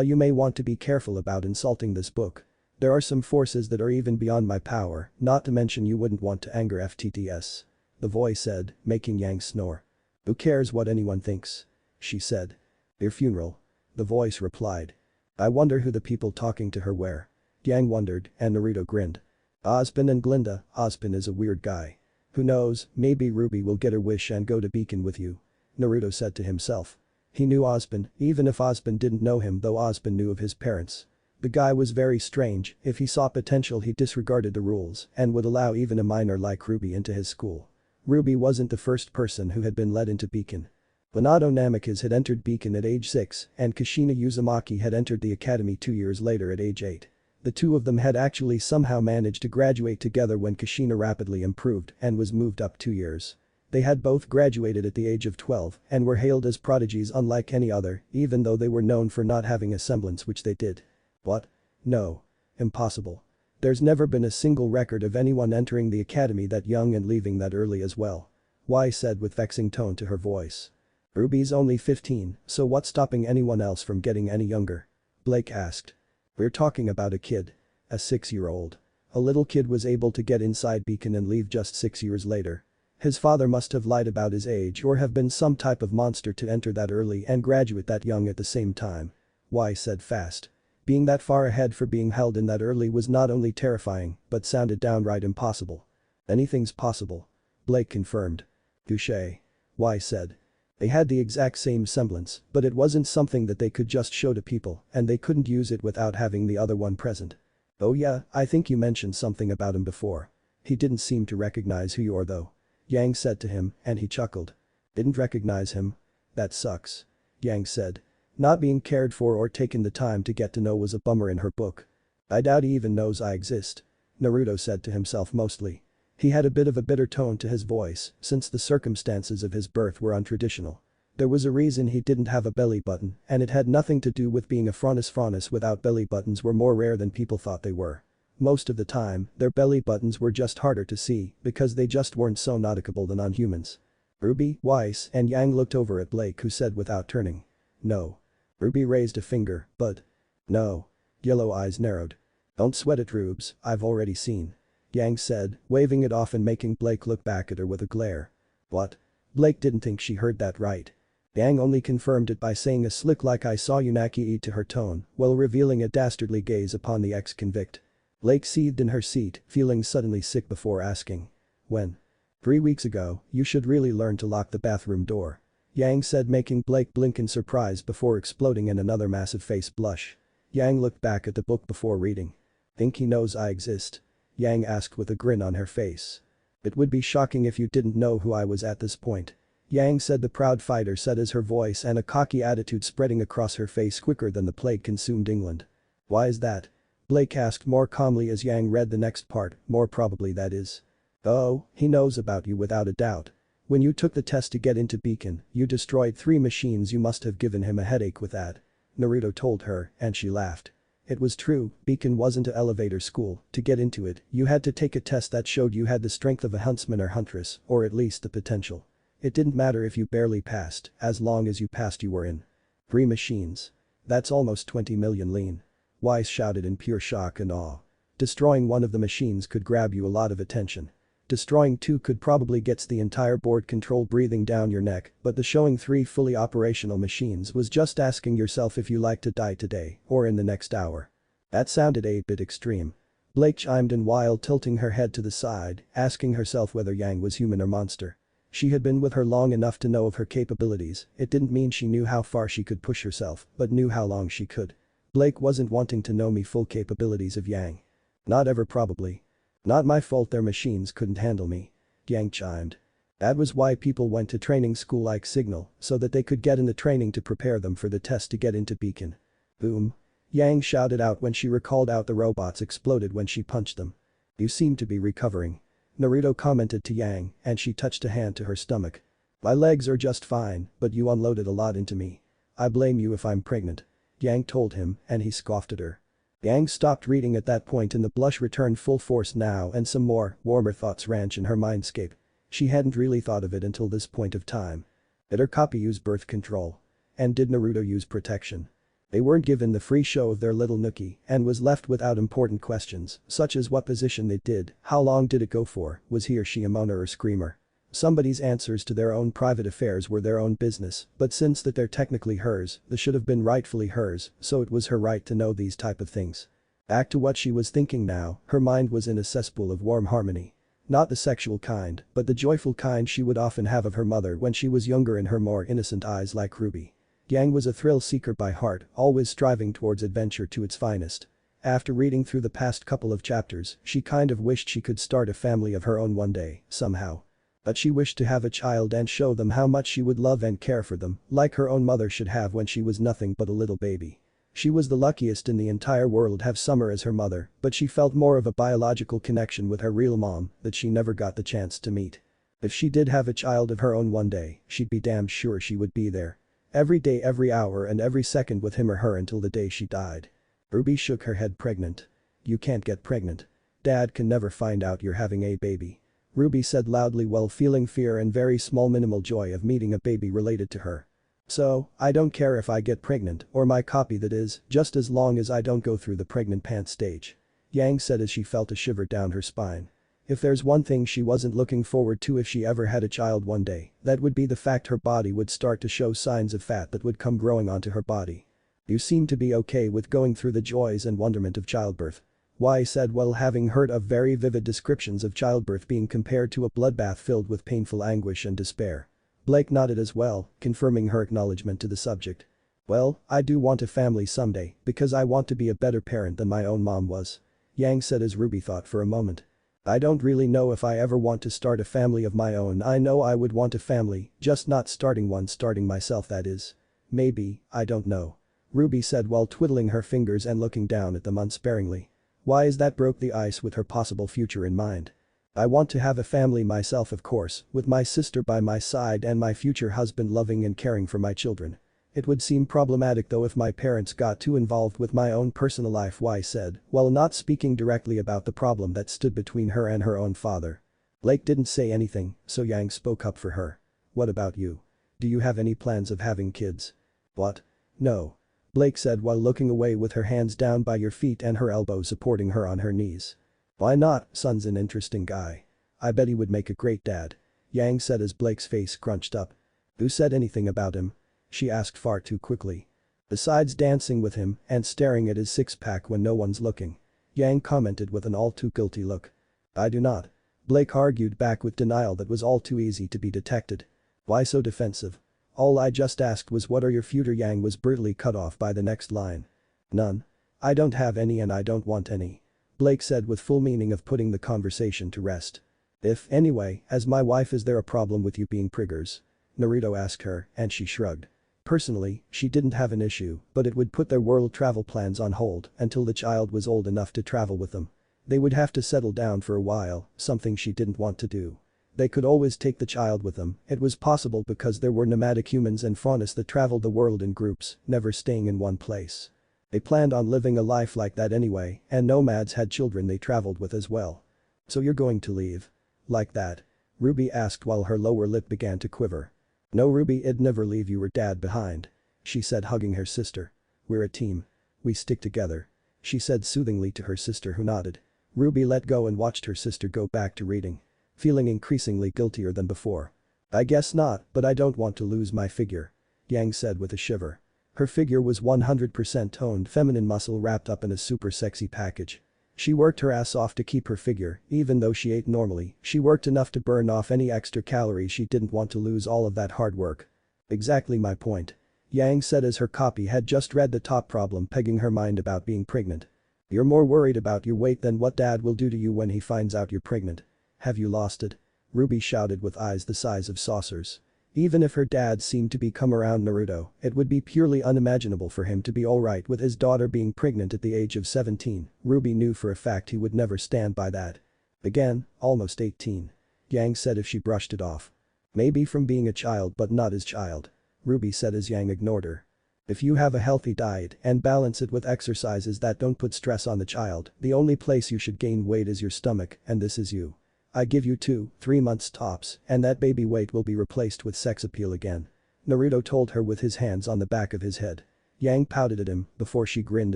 You may want to be careful about insulting this book. There are some forces that are even beyond my power, not to mention you wouldn't want to anger FTTS. The voice said, making Yang snore. Who cares what anyone thinks? She said. Their funeral. The voice replied. I wonder who the people talking to her were. Yang wondered and Naruto grinned. Osborne and Glinda. Osborne is a weird guy. Who knows, maybe Ruby will get her wish and go to Beacon with you. Naruto said to himself. He knew Osborne, even if Osborne didn't know him, though Osborne knew of his parents. The guy was very strange. If he saw potential he disregarded the rules and would allow even a minor like Ruby into his school. Ruby wasn't the first person who had been led into Beacon. Minato Namikaze had entered Beacon at age 6 and Kushina Uzumaki had entered the academy 2 years later at age 8. The two of them had actually somehow managed to graduate together when Kushina rapidly improved and was moved up 2 years. They had both graduated at the age of 12 and were hailed as prodigies unlike any other, even though they were known for not having a semblance which they did. What? No. Impossible. There's never been a single record of anyone entering the academy that young and leaving that early as well. Y said with vexing tone to her voice. Ruby's only 15, so what's stopping anyone else from getting any younger? Blake asked. We're talking about a kid. A 6-year-old. A little kid was able to get inside Beacon and leave just 6 years later. His father must have lied about his age or have been some type of monster to enter that early and graduate that young at the same time. Y said fast. Being that far ahead for being held in that early was not only terrifying, but sounded downright impossible. Anything's possible. Blake confirmed. Touché. Y said. They had the exact same semblance, but it wasn't something that they could just show to people, and they couldn't use it without having the other one present. Oh yeah, I think you mentioned something about him before. He didn't seem to recognize who you are though. Yang said to him, and he chuckled. Didn't recognize him? That sucks. Yang said. Not being cared for or taken the time to get to know was a bummer in her book. I doubt he even knows I exist. Naruto said to himself mostly. He had a bit of a bitter tone to his voice, since the circumstances of his birth were untraditional. There was a reason he didn't have a belly button, and it had nothing to do with being a Phronus without belly buttons were more rare than people thought they were. Most of the time, their belly buttons were just harder to see because they just weren't so noticeable than on humans. Ruby, Weiss, and Yang looked over at Blake who said without turning. No. Ruby raised a finger, but. No. Yellow eyes narrowed. Don't sweat it, Rubes, I've already seen. Yang said, waving it off and making Blake look back at her with a glare. What? Blake didn't think she heard that right. Yang only confirmed it by saying a slick like I saw Unaki eat to her tone, while revealing a dastardly gaze upon the ex-convict. Blake seethed in her seat, feeling suddenly sick before asking. When? 3 weeks ago, you should really learn to lock the bathroom door. Yang said, making Blake blink in surprise before exploding in another massive face blush. Yang looked back at the book before reading. Think he knows I exist? Yang asked with a grin on her face. It would be shocking if you didn't know who I was at this point. Yang said, the proud fighter said as her voice and a cocky attitude spreading across her face quicker than the plague consumed England. Why is that? Blake asked more calmly as Yang read the next part, more probably that is. Oh, he knows about you without a doubt. When you took the test to get into Beacon, you destroyed 3 machines. You must have given him a headache with that. Naruto told her, and she laughed. It was true, Beacon wasn't an elevator school. To get into it, you had to take a test that showed you had the strength of a huntsman or huntress, or at least the potential. It didn't matter if you barely passed, as long as you passed you were in. 3 machines. That's almost 20 million lean. Weiss shouted in pure shock and awe. Destroying one of the machines could grab you a lot of attention. Destroying 2 could probably gets the entire board control breathing down your neck, but the showing 3 fully operational machines was just asking yourself if you like to die today or in the next hour. That sounded a bit extreme. Blake chimed in while tilting her head to the side, asking herself whether Yang was human or monster. She had been with her long enough to know of her capabilities. It didn't mean she knew how far she could push herself, but knew how long she could. Blake wasn't wanting to know me full capabilities of Yang. Not ever probably. Not my fault their machines couldn't handle me. Yang chimed. That was why people went to training school like Signal, so that they could get in the training to prepare them for the test to get into Beacon. Boom. Yang shouted out when she recalled out the robots exploded when she punched them. You seem to be recovering. Naruto commented to Yang, and she touched a hand to her stomach. My legs are just fine, but you unloaded a lot into me. I blame you if I'm pregnant. Yang told him, and he scoffed at her. Yang stopped reading at that point and the blush returned full force now and some more, warmer thoughts ranch in her mindscape. She hadn't really thought of it until this point of time. Did her copy use birth control? And did Naruto use protection? They weren't given the free show of their little nookie and was left without important questions, such as what position they did, how long did it go for, was he or she a moaner or screamer. Somebody's answers to their own private affairs were their own business, but since that they're technically hers, they should have been rightfully hers, so it was her right to know these type of things. Back to what she was thinking now, her mind was in a cesspool of warm harmony. Not the sexual kind, but the joyful kind she would often have of her mother when she was younger in her more innocent eyes like Ruby. Yang was a thrill seeker by heart, always striving towards adventure to its finest. After reading through the past couple of chapters, she kind of wished she could start a family of her own one day, somehow. But she wished to have a child and show them how much she would love and care for them, like her own mother should have when she was nothing but a little baby. She was the luckiest in the entire world to have Summer as her mother, but she felt more of a biological connection with her real mom that she never got the chance to meet. If she did have a child of her own one day, she'd be damn sure she would be there. Every day, every hour and every second with him or her until the day she died. RWBY shook her head. Pregnant? You can't get pregnant. Dad can never find out you're having a baby. RWBY said loudly while feeling fear and very small minimal joy of meeting a baby related to her. So, I don't care if I get pregnant, or my copy that is, just as long as I don't go through the pregnant pants stage. Yang said as she felt a shiver down her spine. If there's one thing she wasn't looking forward to if she ever had a child one day, that would be the fact her body would start to show signs of fat that would come growing onto her body. You seem to be okay with going through the joys and wonderment of childbirth. Y said while having heard of very vivid descriptions of childbirth being compared to a bloodbath filled with painful anguish and despair. Blake nodded as well, confirming her acknowledgement to the subject. Well, I do want a family someday because I want to be a better parent than my own mom was. Yang said as RWBY thought for a moment. I don't really know if I ever want to start a family of my own. I know I would want a family, just not starting one starting myself that is. Maybe, I don't know. RWBY said while twiddling her fingers and looking down at them unsparingly. Why is that broke the ice with her possible future in mind. I want to have a family myself of course, with my sister by my side and my future husband loving and caring for my children. It would seem problematic though if my parents got too involved with my own personal life, Y said, while not speaking directly about the problem that stood between her and her own father. Blake didn't say anything, so Yang spoke up for her. What about you? Do you have any plans of having kids? What? No. Blake said while looking away with her hands down by your feet and her elbow supporting her on her knees. Why not? Son's an interesting guy. I bet he would make a great dad. Yang said as Blake's face scrunched up. Who said anything about him? She asked far too quickly. Besides dancing with him and staring at his six-pack when no one's looking. Yang commented with an all too guilty look. I do not. Blake argued back with denial that was all too easy to be detected. Why so defensive? All I just asked was what are your future. Yang was brutally cut off by the next line. None. I don't have any and I don't want any. Blake said with full meaning of putting the conversation to rest. If, anyway, as my wife is there a problem with you being priggers? Naruto asked her, and she shrugged. Personally, she didn't have an issue, but it would put their world travel plans on hold until the child was old enough to travel with them. They would have to settle down for a while, something she didn't want to do. They could always take the child with them, it was possible because there were nomadic humans and faunus that traveled the world in groups, never staying in one place. They planned on living a life like that anyway, and nomads had children they traveled with as well. So you're going to leave? Like that? RWBY asked while her lower lip began to quiver. No RWBY, I'd never leave you or dad behind. She said hugging her sister. We're a team. We stick together. She said soothingly to her sister who nodded. RWBY let go and watched her sister go back to reading. Feeling increasingly guiltier than before. I guess not, but I don't want to lose my figure. Yang said with a shiver. Her figure was 100% toned feminine muscle wrapped up in a super sexy package. She worked her ass off to keep her figure, even though she ate normally, she worked enough to burn off any extra calories she didn't want to lose all of that hard work. Exactly my point. Yang said as her copy had just read the top problem pegging her mind about being pregnant. You're more worried about your weight than what dad will do to you when he finds out you're pregnant. Have you lost it? RWBY shouted with eyes the size of saucers. Even if her dad seemed to be come around Naruto, it would be purely unimaginable for him to be alright with his daughter being pregnant at the age of 17, RWBY knew for a fact he would never stand by that. Again, almost 18. Yang said if she brushed it off. Maybe from being a child but not his child. RWBY said as Yang ignored her. If you have a healthy diet and balance it with exercises that don't put stress on the child, the only place you should gain weight is your stomach, and this is you. I give you 2-3 months tops and that baby weight will be replaced with sex appeal again. Naruto told her with his hands on the back of his head. Yang pouted at him before she grinned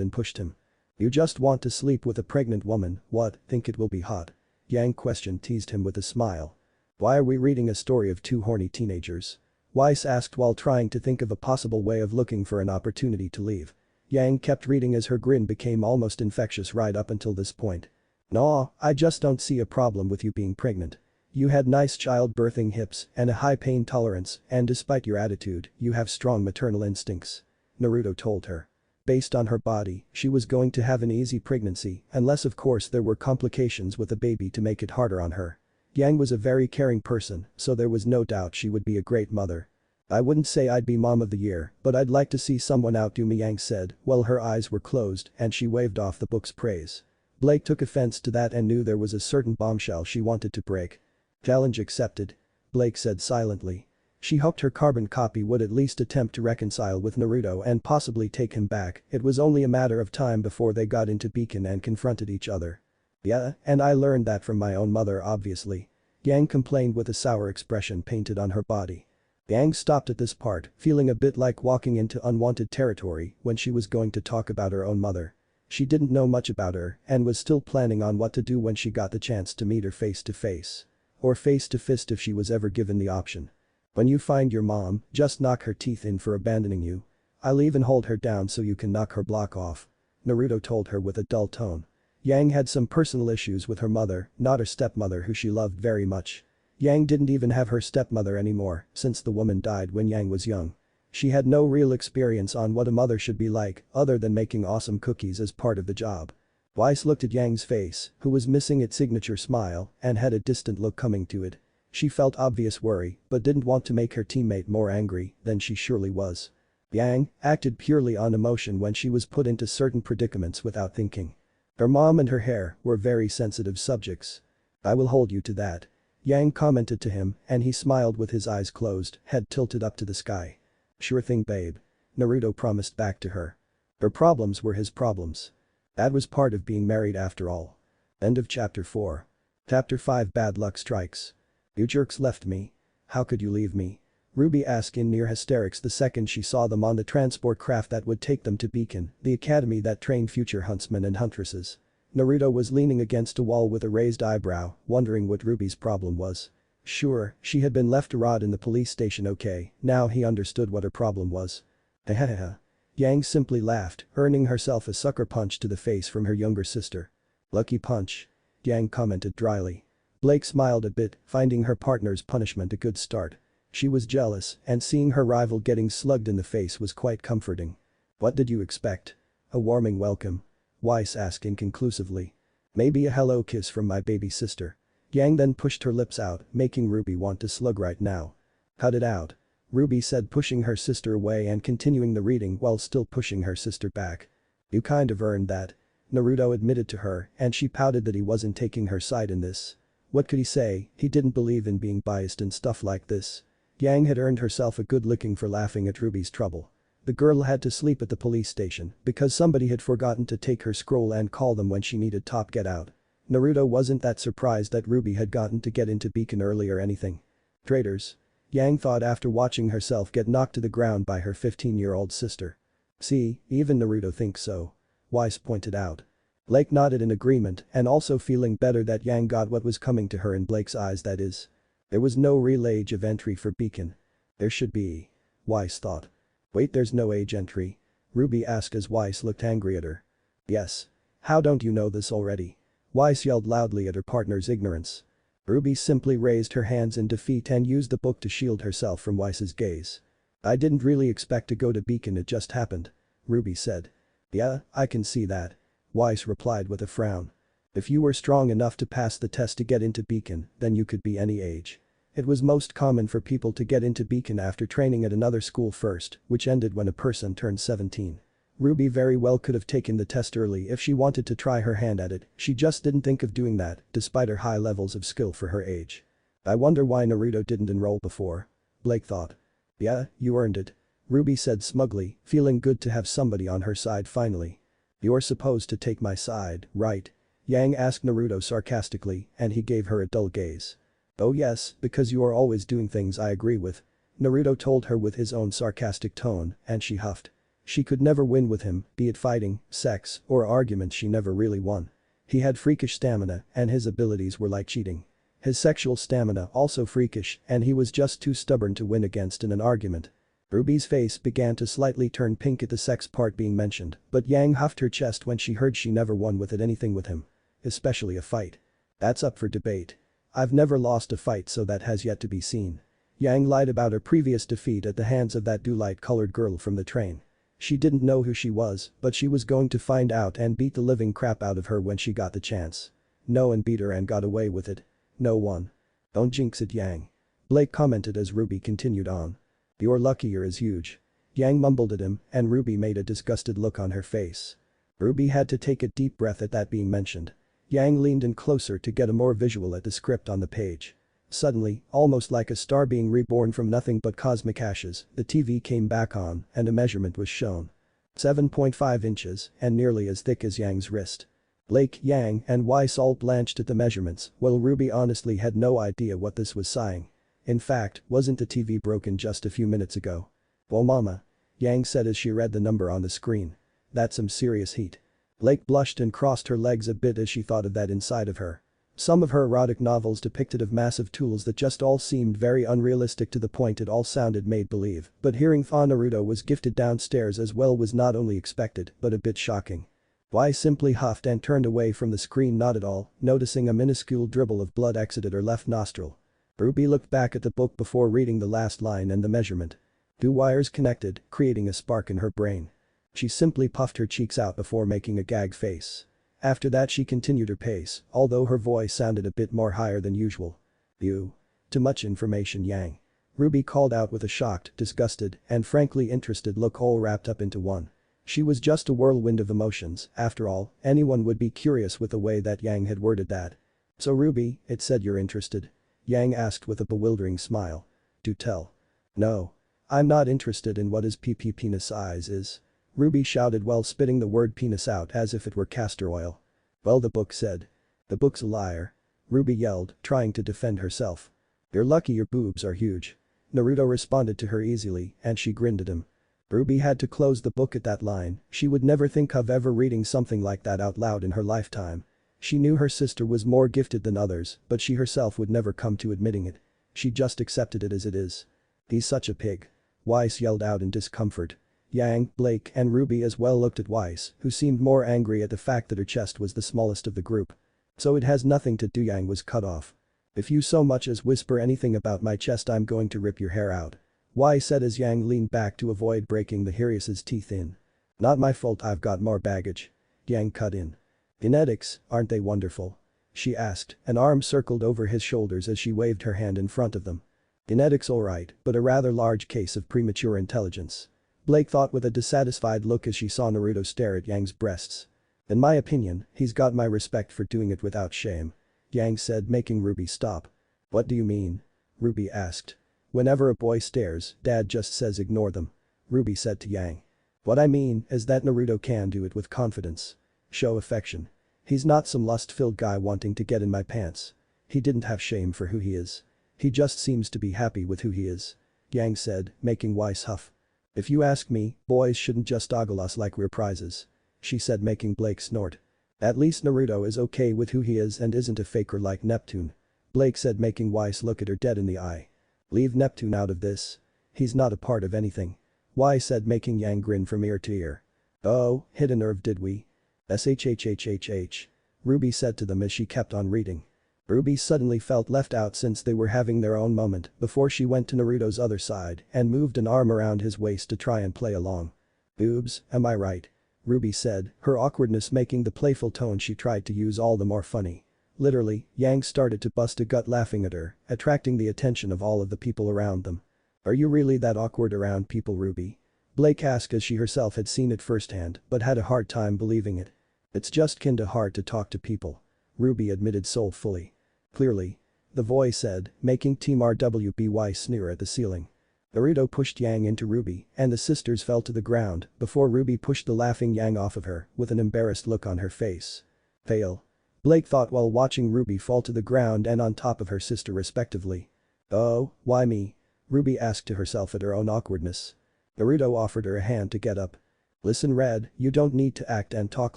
and pushed him. You just want to sleep with a pregnant woman, what, think it will be hot? Yang questioned teased him with a smile. Why are we reading a story of two horny teenagers? Weiss asked while trying to think of a possible way of looking for an opportunity to leave. Yang kept reading as her grin became almost infectious right up until this point. Nah, I just don't see a problem with you being pregnant. You had nice childbirthing hips and a high pain tolerance and despite your attitude, you have strong maternal instincts. Naruto told her. Based on her body, she was going to have an easy pregnancy unless of course there were complications with the baby to make it harder on her. Yang was a very caring person, so there was no doubt she would be a great mother. I wouldn't say I'd be mom of the year, but I'd like to see someone outdo me, Yang said, while her eyes were closed and she waved off the book's praise. Blake took offense to that and knew there was a certain bombshell she wanted to break. Challenge accepted. Blake said silently. She hoped her carbon copy would at least attempt to reconcile with Naruto and possibly take him back. It was only a matter of time before they got into Beacon and confronted each other. Yeah, and I learned that from my own mother obviously. Yang complained with a sour expression painted on her body. Yang stopped at this part, feeling a bit like walking into unwanted territory when she was going to talk about her own mother. She didn't know much about her and was still planning on what to do when she got the chance to meet her face to face. Or face to fist if she was ever given the option. When you find your mom, just knock her teeth in for abandoning you. I'll even hold her down so you can knock her block off. Naruto told her with a dull tone. Yang had some personal issues with her mother, not her stepmother who she loved very much. Yang didn't even have her stepmother anymore since the woman died when Yang was young. She had no real experience on what a mother should be like other than making awesome cookies as part of the job. Weiss looked at Yang's face, who was missing its signature smile and had a distant look coming to it. She felt obvious worry but didn't want to make her teammate more angry than she surely was. Yang acted purely on emotion when she was put into certain predicaments without thinking. Her mom and her hair were very sensitive subjects. I will hold you to that. Yang commented to him and he smiled with his eyes closed, head tilted up to the sky. Sure thing babe. Naruto promised back to her. Her problems were his problems. That was part of being married after all. End of chapter 4. Chapter 5 Bad luck strikes. You jerks left me. How could you leave me? Ruby asked in near hysterics the second she saw them on the transport craft that would take them to Beacon, the academy that trained future huntsmen and huntresses. Naruto was leaning against a wall with a raised eyebrow, wondering what Ruby's problem was. Sure, she had been left to rot in the police station okay, now he understood what her problem was. Hehehe. Yang simply laughed, earning herself a sucker punch to the face from her younger sister. Lucky punch. Yang commented dryly. Blake smiled a bit, finding her partner's punishment a good start. She was jealous, and seeing her rival getting slugged in the face was quite comforting. What did you expect? A warming welcome? Weiss asked inconclusively. Maybe a hello kiss from my baby sister. Yang then pushed her lips out, making Ruby want to slug right now. Cut it out. Ruby said, pushing her sister away and continuing the reading while still pushing her sister back. You kind of earned that. Naruto admitted to her and she pouted that he wasn't taking her side in this. What could he say? He didn't believe in being biased and stuff like this. Yang had earned herself a good licking for laughing at Ruby's trouble. The girl had to sleep at the police station because somebody had forgotten to take her scroll and call them when she needed top get out. Naruto wasn't that surprised that Ruby had gotten to get into Beacon early or anything. Traitors. Yang thought after watching herself get knocked to the ground by her 15-year-old sister. See, even Naruto thinks so. Weiss pointed out. Blake nodded in agreement and also feeling better that Yang got what was coming to her in Blake's eyes, that is. There was no real age of entry for Beacon. There should be. Weiss thought. Wait, there's no age entry? Ruby asked as Weiss looked angry at her. Yes. How don't you know this already? Weiss yelled loudly at her partner's ignorance. Ruby simply raised her hands in defeat and used the book to shield herself from Weiss's gaze. I didn't really expect to go to Beacon, it just happened. Ruby said. Yeah, I can see that. Weiss replied with a frown. If you were strong enough to pass the test to get into Beacon, then you could be any age. It was most common for people to get into Beacon after training at another school first, which ended when a person turned 17. Ruby very well could have taken the test early if she wanted to try her hand at it, she just didn't think of doing that, despite her high levels of skill for her age. I wonder why Naruto didn't enroll before. Blake thought. Yeah, you earned it. Ruby said smugly, feeling good to have somebody on her side finally. You're supposed to take my side, right? Yang asked Naruto sarcastically and he gave her a dull gaze. Oh yes, because you are always doing things I agree with. Naruto told her with his own sarcastic tone and she huffed. She could never win with him, be it fighting, sex, or arguments, she never really won. He had freakish stamina and his abilities were like cheating. His sexual stamina also freakish and he was just too stubborn to win against in an argument. Ruby's face began to slightly turn pink at the sex part being mentioned, but Yang huffed her chest when she heard she never won with it anything with him. Especially a fight. That's up for debate. I've never lost a fight, so that has yet to be seen. Yang lied about her previous defeat at the hands of that do-light-colored girl from the train. She didn't know who she was, but she was going to find out and beat the living crap out of her when she got the chance. No one beat her and got away with it. No one. Don't jinx it, Yang. Blake commented as Ruby continued on. You're lucky you're as huge. Yang mumbled at him and Ruby made a disgusted look on her face. Ruby had to take a deep breath at that being mentioned. Yang leaned in closer to get a more visual at the script on the page. Suddenly, almost like a star being reborn from nothing but cosmic ashes, the TV came back on and a measurement was shown. 7.5 inches and nearly as thick as Yang's wrist. Blake, Yang, and Weiss all blanched at the measurements, while Ruby honestly had no idea what this was saying. In fact, wasn't the TV broken just a few minutes ago? Well mama. Yang said as she read the number on the screen. That's some serious heat. Blake blushed and crossed her legs a bit as she thought of that inside of her. Some of her erotic novels depicted of massive tools that just all seemed very unrealistic to the point it all sounded made-believe, but hearing Naruto was gifted downstairs as well was not only expected but a bit shocking. Y simply huffed and turned away from the screen not at all, noticing a minuscule dribble of blood exited her left nostril. Ruby looked back at the book before reading the last line and the measurement. Two wires connected, creating a spark in her brain. She simply puffed her cheeks out before making a gag face. After that she continued her pace, although her voice sounded a bit more higher than usual. Too much information, Yang. Ruby called out with a shocked, disgusted, and frankly interested look all wrapped up into one. She was just a whirlwind of emotions, after all, anyone would be curious with the way that Yang had worded that. So Ruby, it said you're interested? Yang asked with a bewildering smile. Do tell. No. I'm not interested in what his penis size is. Ruby shouted while spitting the word penis out as if it were castor oil. Well, the book said. The book's a liar. Ruby yelled, trying to defend herself. You're lucky your boobs are huge. Naruto responded to her easily and she grinned at him. Ruby had to close the book at that line, she would never think of ever reading something like that out loud in her lifetime. She knew her sister was more gifted than others, but she herself would never come to admitting it. She just accepted it as it is. He's such a pig. Weiss yelled out in discomfort. Yang, Blake, and Ruby as well looked at Weiss, who seemed more angry at the fact that her chest was the smallest of the group. So it has nothing to do. Yang was cut off. If you so much as whisper anything about my chest I'm going to rip your hair out. Weiss said as Yang leaned back to avoid breaking the Hirius's teeth in. Not my fault I've got more baggage. Yang cut in. Genetics, aren't they wonderful? She asked, an arm circled over his shoulders as she waved her hand in front of them. Genetics alright, but a rather large case of premature intelligence. Blake thought with a dissatisfied look as she saw Naruto stare at Yang's breasts. In my opinion, he's got my respect for doing it without shame. Yang said, making Ruby stop. What do you mean? Ruby asked. Whenever a boy stares, Dad just says ignore them. Ruby said to Yang. What I mean is that Naruto can do it with confidence. Show affection. He's not some lust-filled guy wanting to get in my pants. He didn't have shame for who he is. He just seems to be happy with who he is. Yang said, making Weiss huff. If you ask me, boys shouldn't just ogle us like we're prizes. She said, making Blake snort. At least Naruto is okay with who he is and isn't a faker like Neptune. Blake said, making Weiss look at her dead in the eye. Leave Neptune out of this. He's not a part of anything. Weiss said, making Yang grin from ear to ear. Oh, hit a nerve did we? SHHHHH. Ruby said to them as she kept on reading. Ruby suddenly felt left out since they were having their own moment before she went to Naruto's other side and moved an arm around his waist to try and play along. Boobs, am I right? Ruby said, her awkwardness making the playful tone she tried to use all the more funny. Literally, Yang started to bust a gut laughing at her, attracting the attention of all of the people around them. Are you really that awkward around people, Ruby? Blake asked as she herself had seen it firsthand but had a hard time believing it. It's just kinda hard to talk to people. Ruby admitted soulfully. Clearly. The voice said, making Team RWBY sneer at the ceiling. Naruto pushed Yang into Ruby and the sisters fell to the ground before Ruby pushed the laughing Yang off of her with an embarrassed look on her face. Fail. Blake thought while watching Ruby fall to the ground and on top of her sister respectively. Oh, why me? Ruby asked to herself at her own awkwardness. Naruto offered her a hand to get up. Listen Red, you don't need to act and talk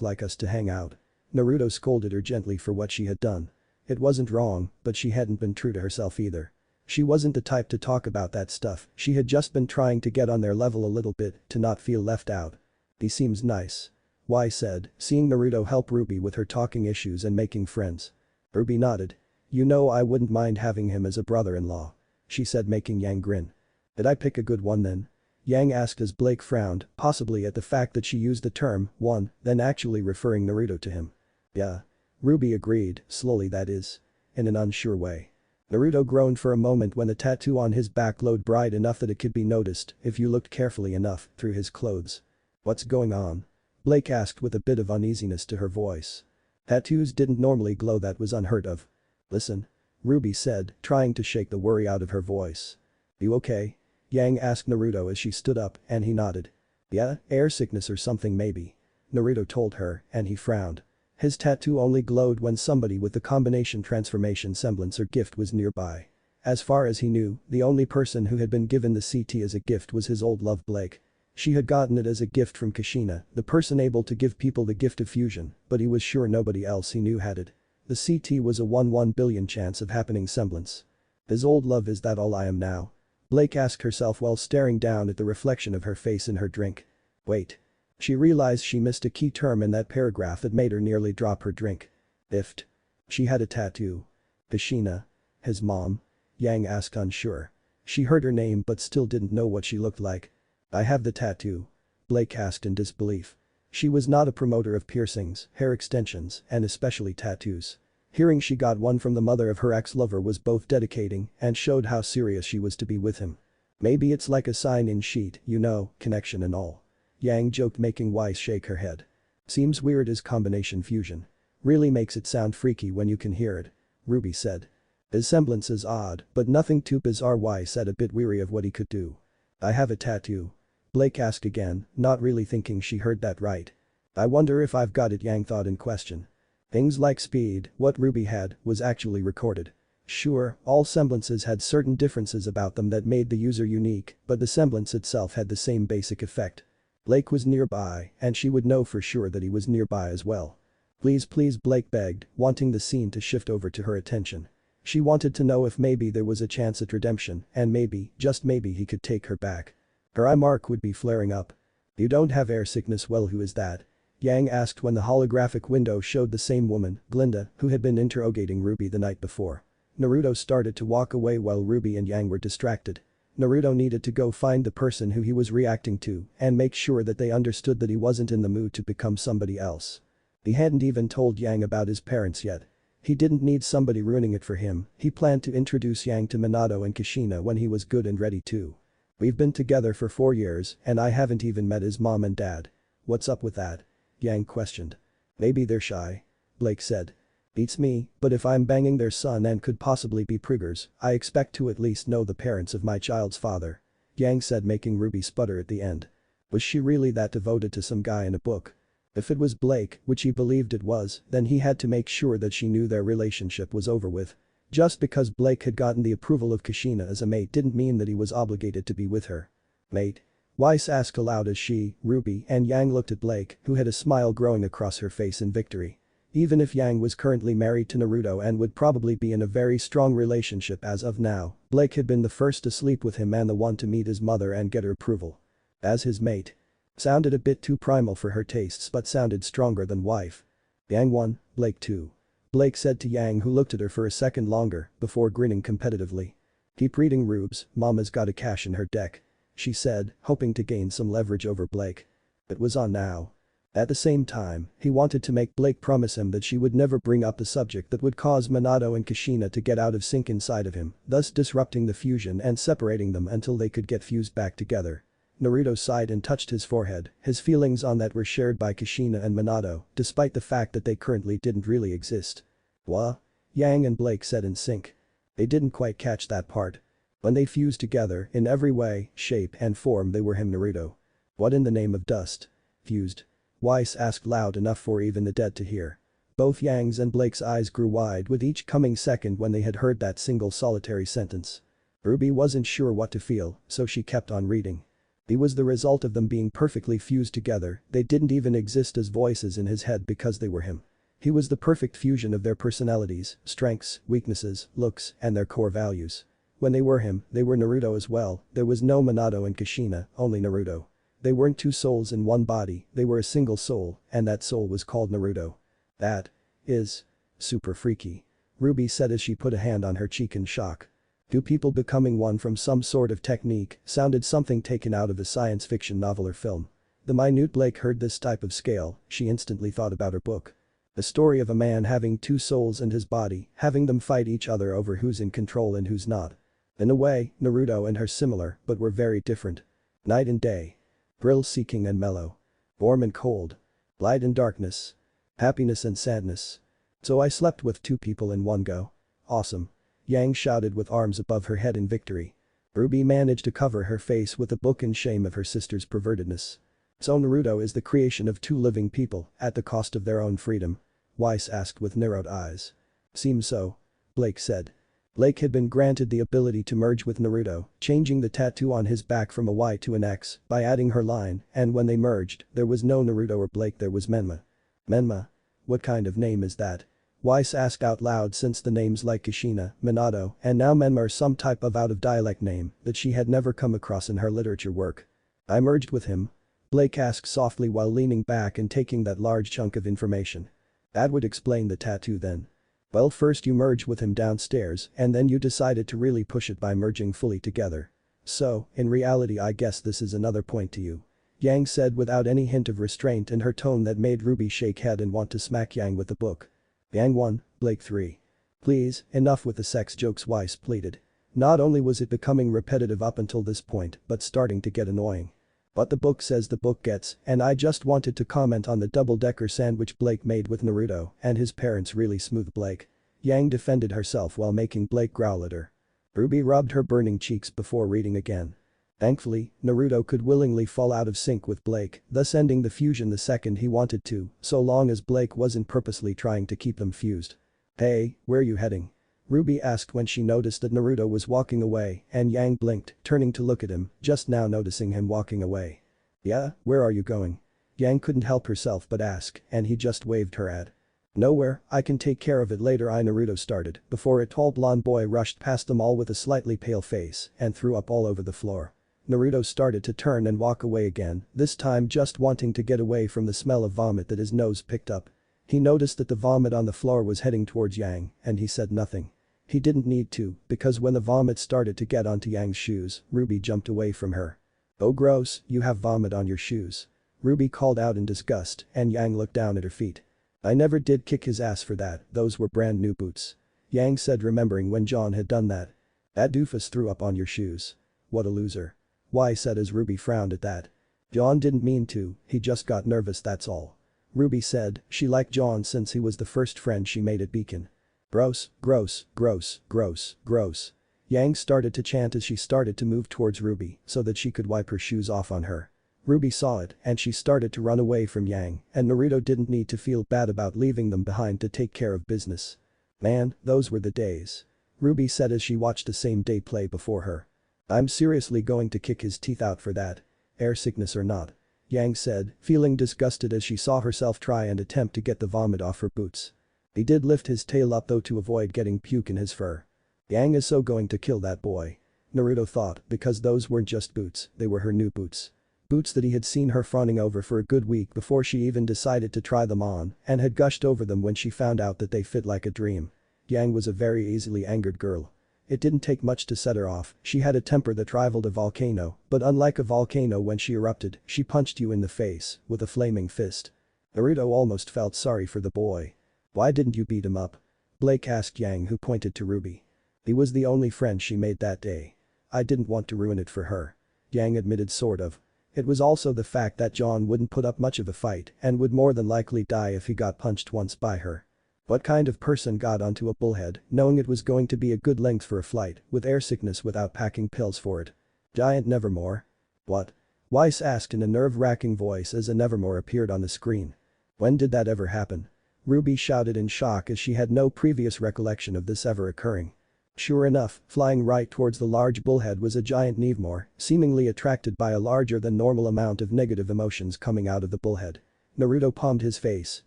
like us to hang out. Naruto scolded her gently for what she had done. It wasn't wrong, but she hadn't been true to herself either. She wasn't the type to talk about that stuff, she had just been trying to get on their level a little bit to not feel left out. He seems nice. Y said, seeing Naruto help Ruby with her talking issues and making friends. Ruby nodded. You know I wouldn't mind having him as a brother-in-law. She said, making Yang grin. Did I pick a good one then? Yang asked as Blake frowned, possibly at the fact that she used the term, one, then actually referring Naruto to him. Yeah. Ruby agreed, slowly that is. In an unsure way. Naruto groaned for a moment when the tattoo on his back glowed bright enough that it could be noticed if you looked carefully enough through his clothes. What's going on? Blake asked with a bit of uneasiness to her voice. Tattoos didn't normally glow, that was unheard of. Listen. RWBY said, trying to shake the worry out of her voice. You okay? Yang asked Naruto as she stood up and he nodded. Yeah, air sickness or something maybe. Naruto told her and he frowned. His tattoo only glowed when somebody with the combination transformation semblance or gift was nearby. As far as he knew, the only person who had been given the CT as a gift was his old love Blake. She had gotten it as a gift from Kushina, the person able to give people the gift of fusion, but he was sure nobody else he knew had it. The CT was a 1 billion chance of happening semblance. His old love, is that all I am now? Blake asked herself while staring down at the reflection of her face in her drink. Wait. She realized she missed a key term in that paragraph that made her nearly drop her drink. Ift. She had a tattoo. Kushina. His mom? Yang asked unsure. She heard her name but still didn't know what she looked like. I have the tattoo. Blake asked in disbelief. She was not a promoter of piercings, hair extensions, and especially tattoos. Hearing she got one from the mother of her ex-lover was both dedicating and showed how serious she was to be with him. Maybe it's like a sign-in sheet, you know, connection and all. Yang joked, making Weiss shake her head. Seems weird as combination fusion. Really makes it sound freaky when you can hear it. RWBY said. His semblance is odd, but nothing too bizarre, Weiss said, a bit weary of what he could do. I have a tattoo. Blake asked again, not really thinking she heard that right. I wonder if I've got it, Yang thought in question. Things like speed, what RWBY had, was actually recorded. Sure, all semblances had certain differences about them that made the user unique, but the semblance itself had the same basic effect. Blake was nearby, and she would know for sure that he was nearby as well. Please, Blake begged, wanting the scene to shift over to her attention. She wanted to know if maybe there was a chance at redemption, and maybe, just maybe, he could take her back. Her eye mark would be flaring up. You don't have air sickness? Well, who is that? Yang asked when the holographic window showed the same woman, Glinda, who had been interrogating RWBY the night before. Naruto started to walk away while RWBY and Yang were distracted. Naruto needed to go find the person who he was reacting to and make sure that they understood that he wasn't in the mood to become somebody else. He hadn't even told Yang about his parents yet. He didn't need somebody ruining it for him, he planned to introduce Yang to Minato and Kushina when he was good and ready to. We've been together for 4 years and I haven't even met his mom and dad. What's up with that? Yang questioned. Maybe they're shy. Blake said. Beats me, but if I'm banging their son and could possibly be preggers, I expect to at least know the parents of my child's father. Yang said, making RWBY sputter at the end. Was she really that devoted to some guy in a book? If it was Blake, which he believed it was, then he had to make sure that she knew their relationship was over with. Just because Blake had gotten the approval of Kushina as a mate didn't mean that he was obligated to be with her. Mate? Weiss asked aloud as she, RWBY, and Yang looked at Blake, who had a smile growing across her face in victory. Even if Yang was currently married to Naruto and would probably be in a very strong relationship as of now, Blake had been the first to sleep with him and the one to meet his mother and get her approval. As his mate. Sounded a bit too primal for her tastes but sounded stronger than wife. Yang 1, Blake 2. Blake said to Yang, who looked at her for a second longer before grinning competitively. Keep reading, Rubes, Mama's got a cash in her deck. She said, hoping to gain some leverage over Blake. It was on now. At the same time, he wanted to make Blake promise him that she would never bring up the subject that would cause Minato and Kushina to get out of sync inside of him, thus disrupting the fusion and separating them until they could get fused back together. Naruto sighed and touched his forehead, his feelings on that were shared by Kushina and Minato, despite the fact that they currently didn't really exist. What? Yang and Blake said in sync. They didn't quite catch that part. When they fused together, in every way, shape and form they were him, Naruto. What in the name of dust? Fused? Weiss asked loud enough for even the dead to hear. Both Yang's and Blake's eyes grew wide with each coming second when they had heard that single solitary sentence. RWBY wasn't sure what to feel, so she kept on reading. It was the result of them being perfectly fused together, they didn't even exist as voices in his head because they were him. He was the perfect fusion of their personalities, strengths, weaknesses, looks, and their core values. When they were him, they were Naruto as well, there was no Minato and Kushina, only Naruto. They weren't two souls in one body, they were a single soul, and that soul was called Naruto. That is super freaky. RWBY said as she put a hand on her cheek in shock. Two people becoming one from some sort of technique sounded something taken out of a science fiction novel or film. The minute Blake heard this type of scale, she instantly thought about her book. A story of a man having two souls in his body, having them fight each other over who's in control and who's not. In a way, Naruto and her similar, but were very different. Night and day. Thrill-seeking and mellow. Warm and cold. Light and darkness. Happiness and sadness. So I slept with two people in one go. Awesome. Yang shouted with arms above her head in victory. RWBY managed to cover her face with a book in shame of her sister's pervertedness. So Naruto is the creation of two living people at the cost of their own freedom? Weiss asked with narrowed eyes. Seems so. Blake said. Blake had been granted the ability to merge with Naruto, changing the tattoo on his back from a Y to an X by adding her line, and when they merged, there was no Naruto or Blake, there was Menma. Menma? What kind of name is that? Weiss asked out loud, since the names like Kushina, Minato, and now Menma are some type of out-of-dialect name that she had never come across in her literature work. I merged with him? Blake asked softly while leaning back and taking that large chunk of information. That would explain the tattoo then. Well, first you merged with him downstairs and then you decided to really push it by merging fully together. So, in reality I guess this is another point to you. Yang said without any hint of restraint in her tone that made RWBY shake head and want to smack Yang with the book. Yang 1, Blake 3. Please, enough with the sex jokes, Weiss pleaded. Not only was it becoming repetitive up until this point, but starting to get annoying. But the book says the book gets, and I just wanted to comment on the double-decker sandwich Blake made with Naruto and his parents really smooth. Blake. Yang defended herself while making Blake growl at her. RWBY rubbed her burning cheeks before reading again. Thankfully, Naruto could willingly fall out of sync with Blake, thus ending the fusion the second he wanted to, so long as Blake wasn't purposely trying to keep them fused. Hey, where are you heading? RWBY asked when she noticed that Naruto was walking away and Yang blinked, turning to look at him, just now noticing him walking away. Yeah, where are you going? Yang couldn't help herself but ask, and he just waved her at. Nowhere, I can take care of it later, Naruto started, before a tall blonde boy rushed past them all with a slightly pale face and threw up all over the floor. Naruto started to turn and walk away again, this time just wanting to get away from the smell of vomit that his nose picked up. He noticed that the vomit on the floor was heading towards Yang, and he said nothing. He didn't need to, because when the vomit started to get onto Yang's shoes, RWBY jumped away from her. Oh gross, you have vomit on your shoes. RWBY called out in disgust, and Yang looked down at her feet. I never did kick his ass for that, those were brand new boots. Yang said, remembering when John had done that. That doofus threw up on your shoes. What a loser. Why, said as RWBY frowned at that. John didn't mean to, he just got nervous, that's all. RWBY said she liked John since he was the first friend she made at Beacon. Gross, gross, gross, gross, gross. Yang started to chant as she started to move towards RWBY so that she could wipe her shoes off on her. RWBY saw it and she started to run away from Yang, and Naruto didn't need to feel bad about leaving them behind to take care of business. Man, those were the days. RWBY said as she watched the same day play before her. I'm seriously going to kick his teeth out for that. Air sickness or not. Yang said, feeling disgusted as she saw herself try and attempt to get the vomit off her boots. He did lift his tail up though to avoid getting puke in his fur. Yang is so going to kill that boy. Naruto thought, because those weren't just boots, they were her new boots. Boots that he had seen her fawning over for a good week before she even decided to try them on and had gushed over them when she found out that they fit like a dream. Yang was a very easily angered girl. It didn't take much to set her off, she had a temper that rivaled a volcano, but unlike a volcano when she erupted, she punched you in the face with a flaming fist. Naruto almost felt sorry for the boy. Why didn't you beat him up? Blake asked Yang, who pointed to RWBY. He was the only friend she made that day. I didn't want to ruin it for her. Yang admitted sort of. It was also the fact that John wouldn't put up much of a fight and would more than likely die if he got punched once by her. What kind of person got onto a bullhead knowing it was going to be a good length for a flight with air sickness without packing pills for it? Giant Nevermore? What? Weiss asked in a nerve-wracking voice as a Nevermore appeared on the screen. When did that ever happen? RWBY shouted in shock as she had no previous recollection of this ever occurring. Sure enough, flying right towards the large bullhead was a giant Nevermore, seemingly attracted by a larger than normal amount of negative emotions coming out of the bullhead. Naruto palmed his face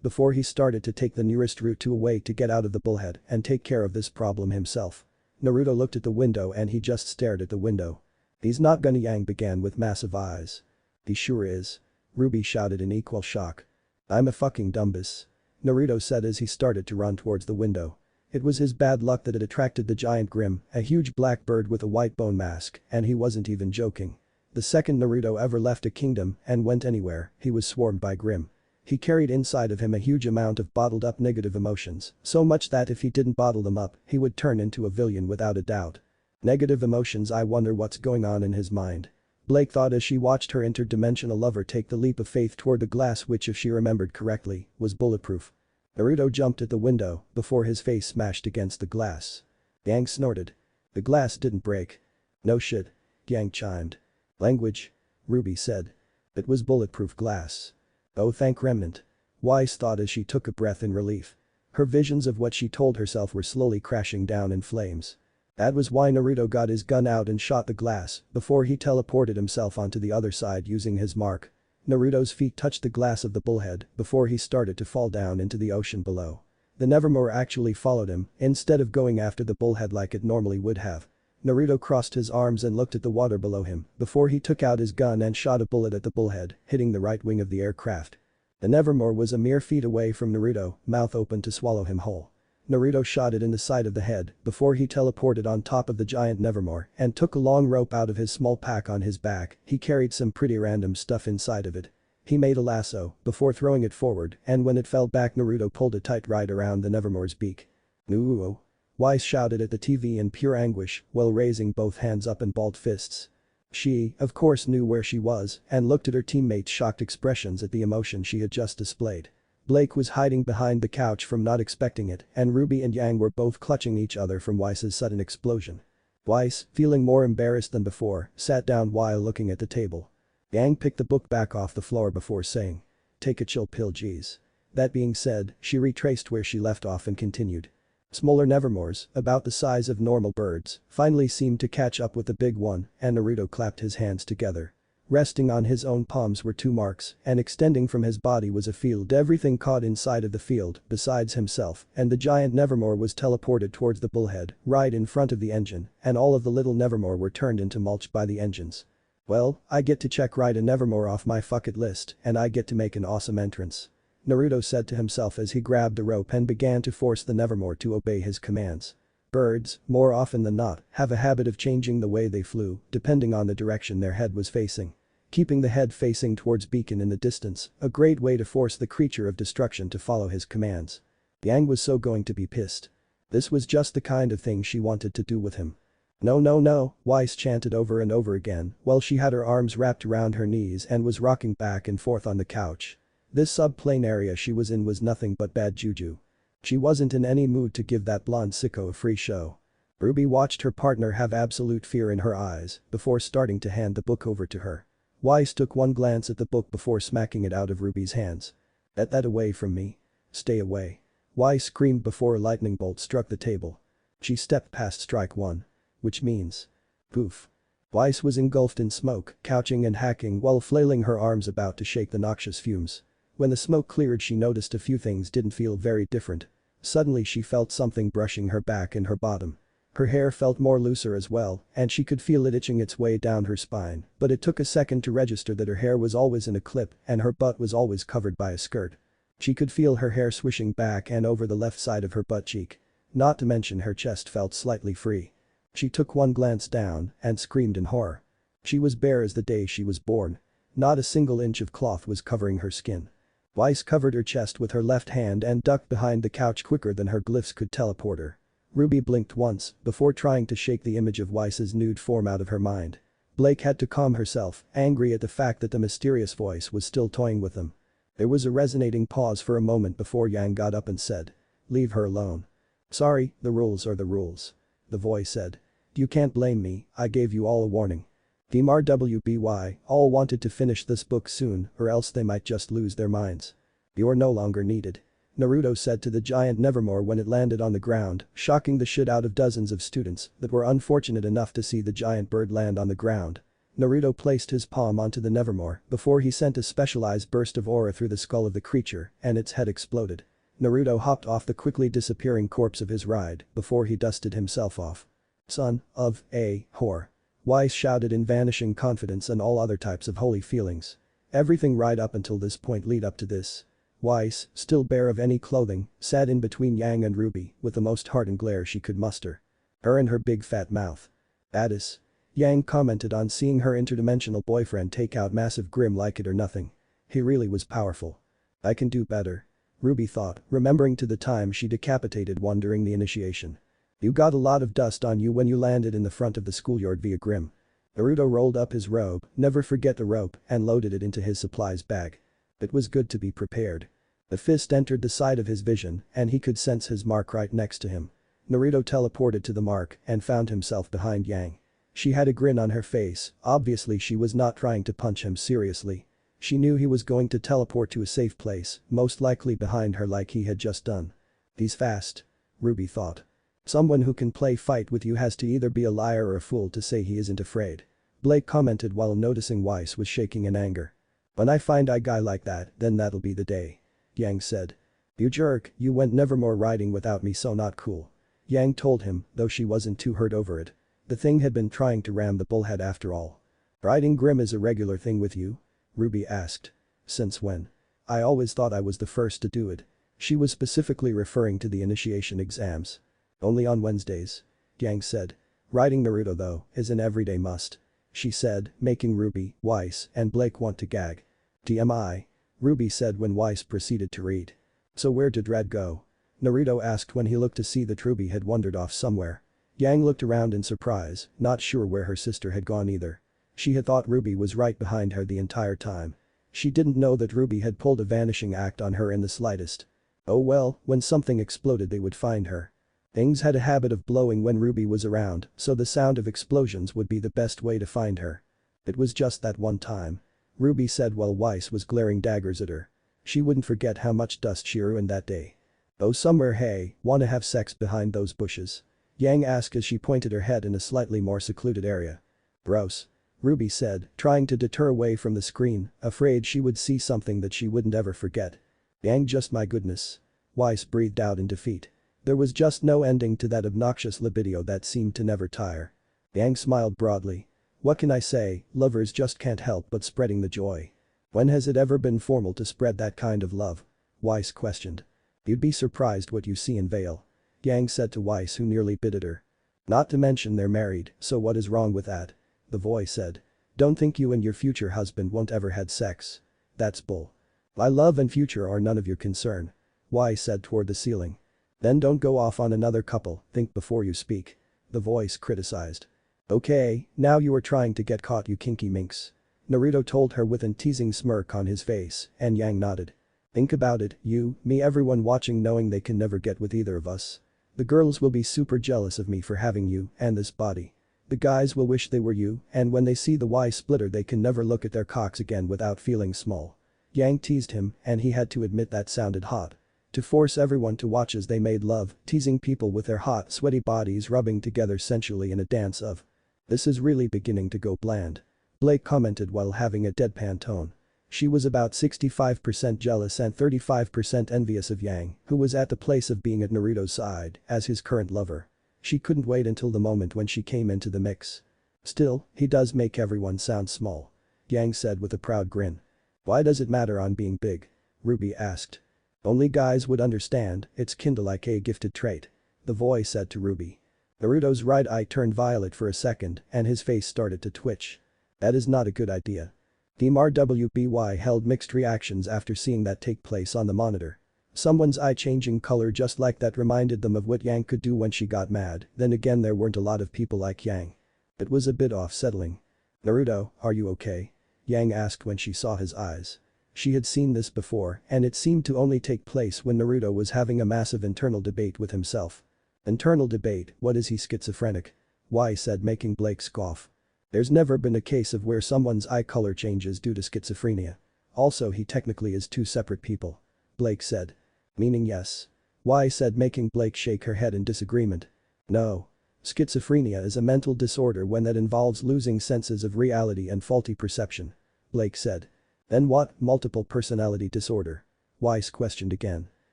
before he started to take the nearest route to a way to get out of the bullhead and take care of this problem himself. Naruto looked at the window and he just stared at the window. He's not gonna. Yang began with massive eyes. He sure is. RWBY shouted in equal shock. I'm a fucking dumbass. Naruto said as he started to run towards the window. It was his bad luck that it attracted the giant Grim, a huge black bird with a white bone mask, and he wasn't even joking. The second Naruto ever left a kingdom and went anywhere, he was swarmed by Grim. He carried inside of him a huge amount of bottled up negative emotions, so much that if he didn't bottle them up, he would turn into a villain without a doubt. Negative emotions. I wonder what's going on in his mind. Blake thought as she watched her interdimensional lover take the leap of faith toward the glass which, if she remembered correctly, was bulletproof. Naruto jumped at the window before his face smashed against the glass. Yang snorted. The glass didn't break. No shit. Yang chimed. Language. Ruby said. It was bulletproof glass. Oh, thank Remnant. Wise thought as she took a breath in relief. Her visions of what she told herself were slowly crashing down in flames. That was why Naruto got his gun out and shot the glass before he teleported himself onto the other side using his mark. Naruto's feet touched the glass of the bullhead before he started to fall down into the ocean below. The Nevermore actually followed him instead of going after the bullhead like it normally would have. Naruto crossed his arms and looked at the water below him before he took out his gun and shot a bullet at the bullhead, hitting the right wing of the aircraft. The Nevermore was a mere feet away from Naruto, mouth open to swallow him whole. Naruto shot it in the side of the head before he teleported on top of the giant Nevermore and took a long rope out of his small pack on his back. He carried some pretty random stuff inside of it. He made a lasso before throwing it forward, and when it fell back Naruto pulled it tight right around the Nevermore's beak. "Nuo!" Weiss shouted at the TV in pure anguish while raising both hands up in balled fists. She, of course, knew where she was and looked at her teammates' shocked expressions at the emotion she had just displayed. Blake was hiding behind the couch from not expecting it, and Ruby and Yang were both clutching each other from Weiss's sudden explosion. Weiss, feeling more embarrassed than before, sat down while looking at the table. Yang picked the book back off the floor before saying, "Take a chill pill, geez." That being said, she retraced where she left off and continued. Smaller Nevermores, about the size of normal birds, finally seemed to catch up with the big one, and Naruto clapped his hands together. Resting on his own palms were two marks, and extending from his body was a field. Everything caught inside of the field, besides himself, and the giant Nevermore was teleported towards the bullhead, right in front of the engine, and all of the little Nevermore were turned into mulch by the engines. Well, I get to check right a Nevermore off my fuck-it list, and I get to make an awesome entrance. Naruto said to himself as he grabbed the rope and began to force the Nevermore to obey his commands. Birds, more often than not, have a habit of changing the way they flew, depending on the direction their head was facing. Keeping the head facing towards beacon in the distance, a great way to force the creature of destruction to follow his commands. Yang was so going to be pissed. This was just the kind of thing she wanted to do with him. "No, no, no," Weiss chanted over and over again while she had her arms wrapped around her knees and was rocking back and forth on the couch. This subplane area she was in was nothing but bad juju. She wasn't in any mood to give that blonde sicko a free show. Ruby watched her partner have absolute fear in her eyes before starting to hand the book over to her. Weiss took one glance at the book before smacking it out of Ruby's hands. "Get that away from me. Stay away." Weiss screamed before a lightning bolt struck the table. She stepped past strike one. Which means. Poof. Weiss was engulfed in smoke, couching and hacking while flailing her arms about to shake the noxious fumes. When the smoke cleared she noticed a few things didn't feel very different. Suddenly she felt something brushing her back and her bottom. Her hair felt more looser as well, and she could feel it itching its way down her spine, but it took a second to register that her hair was always in a clip and her butt was always covered by a skirt. She could feel her hair swishing back and over the left side of her butt cheek. Not to mention her chest felt slightly free. She took one glance down and screamed in horror. She was bare as the day she was born. Not a single inch of cloth was covering her skin. Weiss covered her chest with her left hand and ducked behind the couch quicker than her glyphs could teleport her. Ruby blinked once before trying to shake the image of Weiss's nude form out of her mind. Blake had to calm herself, angry at the fact that the mysterious voice was still toying with them. There was a resonating pause for a moment before Yang got up and said, "Leave her alone." "Sorry, the rules are the rules." The voice said. "You can't blame me, I gave you all a warning. Team RWBY all wanted to finish this book soon or else they might just lose their minds. You're no longer needed." Naruto said to the giant Nevermore when it landed on the ground, shocking the shit out of dozens of students that were unfortunate enough to see the giant bird land on the ground. Naruto placed his palm onto the Nevermore before he sent a specialized burst of aura through the skull of the creature and its head exploded. Naruto hopped off the quickly disappearing corpse of his ride before he dusted himself off. "Son of a whore." Weiss shouted in vanishing confidence and all other types of holy feelings. Everything right up until this point lead up to this. Weiss, still bare of any clothing, sat in between Yang and Ruby with the most hardened glare she could muster. Her and her big fat mouth. "Addis." Yang commented on seeing her interdimensional boyfriend take out massive grim like it or nothing. He really was powerful. I can do better. Ruby thought, remembering to the time she decapitated one during the initiation. You got a lot of dust on you when you landed in the front of the schoolyard via Grim. Naruto rolled up his robe, never forget the rope, and loaded it into his supplies bag. It was good to be prepared. The fist entered the side of his vision and he could sense his mark right next to him. Naruto teleported to the mark and found himself behind Yang. She had a grin on her face, obviously she was not trying to punch him seriously. She knew he was going to teleport to a safe place, most likely behind her like he had just done. He's fast. Ruby thought. Someone who can play fight with you has to either be a liar or a fool to say he isn't afraid. Blake commented while noticing Weiss was shaking in anger. When I find a guy like that, then that'll be the day. Yang said. You jerk, you went nevermore riding without me so not cool. Yang told him, though she wasn't too hurt over it. The thing had been trying to ram the bullhead after all. Riding Grim is a regular thing with you? Ruby asked. Since when? I always thought I was the first to do it. She was specifically referring to the initiation exams. Only on Wednesdays. Yang said. Riding Naruto though, is an everyday must. She said, making Ruby, Weiss, and Blake want to gag. TMI. Ruby said when Weiss proceeded to read. So where did Red go? Naruto asked when he looked to see that Ruby had wandered off somewhere. Yang looked around in surprise, not sure where her sister had gone either. She had thought Ruby was right behind her the entire time. She didn't know that Ruby had pulled a vanishing act on her in the slightest. Oh well, when something exploded they would find her. Things had a habit of blowing when Ruby was around, so the sound of explosions would be the best way to find her. It was just that one time. Ruby said while Weiss was glaring daggers at her. She wouldn't forget how much dust she ruined that day. Oh somewhere hey, wanna have sex behind those bushes? Yang asked as she pointed her head in a slightly more secluded area. Gross. Ruby said, trying to deter away from the screen, afraid she would see something that she wouldn't ever forget. Yang just my goodness. Weiss breathed out in defeat. There was just no ending to that obnoxious libido that seemed to never tire. Yang smiled broadly. What can I say, lovers just can't help but spreading the joy. When has it ever been formal to spread that kind of love? Weiss questioned. You'd be surprised what you see in Vale. Yang said to Weiss who nearly bit at her. Not to mention they're married, so what is wrong with that? The boy said. Don't think you and your future husband won't ever had sex. That's bull. My love and future are none of your concern. Weiss said toward the ceiling. Then don't go off on another couple, think before you speak. The voice criticized. Okay, now you are trying to get caught you kinky minx. Naruto told her with a teasing smirk on his face, and Yang nodded. Think about it, you, me everyone watching knowing they can never get with either of us. The girls will be super jealous of me for having you and this body. The guys will wish they were you, and when they see the Y splitter they can never look at their cocks again without feeling small. Yang teased him, and he had to admit that sounded hot. To force everyone to watch as they made love, teasing people with their hot, sweaty bodies rubbing together sensually in a dance of. This is really beginning to go bland. Blake commented while having a deadpan tone. She was about 65% jealous and 35% envious of Yang, who was at the place of being at Naruto's side as his current lover. She couldn't wait until the moment when she came into the mix. Still, he does make everyone sound small. Yang said with a proud grin. Why does it matter on being big? Ruby asked. Only guys would understand, it's kinda like a gifted trait. The boy said to Ruby. Naruto's right eye turned violet for a second and his face started to twitch. That is not a good idea. Team RWBY held mixed reactions after seeing that take place on the monitor. Someone's eye changing color just like that reminded them of what Yang could do when she got mad, then again there weren't a lot of people like Yang. It was a bit off-settling. Naruto, are you okay? Yang asked when she saw his eyes. She had seen this before and it seemed to only take place when Naruto was having a massive internal debate with himself. Internal debate, what is he schizophrenic? Why said making Blake scoff. There's never been a case of where someone's eye color changes due to schizophrenia. Also he technically is two separate people. Blake said. Meaning yes. Why said making Blake shake her head in disagreement. No. Schizophrenia is a mental disorder when that involves losing senses of reality and faulty perception. Blake said. Then what, multiple personality disorder? Weiss questioned again.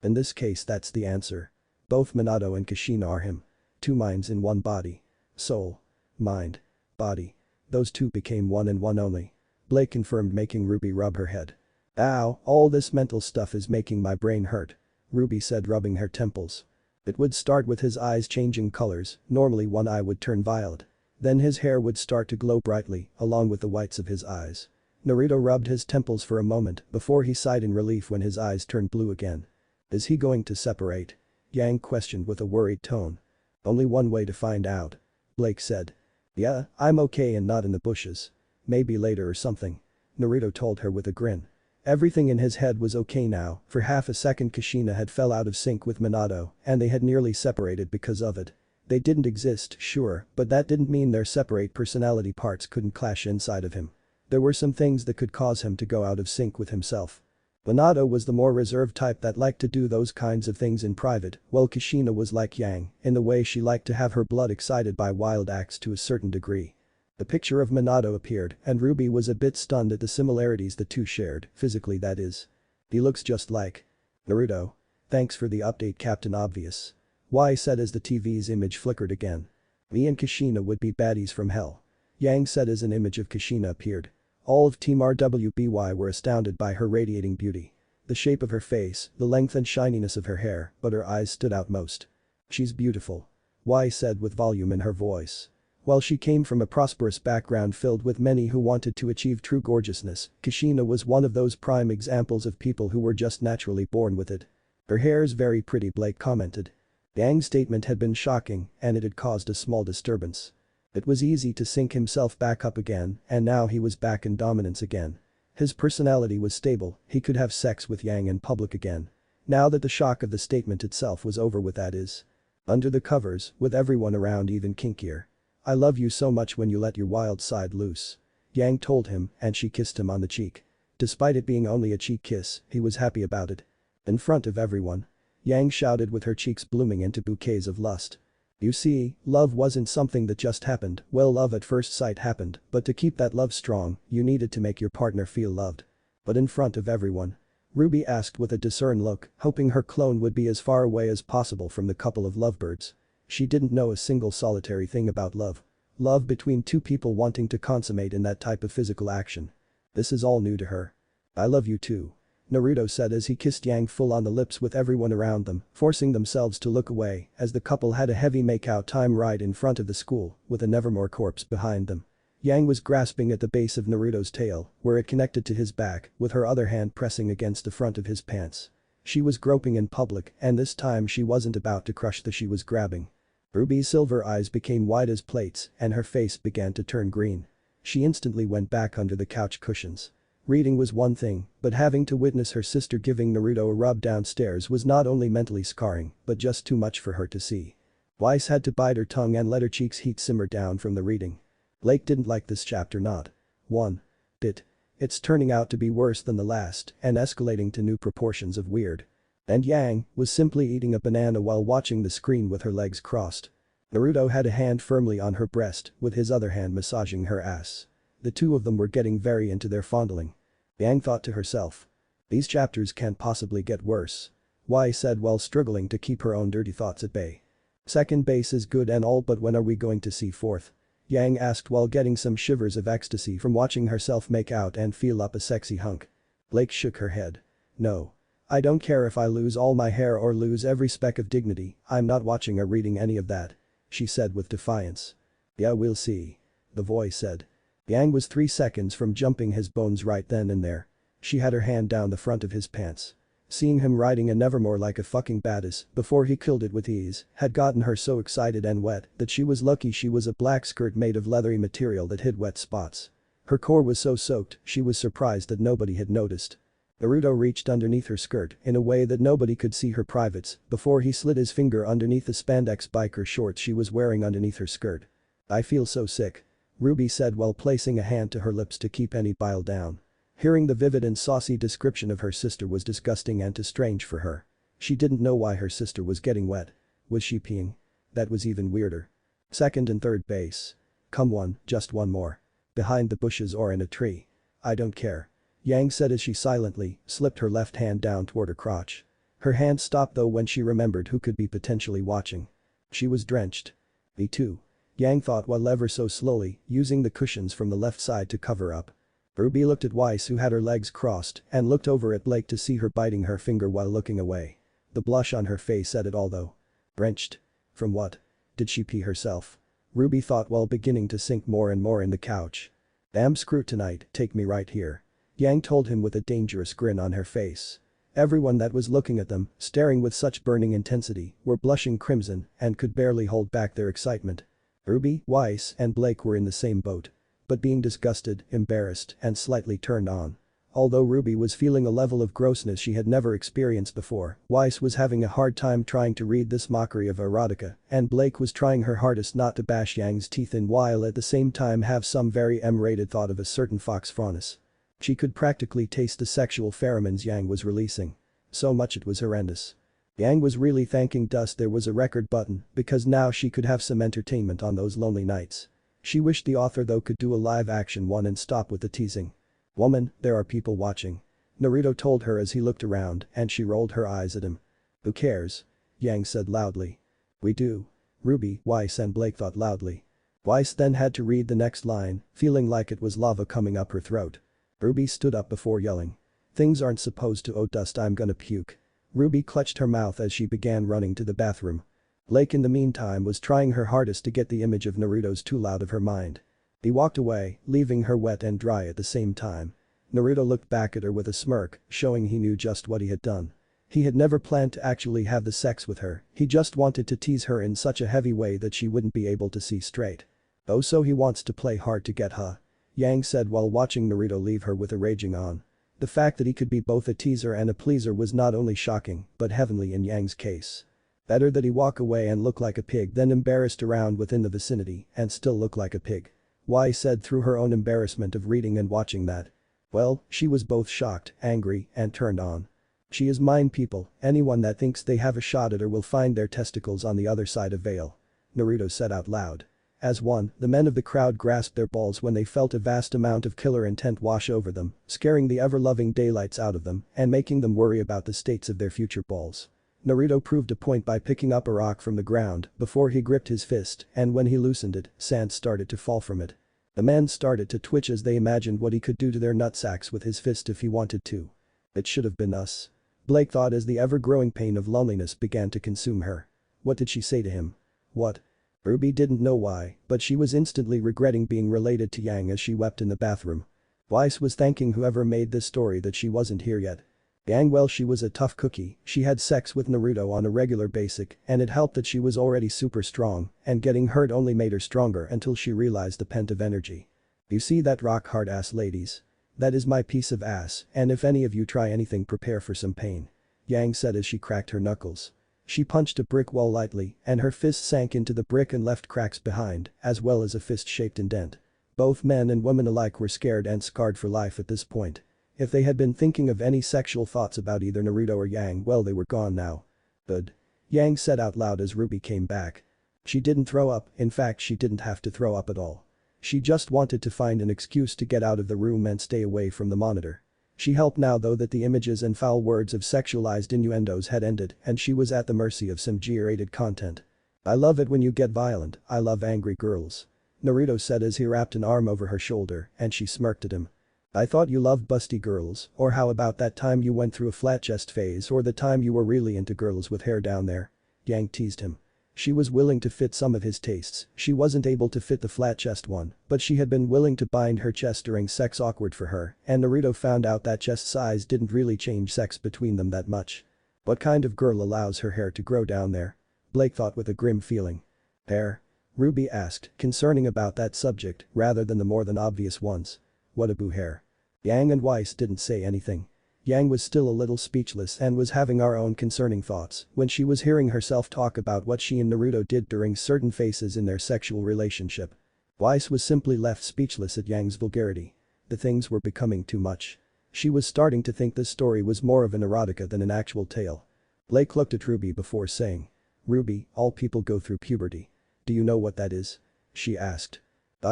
In this case that's the answer. Both Minato and Kushina are him. Two minds in one body. Soul. Mind. Body. Those two became one and one only. Blake confirmed making Ruby rub her head. Ow, all this mental stuff is making my brain hurt. Ruby said rubbing her temples. It would start with his eyes changing colors, normally one eye would turn violet. Then his hair would start to glow brightly, along with the whites of his eyes. Naruto rubbed his temples for a moment before he sighed in relief when his eyes turned blue again. Is he going to separate? Yang questioned with a worried tone. Only one way to find out. Blake said. Yeah, I'm okay and not in the bushes. Maybe later or something. Naruto told her with a grin. Everything in his head was okay now. For half a second Kushina had fell out of sync with Minato and they had nearly separated because of it. They didn't exist, sure, but that didn't mean their separate personality parts couldn't clash inside of him. There were some things that could cause him to go out of sync with himself. Minato was the more reserved type that liked to do those kinds of things in private, while Kushina was like Yang, in the way she liked to have her blood excited by wild acts to a certain degree. The picture of Minato appeared and RWBY was a bit stunned at the similarities the two shared, physically that is. He looks just like Naruto. Thanks for the update, Captain Obvious. Y said as the TV's image flickered again. Me and Kushina would be baddies from hell. Yang said as an image of Kushina appeared. All of Team RWBY were astounded by her radiating beauty. The shape of her face, the length and shininess of her hair, but her eyes stood out most. She's beautiful. Y said with volume in her voice. While she came from a prosperous background filled with many who wanted to achieve true gorgeousness, Kushina was one of those prime examples of people who were just naturally born with it. Her hair's very pretty, Blake commented. Yang's statement had been shocking and it had caused a small disturbance. It was easy to sync himself back up again and now he was back in dominance again. His personality was stable, he could have sex with Yang in public again. Now that the shock of the statement itself was over with, that is. Under the covers, with everyone around even kinkier. I love you so much when you let your wild side loose. Yang told him and she kissed him on the cheek. Despite it being only a cheek kiss, he was happy about it. In front of everyone. Yang shouted with her cheeks blooming into bouquets of lust. You see, love wasn't something that just happened. Well, love at first sight happened, but to keep that love strong, you needed to make your partner feel loved. But in front of everyone. RWBY asked with a discerned look, hoping her clone would be as far away as possible from the couple of lovebirds. She didn't know a single solitary thing about love. Love between two people wanting to consummate in that type of physical action. This is all new to her. I love you too. Naruto said as he kissed Yang full on the lips with everyone around them, forcing themselves to look away as the couple had a heavy makeout time right in front of the school with a Nevermore corpse behind them. Yang was grasping at the base of Naruto's tail, where it connected to his back, with her other hand pressing against the front of his pants. She was groping in public and this time she wasn't about to crush the she was grabbing. RWBY's silver eyes became wide as plates and her face began to turn green. She instantly went back under the couch cushions. Reading was one thing, but having to witness her sister giving Naruto a rub downstairs was not only mentally scarring, but just too much for her to see. Weiss had to bite her tongue and let her cheeks heat simmer down from the reading. Blake didn't like this chapter not one bit. It's turning out to be worse than the last and escalating to new proportions of weird. And Yang was simply eating a banana while watching the screen with her legs crossed. Naruto had a hand firmly on her breast with his other hand massaging her ass. The two of them were getting very into their fondling. Yang thought to herself. These chapters can't possibly get worse. Y said while struggling to keep her own dirty thoughts at bay. Second base is good and all, but when are we going to see fourth? Yang asked while getting some shivers of ecstasy from watching herself make out and feel up a sexy hunk. Blake shook her head. No. I don't care if I lose all my hair or lose every speck of dignity, I'm not watching or reading any of that. She said with defiance. Yeah, we'll see. The voice said. Yang was 3 seconds from jumping his bones right then and there. She had her hand down the front of his pants. Seeing him riding a Nevermore like a fucking badass before he killed it with ease had gotten her so excited and wet that she was lucky she was a black skirt made of leathery material that hid wet spots. Her core was so soaked she was surprised that nobody had noticed. Naruto reached underneath her skirt in a way that nobody could see her privates before he slid his finger underneath the spandex biker shorts she was wearing underneath her skirt. I feel so sick. RWBY said while placing a hand to her lips to keep any bile down. Hearing the vivid and saucy description of her sister was disgusting and too strange for her. She didn't know why her sister was getting wet. Was she peeing? That was even weirder. Second and third base. Come on, just one more. Behind the bushes or in a tree. I don't care. Yang said as she silently slipped her left hand down toward her crotch. Her hand stopped though when she remembered who could be potentially watching. She was drenched. Me too. Yang thought while ever so slowly using the cushions from the left side to cover up. RWBY looked at Weiss who had her legs crossed and looked over at Blake to see her biting her finger while looking away. The blush on her face said it all though. Drenched? From what? Did she pee herself? RWBY thought while beginning to sink more and more in the couch. Damn screw tonight, take me right here. Yang told him with a dangerous grin on her face. Everyone that was looking at them, staring with such burning intensity, were blushing crimson and could barely hold back their excitement. RWBY, Weiss, and Blake were in the same boat. But being disgusted, embarrassed, and slightly turned on. Although RWBY was feeling a level of grossness she had never experienced before, Weiss was having a hard time trying to read this mockery of erotica, and Blake was trying her hardest not to bash Yang's teeth in while at the same time have some very M-rated thought of a certain fox faunus. She could practically taste the sexual pheromones Yang was releasing. So much it was horrendous. Yang was really thanking dust there was a record button because now she could have some entertainment on those lonely nights. She wished the author though could do a live-action one and stop with the teasing. "Woman, there are people watching," Naruto told her as he looked around and she rolled her eyes at him. "Who cares?" Yang said loudly. "We do." RWBY, Weiss and Blake thought loudly. Weiss then had to read the next line, feeling like it was lava coming up her throat. RWBY stood up before yelling. "Things aren't supposed to, oh dust, I'm gonna puke." RWBY clutched her mouth as she began running to the bathroom. Blake in the meantime was trying her hardest to get the image of Naruto's too loud of her mind. He walked away, leaving her wet and dry at the same time. Naruto looked back at her with a smirk, showing he knew just what he had done. He had never planned to actually have the sex with her, he just wanted to tease her in such a heavy way that she wouldn't be able to see straight. "Oh, so he wants to play hard to get, huh?" Yang said while watching Naruto leave her with a raging on. The fact that he could be both a teaser and a pleaser was not only shocking, but heavenly in Yang's case. Better that he walk away and look like a pig than embarrassed around within the vicinity and still look like a pig. Why said through her own embarrassment of reading and watching that. Well, she was both shocked, angry, and turned on. She is mine people, anyone that thinks they have a shot at her will find their testicles on the other side of veil. Naruto said out loud. As one, the men of the crowd grasped their balls when they felt a vast amount of killer intent wash over them, scaring the ever-loving daylights out of them and making them worry about the states of their future balls. Naruto proved a point by picking up a rock from the ground before he gripped his fist, and when he loosened it, sand started to fall from it. The men started to twitch as they imagined what he could do to their nutsacks with his fist if he wanted to. It should have been us. Blake thought as the ever-growing pain of loneliness began to consume her. What did she say to him? What? RWBY didn't know why, but she was instantly regretting being related to Yang as she wept in the bathroom. Weiss was thanking whoever made this story that she wasn't here yet. Yang, well, she was a tough cookie, she had sex with Naruto on a regular basis and it helped that she was already super strong and getting hurt only made her stronger until she realized the pent-up energy. "You see that rock hard ass, ladies? That is my piece of ass and if any of you try anything prepare for some pain," Yang said as she cracked her knuckles. She punched a brick wall lightly and her fist sank into the brick and left cracks behind, as well as a fist-shaped indent. Both men and women alike were scared and scarred for life at this point. If they had been thinking of any sexual thoughts about either Naruto or Yang, well, they were gone now. "Good," Yang said out loud as RWBY came back. She didn't throw up, in fact she didn't have to throw up at all. She just wanted to find an excuse to get out of the room and stay away from the monitor. She helped now though that the images and foul words of sexualized innuendos had ended and she was at the mercy of some G-rated content. "I love it when you get violent, I love angry girls," Naruto said as he wrapped an arm over her shoulder and she smirked at him. "I thought you loved busty girls, or how about that time you went through a flat chest phase or the time you were really into girls with hair down there?" Yang teased him. She was willing to fit some of his tastes, she wasn't able to fit the flat chest one, but she had been willing to bind her chest during sex awkward for her and Naruto found out that chest size didn't really change sex between them that much. What kind of girl allows her hair to grow down there? Blake thought with a grim feeling. Hair? RWBY asked, concerning about that subject rather than the more than obvious ones. What about hair? Yang and Weiss didn't say anything. Yang was still a little speechless and was having our own concerning thoughts when she was hearing herself talk about what she and Naruto did during certain phases in their sexual relationship. Weiss was simply left speechless at Yang's vulgarity. The things were becoming too much. She was starting to think this story was more of an erotica than an actual tale. Blake looked at RWBY before saying. "RWBY, all people go through puberty. Do you know what that is?" she asked.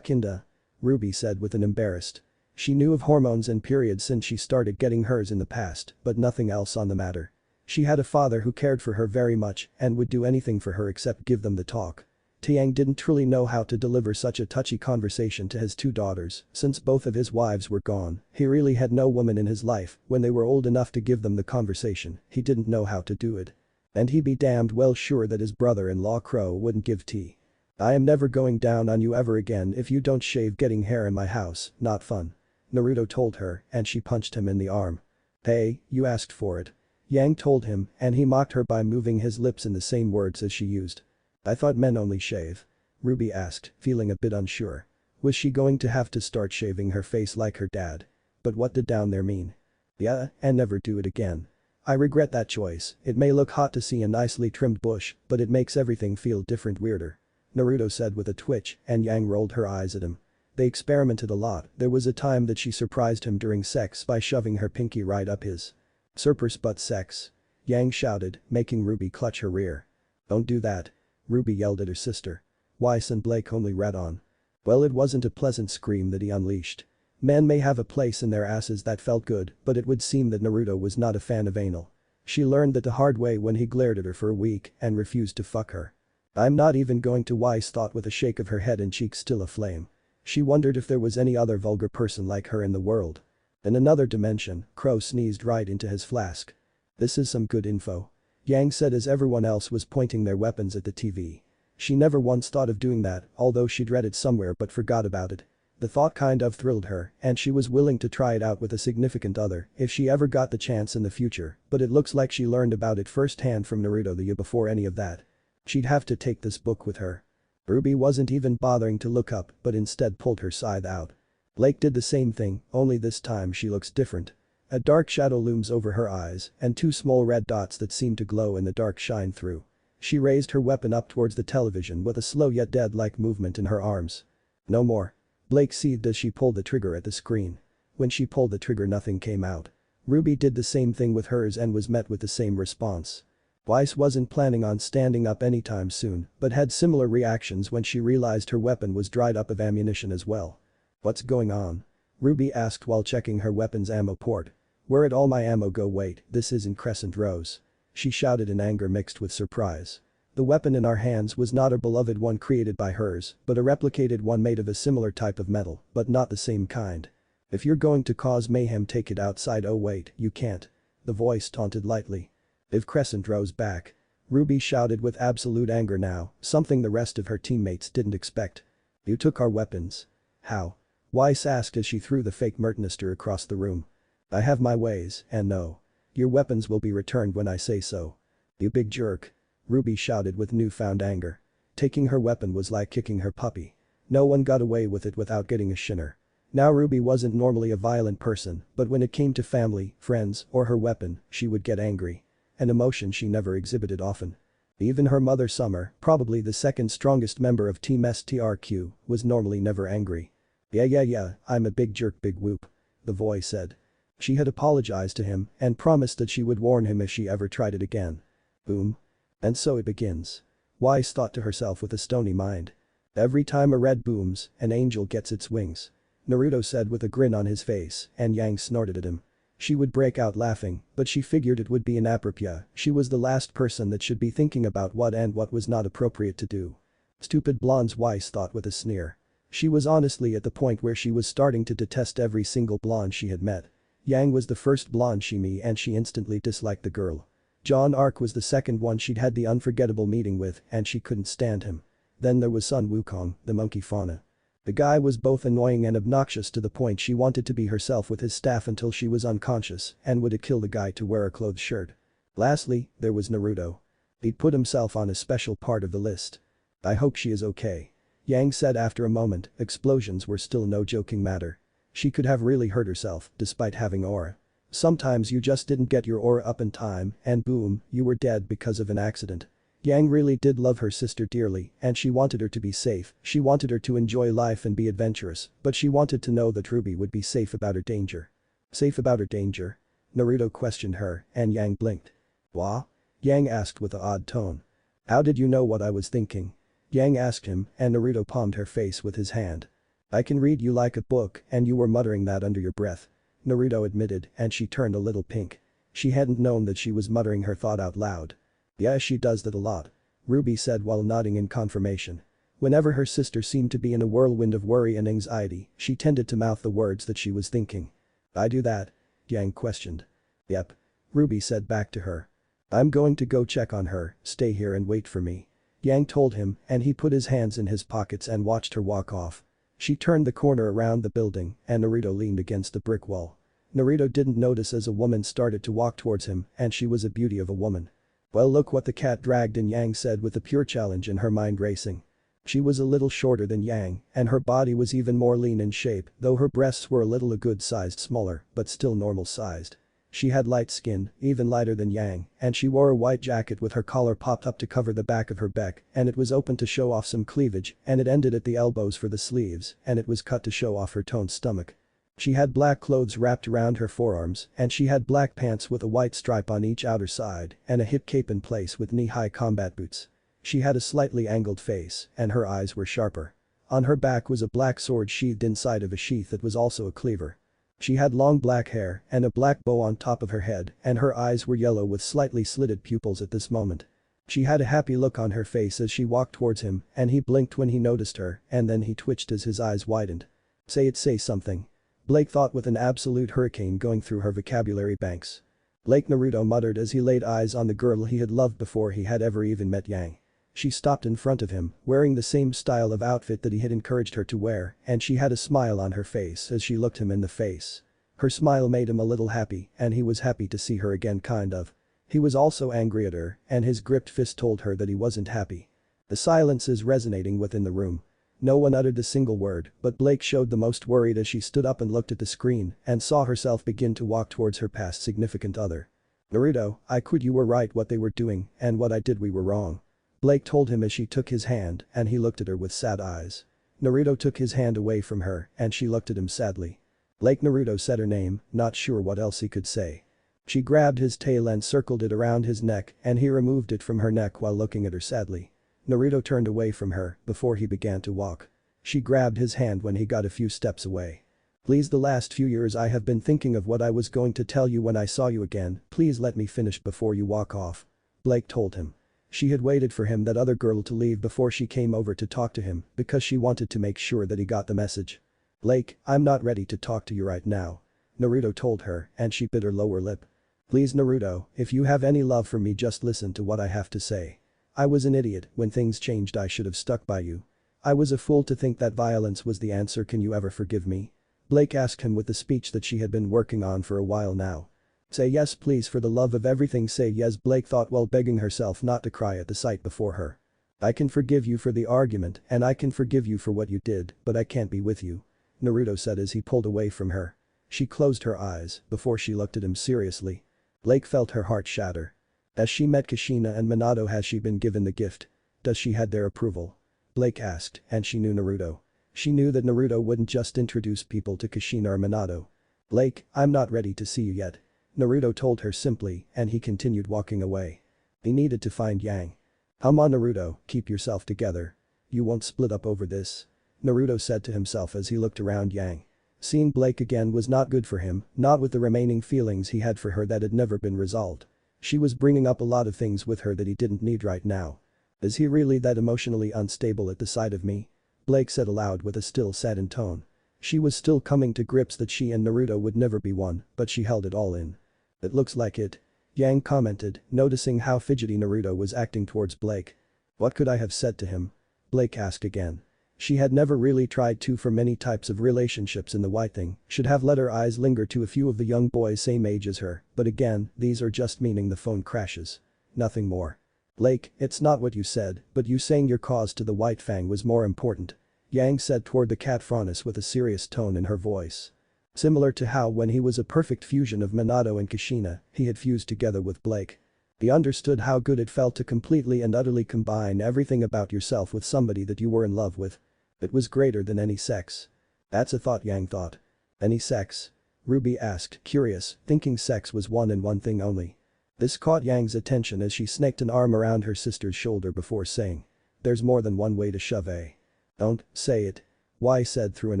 "Kinda," RWBY said with an embarrassed. She knew of hormones and periods since she started getting hers in the past, but nothing else on the matter. She had a father who cared for her very much and would do anything for her except give them the talk. Taeyang didn't truly know how to deliver such a touchy conversation to his two daughters since both of his wives were gone, he really had no woman in his life when they were old enough to give them the conversation, he didn't know how to do it. And he'd be damned well sure that his brother-in-law Crow wouldn't give tea. I am never going down on you ever again if you don't shave. Getting hair in my house, not fun. Naruto told her and she punched him in the arm. Hey, you asked for it. Yang told him and he mocked her by moving his lips in the same words as she used. I thought men only shave. Ruby asked, feeling a bit unsure. Was she going to have to start shaving her face like her dad? But what did down there mean? Yeah, and never do it again. I regret that choice. It may look hot to see a nicely trimmed bush, but it makes everything feel different, weirder. Naruto said with a twitch and Yang rolled her eyes at him. They experimented a lot. There was a time that she surprised him during sex by shoving her pinky right up his Serpers butt sex. Yang shouted, making Ruby clutch her rear. Don't do that. Ruby yelled at her sister. Weiss and Blake only read on. Well, it wasn't a pleasant scream that he unleashed. Men may have a place in their asses that felt good, but it would seem that Naruto was not a fan of anal. She learned that the hard way when he glared at her for a week and refused to fuck her. I'm not even going to, Weiss thought with a shake of her head and cheeks still aflame. She wondered if there was any other vulgar person like her in the world. In another dimension, Crow sneezed right into his flask. This is some good info. Yang said as everyone else was pointing their weapons at the TV. She never once thought of doing that, although she'd read it somewhere but forgot about it. The thought kind of thrilled her and she was willing to try it out with a significant other if she ever got the chance in the future, but it looks like she learned about it firsthand from Naruto the year before any of that. She'd have to take this book with her. Ruby wasn't even bothering to look up but instead pulled her scythe out. Blake did the same thing, only this time she looks different. A dark shadow looms over her eyes and two small red dots that seem to glow in the dark shine through. She raised her weapon up towards the television with a slow yet dead-like movement in her arms. No more. Blake seethed as she pulled the trigger at the screen. When she pulled the trigger nothing came out. Ruby did the same thing with hers and was met with the same response. Weiss wasn't planning on standing up anytime soon, but had similar reactions when she realized her weapon was dried up of ammunition as well. What's going on? Ruby asked while checking her weapon's ammo port. Where'd all my ammo go? Wait, this isn't crescent rows. She shouted in anger mixed with surprise. The weapon in our hands was not a beloved one created by hers, but a replicated one made of a similar type of metal, but not the same kind. If you're going to cause mayhem, take it outside. Oh wait, you can't. The voice taunted lightly. If Crescent rose back. Ruby shouted with absolute anger now, something the rest of her teammates didn't expect. You took our weapons. How? Weiss asked as she threw the fake Mertnister across the room. I have my ways, and no. Your weapons will be returned when I say so. You big jerk. Ruby shouted with newfound anger. Taking her weapon was like kicking her puppy. No one got away with it without getting a shinner. Now Ruby wasn't normally a violent person, but when it came to family, friends, or her weapon, she would get angry. An emotion she never exhibited often. Even her mother Summer, probably the second strongest member of Team STRQ, was normally never angry. Yeah, I'm a big jerk, big whoop. The voice said. She had apologized to him and promised that she would warn him if she ever tried it again. Boom. And so it begins. Weiss thought to herself with a stony mind. Every time a red booms, an angel gets its wings. Naruto said with a grin on his face and Yang snorted at him. She would break out laughing, but she figured it would be inappropriate. She was the last person that should be thinking about what and what was not appropriate to do. Stupid blondes, Weiss thought with a sneer. She was honestly at the point where she was starting to detest every single blonde she had met. Yang was the first blonde she met and she instantly disliked the girl. John Ark was the second one she'd had the unforgettable meeting with and she couldn't stand him. Then there was Sun Wukong, the monkey fauna. The guy was both annoying and obnoxious to the point she wanted to be herself with his staff until she was unconscious and would kill the guy to wear a clothes shirt. Lastly, there was Naruto. He'd put himself on a special part of the list. I hope she is okay. Yang said after a moment. Explosions were still no joking matter. She could have really hurt herself despite having aura. Sometimes you just didn't get your aura up in time and boom, you were dead because of an accident. Yang really did love her sister dearly and she wanted her to be safe, she wanted her to enjoy life and be adventurous, but she wanted to know that Ruby would be safe about her danger. Safe about her danger? Naruto questioned her and Yang blinked. What? Yang asked with an odd tone. How did you know what I was thinking? Yang asked him and Naruto palmed her face with his hand. I can read you like a book and you were muttering that under your breath. Naruto admitted and she turned a little pink. She hadn't known that she was muttering her thought out loud. Yeah, she does that a lot. Ruby said while nodding in confirmation. Whenever her sister seemed to be in a whirlwind of worry and anxiety, she tended to mouth the words that she was thinking. I do that? Yang questioned. Yep. Ruby said back to her. I'm going to go check on her, stay here and wait for me. Yang told him, and he put his hands in his pockets and watched her walk off. She turned the corner around the building and Naruto leaned against the brick wall. Naruto didn't notice as a woman started to walk towards him and she was a beauty of a woman. "Well, look what the cat dragged in," Yang said with a pure challenge in her mind racing. She was a little shorter than Yang and her body was even more lean in shape, though her breasts were a little a good sized smaller but still normal sized. She had light skin, even lighter than Yang, and she wore a white jacket with her collar popped up to cover the back of her back and it was open to show off some cleavage and it ended at the elbows for the sleeves and it was cut to show off her toned stomach. She had black clothes wrapped around her forearms and she had black pants with a white stripe on each outer side and a hip cape in place with knee-high combat boots. She had a slightly angled face and her eyes were sharper. On her back was a black sword sheathed inside of a sheath that was also a cleaver. She had long black hair and a black bow on top of her head and her eyes were yellow with slightly slitted pupils at this moment. She had a happy look on her face as she walked towards him and he blinked when he noticed her and then he twitched as his eyes widened. Say something." Blake thought with an absolute hurricane going through her vocabulary banks. Blake, Naruto muttered as he laid eyes on the girl he had loved before he had ever even met Yang. She stopped in front of him, wearing the same style of outfit that he had encouraged her to wear and she had a smile on her face as she looked him in the face. Her smile made him a little happy and he was happy to see her again kind of. He was also angry at her and his gripped fist told her that he wasn't happy. The silence is resonating within the room. No one uttered a single word, but Blake showed the most worried as she stood up and looked at the screen and saw herself begin to walk towards her past significant other. "Naruto, I quit, you were right, what they were doing and what I did, we were wrong." Blake told him as she took his hand and he looked at her with sad eyes. Naruto took his hand away from her and she looked at him sadly. Blake, Naruto said her name, not sure what else he could say. She grabbed his tail and circled it around his neck and he removed it from her neck while looking at her sadly. Naruto turned away from her before he began to walk. She grabbed his hand when he got a few steps away. "Please, the last few years I have been thinking of what I was going to tell you when I saw you again, please let me finish before you walk off." Blake told him. She had waited for him, that other girl, to leave before she came over to talk to him because she wanted to make sure that he got the message. "Blake, I'm not ready to talk to you right now," Naruto told her and she bit her lower lip. "Please Naruto, if you have any love for me just listen to what I have to say. I was an idiot, when things changed I should have stuck by you. I was a fool to think that violence was the answer, can you ever forgive me?" Blake asked him with the speech that she had been working on for a while now. "Say yes please, for the love of everything say yes," Blake thought while begging herself not to cry at the sight before her. "I can forgive you for the argument and I can forgive you for what you did, but I can't be with you," Naruto said as he pulled away from her. She closed her eyes before she looked at him seriously. Blake felt her heart shatter. Has she met Kushina and Minato? Has she been given the gift? Does she had their approval? Blake asked and she knew Naruto. She knew that Naruto wouldn't just introduce people to Kushina or Minato. "Blake, I'm not ready to see you yet," Naruto told her simply and he continued walking away. He needed to find Yang. "Come on Naruto, keep yourself together. You won't split up over this," Naruto said to himself as he looked around Yang. Seeing Blake again was not good for him, not with the remaining feelings he had for her that had never been resolved. She was bringing up a lot of things with her that he didn't need right now. "Is he really that emotionally unstable at the sight of me?" Blake said aloud with a still saddened tone. She was still coming to grips that she and Naruto would never be one, but she held it all in. "It looks like it," Yang commented, noticing how fidgety Naruto was acting towards Blake. "What could I have said to him?" Blake asked again. She had never really tried to for many types of relationships in the white thing, should have let her eyes linger to a few of the young boys same age as her, but again, these are just meaning the phone crashes. Nothing more. "Blake, it's not what you said, but you saying your cause to the White Fang was more important," Yang said toward the cat Francis with a serious tone in her voice. Similar to how when he was a perfect fusion of Minato and Kushina, he had fused together with Blake. He understood how good it felt to completely and utterly combine everything about yourself with somebody that you were in love with. It was greater than any sex. That's a thought, Yang thought. Any sex? RWBY asked, curious, thinking sex was one and one thing only. This caught Yang's attention as she snaked an arm around her sister's shoulder before saying, "There's more than one way to shove a." "Don't say it," Y said through an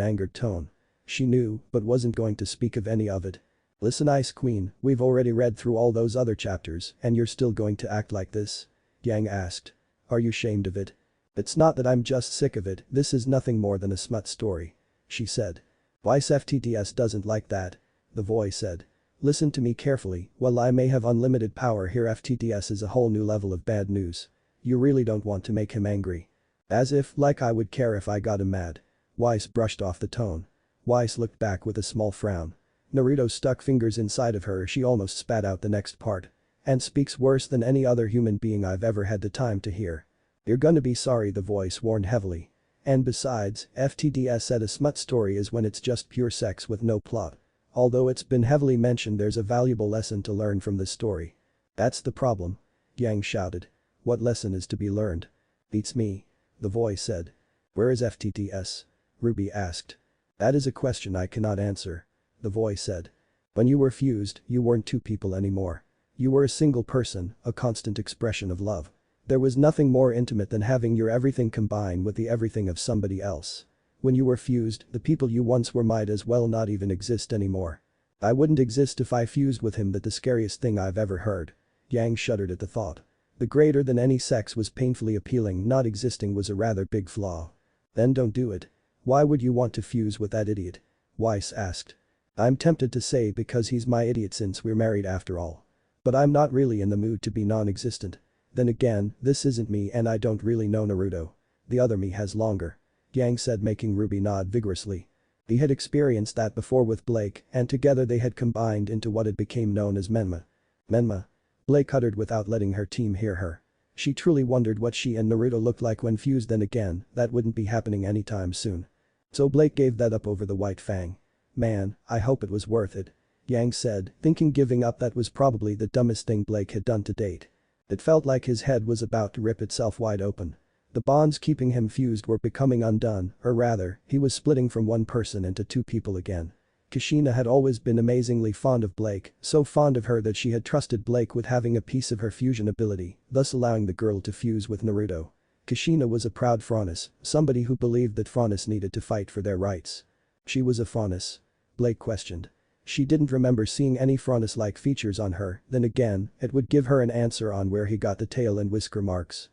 angered tone. She knew, but wasn't going to speak of any of it. "Listen Ice Queen, we've already read through all those other chapters and you're still going to act like this?" Yang asked. "Are you ashamed of it?" "It's not that, I'm just sick of it, this is nothing more than a smut story," she said. "Why's FTTS doesn't like that?" the voice said. "Listen to me carefully, while I may have unlimited power here, FTTS is a whole new level of bad news. You really don't want to make him angry. As if, like I would care if I got him mad. Weiss brushed off the tone. Weiss looked back with a small frown. Naruto stuck fingers inside of her, she almost spat out the next part. And speaks worse than any other human being I've ever had the time to hear. You're gonna be sorry, the voice warned heavily. And besides, FTDS said a smut story is when it's just pure sex with no plot. Although it's been heavily mentioned, there's a valuable lesson to learn from this story. That's the problem. Yang shouted. What lesson is to be learned? Beats me. The voice said. Where is FTDS? RWBY asked. That is a question I cannot answer. The voice said. When you were fused, you weren't two people anymore. You were a single person, a constant expression of love. There was nothing more intimate than having your everything combine with the everything of somebody else. When you were fused, the people you once were might as well not even exist anymore. I wouldn't exist if I fused with him. That the scariest thing I've ever heard. Yang shuddered at the thought. The greater than any sex was painfully appealing, not existing was a rather big flaw. Then don't do it. Why would you want to fuse with that idiot? Weiss asked. I'm tempted to say because he's my idiot since we're married after all. But I'm not really in the mood to be non-existent. Then again, this isn't me and I don't really know Naruto. The other me has longer. Yang said, making RWBY nod vigorously. He had experienced that before with Blake, and together they had combined into what had became known as Menma. Menma? Blake uttered without letting her team hear her. She truly wondered what she and Naruto looked like when fused. Then again, that wouldn't be happening anytime soon. So Blake gave that up over the white fang. Man, I hope it was worth it. Yang said, thinking giving up that was probably the dumbest thing Blake had done to date. It felt like his head was about to rip itself wide open. The bonds keeping him fused were becoming undone, or rather, he was splitting from one person into two people again. Kushina had always been amazingly fond of Blake, so fond of her that she had trusted Blake with having a piece of her fusion ability, thus allowing the girl to fuse with Naruto. Kushina was a proud Franus, somebody who believed that Franus needed to fight for their rights. She was a Franus? Blake questioned. She didn't remember seeing any Franus-like features on her, then again, it would give her an answer on where he got the tail and whisker marks.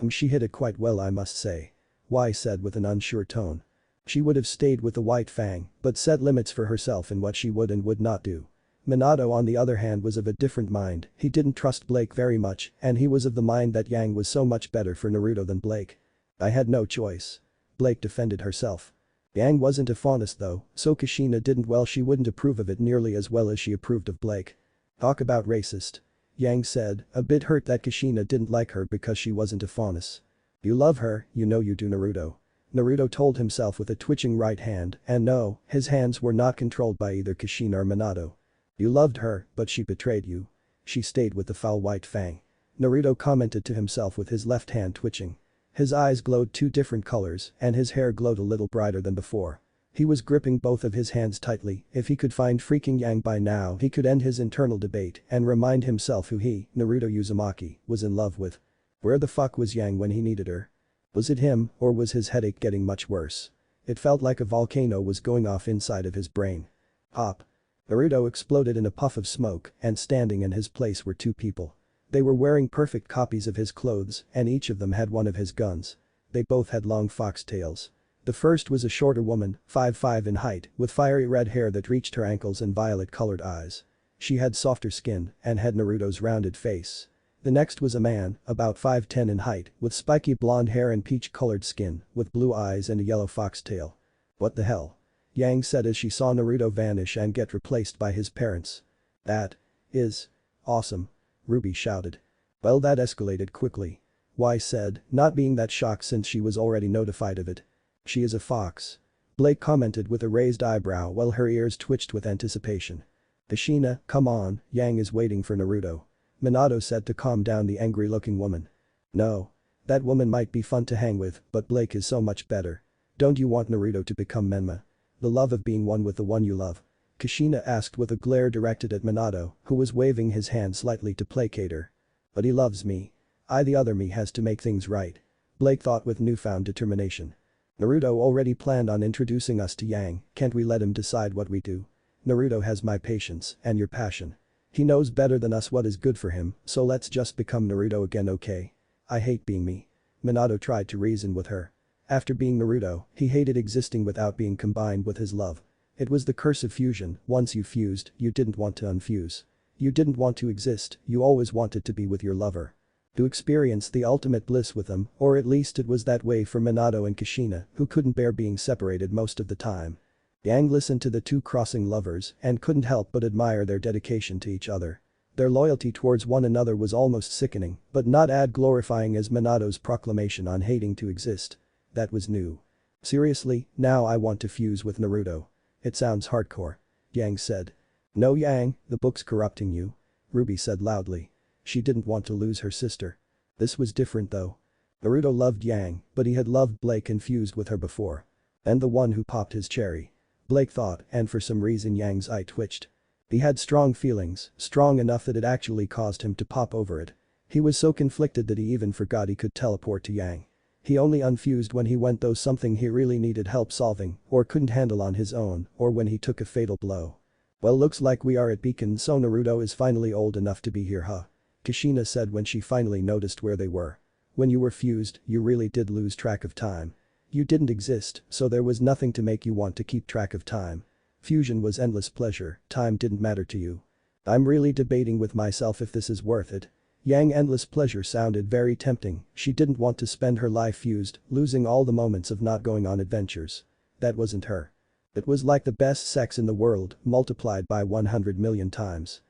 She hid it quite well, I must say. Weiss said with an unsure tone. She would have stayed with the white fang, but set limits for herself in what she would and would not do. Minato on the other hand was of a different mind. He didn't trust Blake very much, and he was of the mind that Yang was so much better for Naruto than Blake. I had no choice. Blake defended herself. Yang wasn't a Faunus though, so Kushina didn't, well, she wouldn't approve of it nearly as well as she approved of Blake. Talk about racist. Yang said, a bit hurt that Kushina didn't like her because she wasn't a Faunus. You love her, you know you do, Naruto. Naruto told himself with a twitching right hand, and no, his hands were not controlled by either Kushina or Minato. You loved her, but she betrayed you. She stayed with the foul white fang. Naruto commented to himself with his left hand twitching. His eyes glowed two different colors and his hair glowed a little brighter than before. He was gripping both of his hands tightly. If he could find freaking Yang by now, he could end his internal debate and remind himself who he, Naruto Uzumaki, was in love with. Where the fuck was Yang when he needed her? Was it him, or was his headache getting much worse? It felt like a volcano was going off inside of his brain. Pop. Naruto exploded in a puff of smoke, and standing in his place were two people. They were wearing perfect copies of his clothes, and each of them had one of his guns. They both had long foxtails. The first was a shorter woman, 5'5" in height, with fiery red hair that reached her ankles and violet-colored eyes. She had softer skin and had Naruto's rounded face. The next was a man, about 5'10" in height, with spiky blonde hair and peach-colored skin, with blue eyes and a yellow foxtail. What the hell? Yang said as she saw Naruto vanish and get replaced by his parents. That is awesome. RWBY shouted. Well, that escalated quickly. Weiss said, not being that shocked since she was already notified of it. She is a fox. Blake commented with a raised eyebrow while her ears twitched with anticipation. Kushina, come on, Yang is waiting for Naruto. Minato said to calm down the angry-looking woman. No. That woman might be fun to hang with, but Blake is so much better. Don't you want Naruto to become Menma? The love of being one with the one you love? Kushina asked with a glare directed at Minato, who was waving his hand slightly to placate her. But he loves me. The other me has to make things right. Blake thought with newfound determination. Naruto already planned on introducing us to Yang, can't we let him decide what we do? Naruto has my patience and your passion. He knows better than us what is good for him, so let's just become Naruto again, okay? I hate being me. Minato tried to reason with her. After being Naruto, he hated existing without being combined with his love. It was the curse of fusion, once you fused, you didn't want to unfuse. You didn't want to exist, you always wanted to be with your lover. To experience the ultimate bliss with them, or at least it was that way for Minato and Kushina, who couldn't bear being separated most of the time. Yang listened to the two crossing lovers and couldn't help but admire their dedication to each other. Their loyalty towards one another was almost sickening, but not as glorifying as Minato's proclamation on hating to exist. That was new. Seriously, now I want to fuse with Naruto. It sounds hardcore. Yang said. No Yang, the book's corrupting you. Ruby said loudly. She didn't want to lose her sister. This was different though. Naruto loved Yang, but he had loved Blake and fused with her before. And the one who popped his cherry. Blake thought, and for some reason Yang's eye twitched. He had strong feelings, strong enough that it actually caused him to pop over it. He was so conflicted that he even forgot he could teleport to Yang. He only unfused when he went through something he really needed help solving, or couldn't handle on his own, or when he took a fatal blow. Well, looks like we are at Beacon, so Naruto is finally old enough to be here, huh? Kushina said when she finally noticed where they were. When you were fused, you really did lose track of time. You didn't exist, so there was nothing to make you want to keep track of time. Fusion was endless pleasure, time didn't matter to you. I'm really debating with myself if this is worth it. Yang endless pleasure sounded very tempting, she didn't want to spend her life fused, losing all the moments of not going on adventures. That wasn't her. It was like the best sex in the world, multiplied by 100 million times.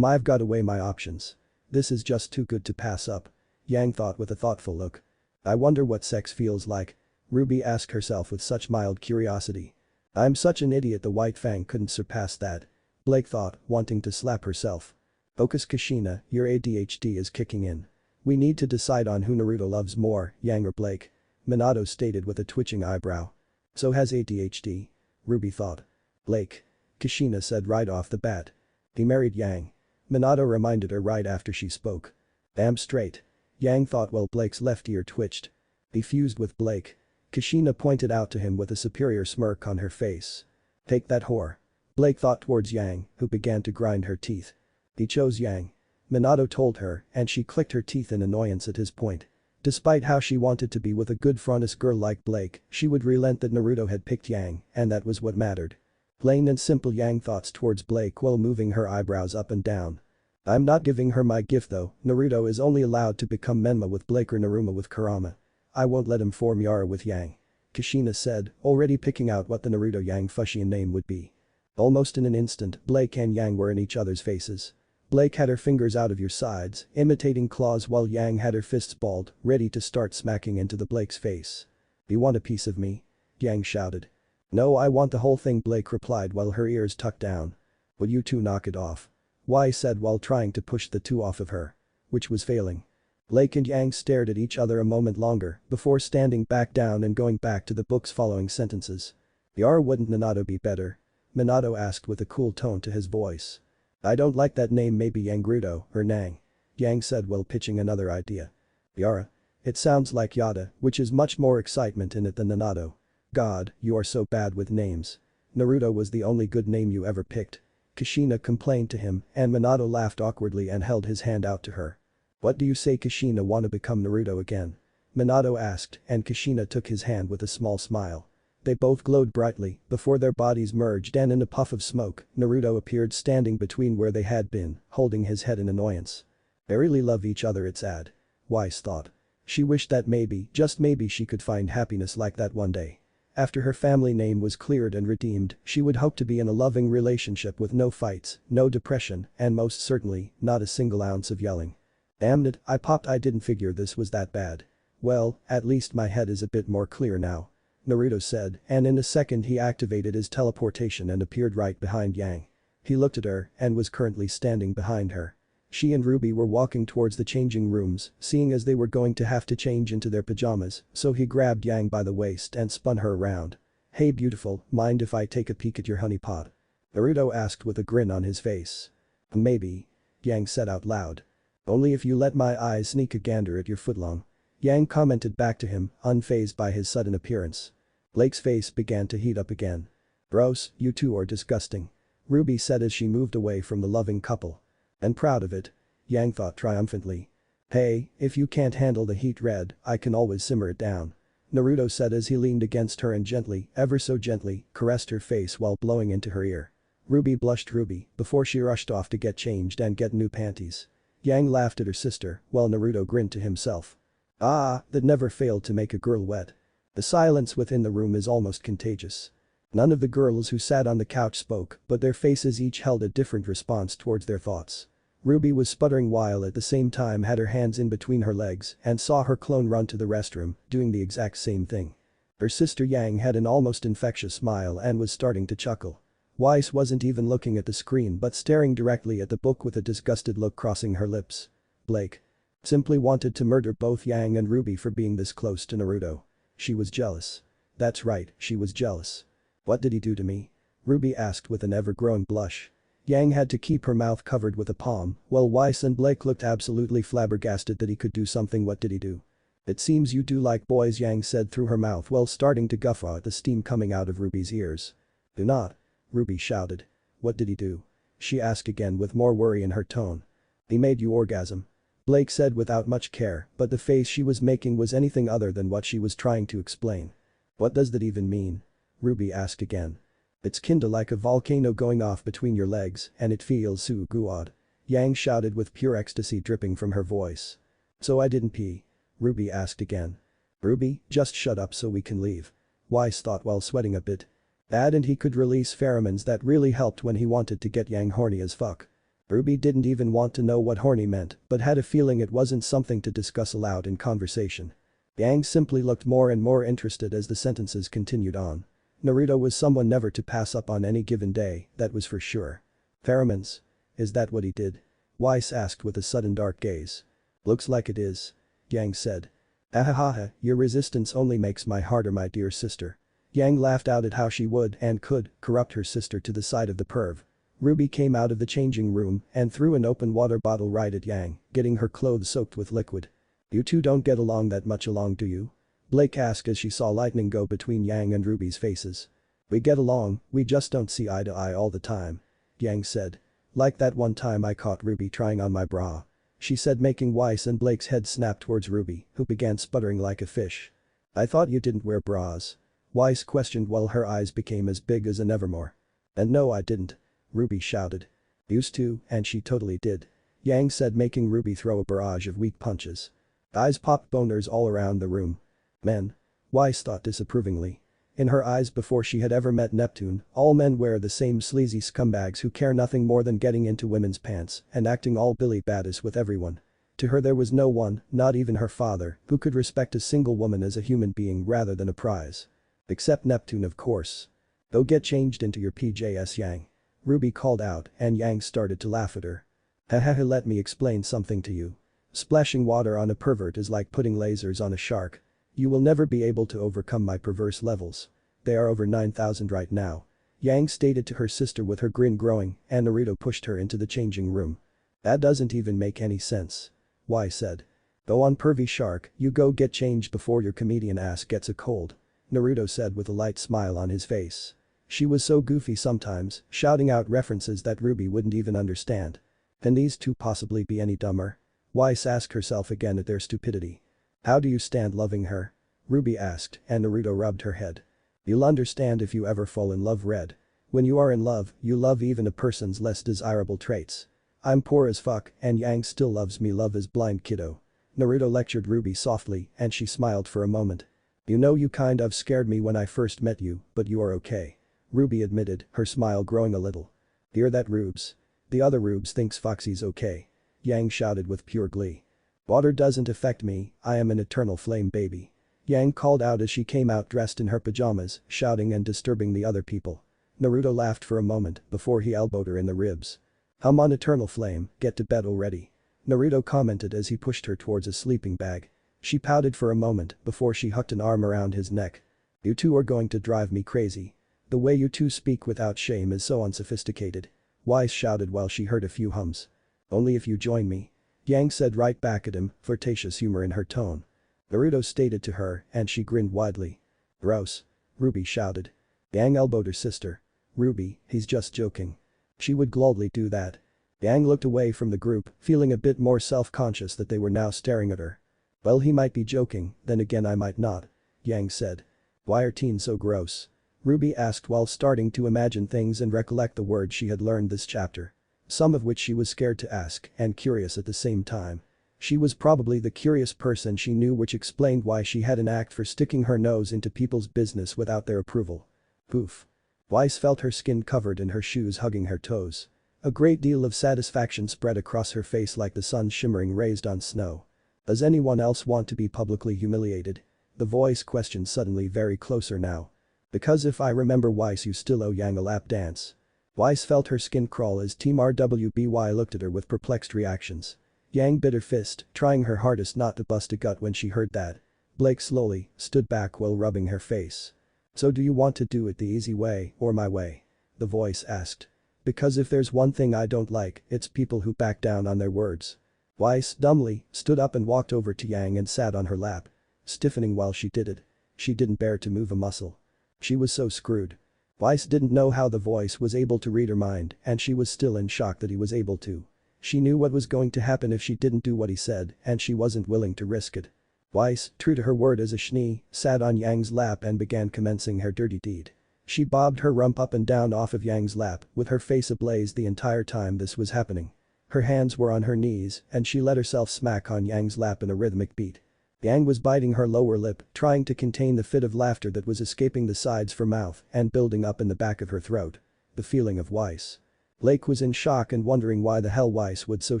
I've got to weigh my options. This is just too good to pass up. Yang thought with a thoughtful look. I wonder what sex feels like. Ruby asked herself with such mild curiosity. I'm such an idiot, the White Fang couldn't surpass that. Blake thought, wanting to slap herself. Focus Kushina, your ADHD is kicking in. We need to decide on who Naruto loves more, Yang or Blake. Minato stated with a twitching eyebrow. So has ADHD? Ruby thought. Blake. Kushina said right off the bat. He married Yang. Minato reminded her right after she spoke. Damn straight. Yang thought while Blake's left ear twitched. He fused with Blake. Kushina pointed out to him with a superior smirk on her face. Take that whore. Blake thought towards Yang, who began to grind her teeth. He chose Yang. Minato told her, and she clicked her teeth in annoyance at his point. Despite how she wanted to be with a good frontis girl like Blake, she would relent that Naruto had picked Yang, and that was what mattered. Plain and simple Yang thoughts towards Blake while moving her eyebrows up and down. I'm not giving her my gift though, Naruto is only allowed to become Menma with Blake or Naruma with Kurama. I won't let him form Yara with Yang. Kushina said, already picking out what the Naruto Yang Fushian name would be. Almost in an instant, Blake and Yang were in each other's faces. Blake had her fingers out of your sides, imitating claws while Yang had her fists balled, ready to start smacking into the Blake's face. You want a piece of me? Yang shouted. No, I want the whole thing, Blake replied while her ears tucked down. Would you two knock it off? Y said while trying to push the two off of her. Which was failing. Blake and Yang stared at each other a moment longer before standing back down and going back to the book's following sentences. Wouldn't Minato be better? Minato asked with a cool tone to his voice. I don't like that name, maybe Yangrudo or Nang. Yang said while pitching another idea. Yara. It sounds like Yada, which is much more excitement in it than Minato. God, you are so bad with names. Naruto was the only good name you ever picked. Kushina complained to him and Minato laughed awkwardly and held his hand out to her. What do you say, Kushina, want to become Naruto again? Minato asked and Kushina took his hand with a small smile. They both glowed brightly before their bodies merged and in a puff of smoke, Naruto appeared standing between where they had been, holding his head in annoyance. They really love each other, it's sad. Wise thought. She wished that maybe, just maybe she could find happiness like that one day. After her family name was cleared and redeemed, she would hope to be in a loving relationship with no fights, no depression, and most certainly, not a single ounce of yelling. Damn it, I popped, I didn't figure this was that bad. Well, at least my head is a bit more clear now. Naruto said, and in a second he activated his teleportation and appeared right behind Yang. He looked at her and was currently standing behind her. She and Ruby were walking towards the changing rooms, seeing as they were going to have to change into their pajamas, so he grabbed Yang by the waist and spun her around. Hey beautiful, mind if I take a peek at your honeypot? Naruto asked with a grin on his face. Maybe. Yang said out loud. Only if you let my eyes sneak a gander at your footlong. Yang commented back to him, unfazed by his sudden appearance. Blake's face began to heat up again. Gross, you two are disgusting. Ruby said as she moved away from the loving couple. And proud of it. Yang thought triumphantly. Hey, if you can't handle the heat, Red, I can always simmer it down. Naruto said as he leaned against her and gently, ever so gently, caressed her face while blowing into her ear. Ruby blushed before she rushed off to get changed and get new panties. Yang laughed at her sister, while Naruto grinned to himself. Ah, that never failed to make a girl wet. The silence within the room is almost contagious. None of the girls who sat on the couch spoke, but their faces each held a different response towards their thoughts. Ruby was sputtering while at the same time had her hands in between her legs and saw her clone run to the restroom, doing the exact same thing. Her sister Yang had an almost infectious smile and was starting to chuckle. Weiss wasn't even looking at the screen but staring directly at the book with a disgusted look crossing her lips. Blake simply wanted to murder both Yang and Ruby for being this close to Naruto. She was jealous. That's right, she was jealous. What did he do to me? Ruby asked with an ever-growing blush. Yang had to keep her mouth covered with a palm, while Weiss and Blake looked absolutely flabbergasted that he could do something. What did he do? It seems you do like boys, Yang said through her mouth while starting to guffaw at the steam coming out of Ruby's ears. Do not. Ruby shouted. What did he do? She asked again with more worry in her tone. He made you orgasm. Blake said without much care, but the face she was making was anything other than what she was trying to explain. What does that even mean? Ruby asked again. It's kinda like a volcano going off between your legs and it feels so good. Yang shouted with pure ecstasy dripping from her voice. So I didn't pee? Ruby asked again. Ruby, just shut up so we can leave. Weiss thought while sweating a bit. And he could release pheromones that really helped when he wanted to get Yang horny as fuck. Ruby didn't even want to know what horny meant but had a feeling it wasn't something to discuss aloud in conversation. Yang simply looked more and more interested as the sentences continued on. Naruto was someone never to pass up on any given day, that was for sure. Pheromones? Is that what he did? Weiss asked with a sudden dark gaze. Looks like it is. Yang said. Ahahaha, your resistance only makes my harder, my dear sister. Yang laughed out at how she would and could corrupt her sister to the side of the perv. Ruby came out of the changing room and threw an open water bottle right at Yang, getting her clothes soaked with liquid. You two don't get along that much along, do you? Blake asked as she saw lightning go between Yang and Ruby's faces. We get along, we just don't see eye to eye all the time. Yang said. Like that one time I caught Ruby trying on my bra. She said, making Weiss and Blake's head snap towards Ruby, who began sputtering like a fish. I thought you didn't wear bras. Weiss questioned while her eyes became as big as an evermore. And no, I didn't. Ruby shouted. Used to, and she totally did. Yang said, making Ruby throw a barrage of weak punches. Eyes popped boners all around the room. Men. Weiss thought disapprovingly. In her eyes before she had ever met Neptune, all men were the same sleazy scumbags who care nothing more than getting into women's pants and acting all Billy Badass with everyone. To her there was no one, not even her father, who could respect a single woman as a human being rather than a prize. Except Neptune, of course. Go get changed into your PJs, Yang. Ruby called out and Yang started to laugh at her. Hahaha, let me explain something to you. Splashing water on a pervert is like putting lasers on a shark. You will never be able to overcome my perverse levels. They are over 9,000 right now. Yang stated to her sister with her grin growing and Naruto pushed her into the changing room. That doesn't even make any sense. Why said. Go on, pervy shark, you go get changed before your comedian ass gets a cold. Naruto said with a light smile on his face. She was so goofy sometimes, shouting out references that Ruby wouldn't even understand. Can these two possibly be any dumber? Weiss asked herself again at their stupidity. How do you stand loving her? Ruby asked and Naruto rubbed her head. You'll understand if you ever fall in love, Red. When you are in love, you love even a person's less desirable traits. I'm poor as fuck and Yang still loves me, love is blind, kiddo. Naruto lectured Ruby softly and she smiled for a moment. You know you kind of scared me when I first met you, but you are okay. Ruby admitted, her smile growing a little. Hear that, Rubes? The other Rubes thinks Foxy's okay. Yang shouted with pure glee. Water doesn't affect me, I am an eternal flame, baby. Yang called out as she came out dressed in her pajamas, shouting and disturbing the other people. Naruto laughed for a moment before he elbowed her in the ribs. I'm on eternal flame, get to bed already. Naruto commented as he pushed her towards a sleeping bag. She pouted for a moment before she hooked an arm around his neck. You two are going to drive me crazy. The way you two speak without shame is so unsophisticated. Weiss shouted while she heard a few hums. Only if you join me. Yang said right back at him, flirtatious humor in her tone. Naruto stated to her and she grinned widely. Gross. Ruby shouted. Yang elbowed her sister. Ruby, he's just joking. She would gladly do that. Yang looked away from the group, feeling a bit more self-conscious that they were now staring at her. Well, he might be joking, then again I might not. Yang said. Why are teens so gross? Ruby asked while starting to imagine things and recollect the words she had learned this chapter. some of which she was scared to ask and curious at the same time. She was probably the curious person she knew, which explained why she had an act for sticking her nose into people's business without their approval. Poof. Weiss felt her skin covered in her shoes hugging her toes. A great deal of satisfaction spread across her face like the sun's shimmering rays on snow. Does anyone else want to be publicly humiliated? The voice questioned, suddenly very closer now. Because if I remember, Weiss, you still owe Yang a lap dance. Weiss felt her skin crawl as Team RWBY looked at her with perplexed reactions. Yang bit her fist, trying her hardest not to bust a gut when she heard that. Blake slowly stood back while rubbing her face. So do you want to do it the easy way or my way? The voice asked. Because if there's one thing I don't like, it's people who back down on their words. Weiss dumbly stood up and walked over to Yang and sat on her lap. Stiffening while she did it. She didn't bear to move a muscle. She was so screwed. Weiss didn't know how the voice was able to read her mind, and she was still in shock that he was able to. She knew what was going to happen if she didn't do what he said, and she wasn't willing to risk it. Weiss, true to her word as a Schnee, sat on Yang's lap and began commencing her dirty deed. She bobbed her rump up and down off of Yang's lap, with her face ablaze the entire time this was happening. Her hands were on her knees, and she let herself smack on Yang's lap in a rhythmic beat. Yang was biting her lower lip, trying to contain the fit of laughter that was escaping the sides of her mouth and building up in the back of her throat. The feeling of Weiss. Blake was in shock and wondering why the hell Weiss would so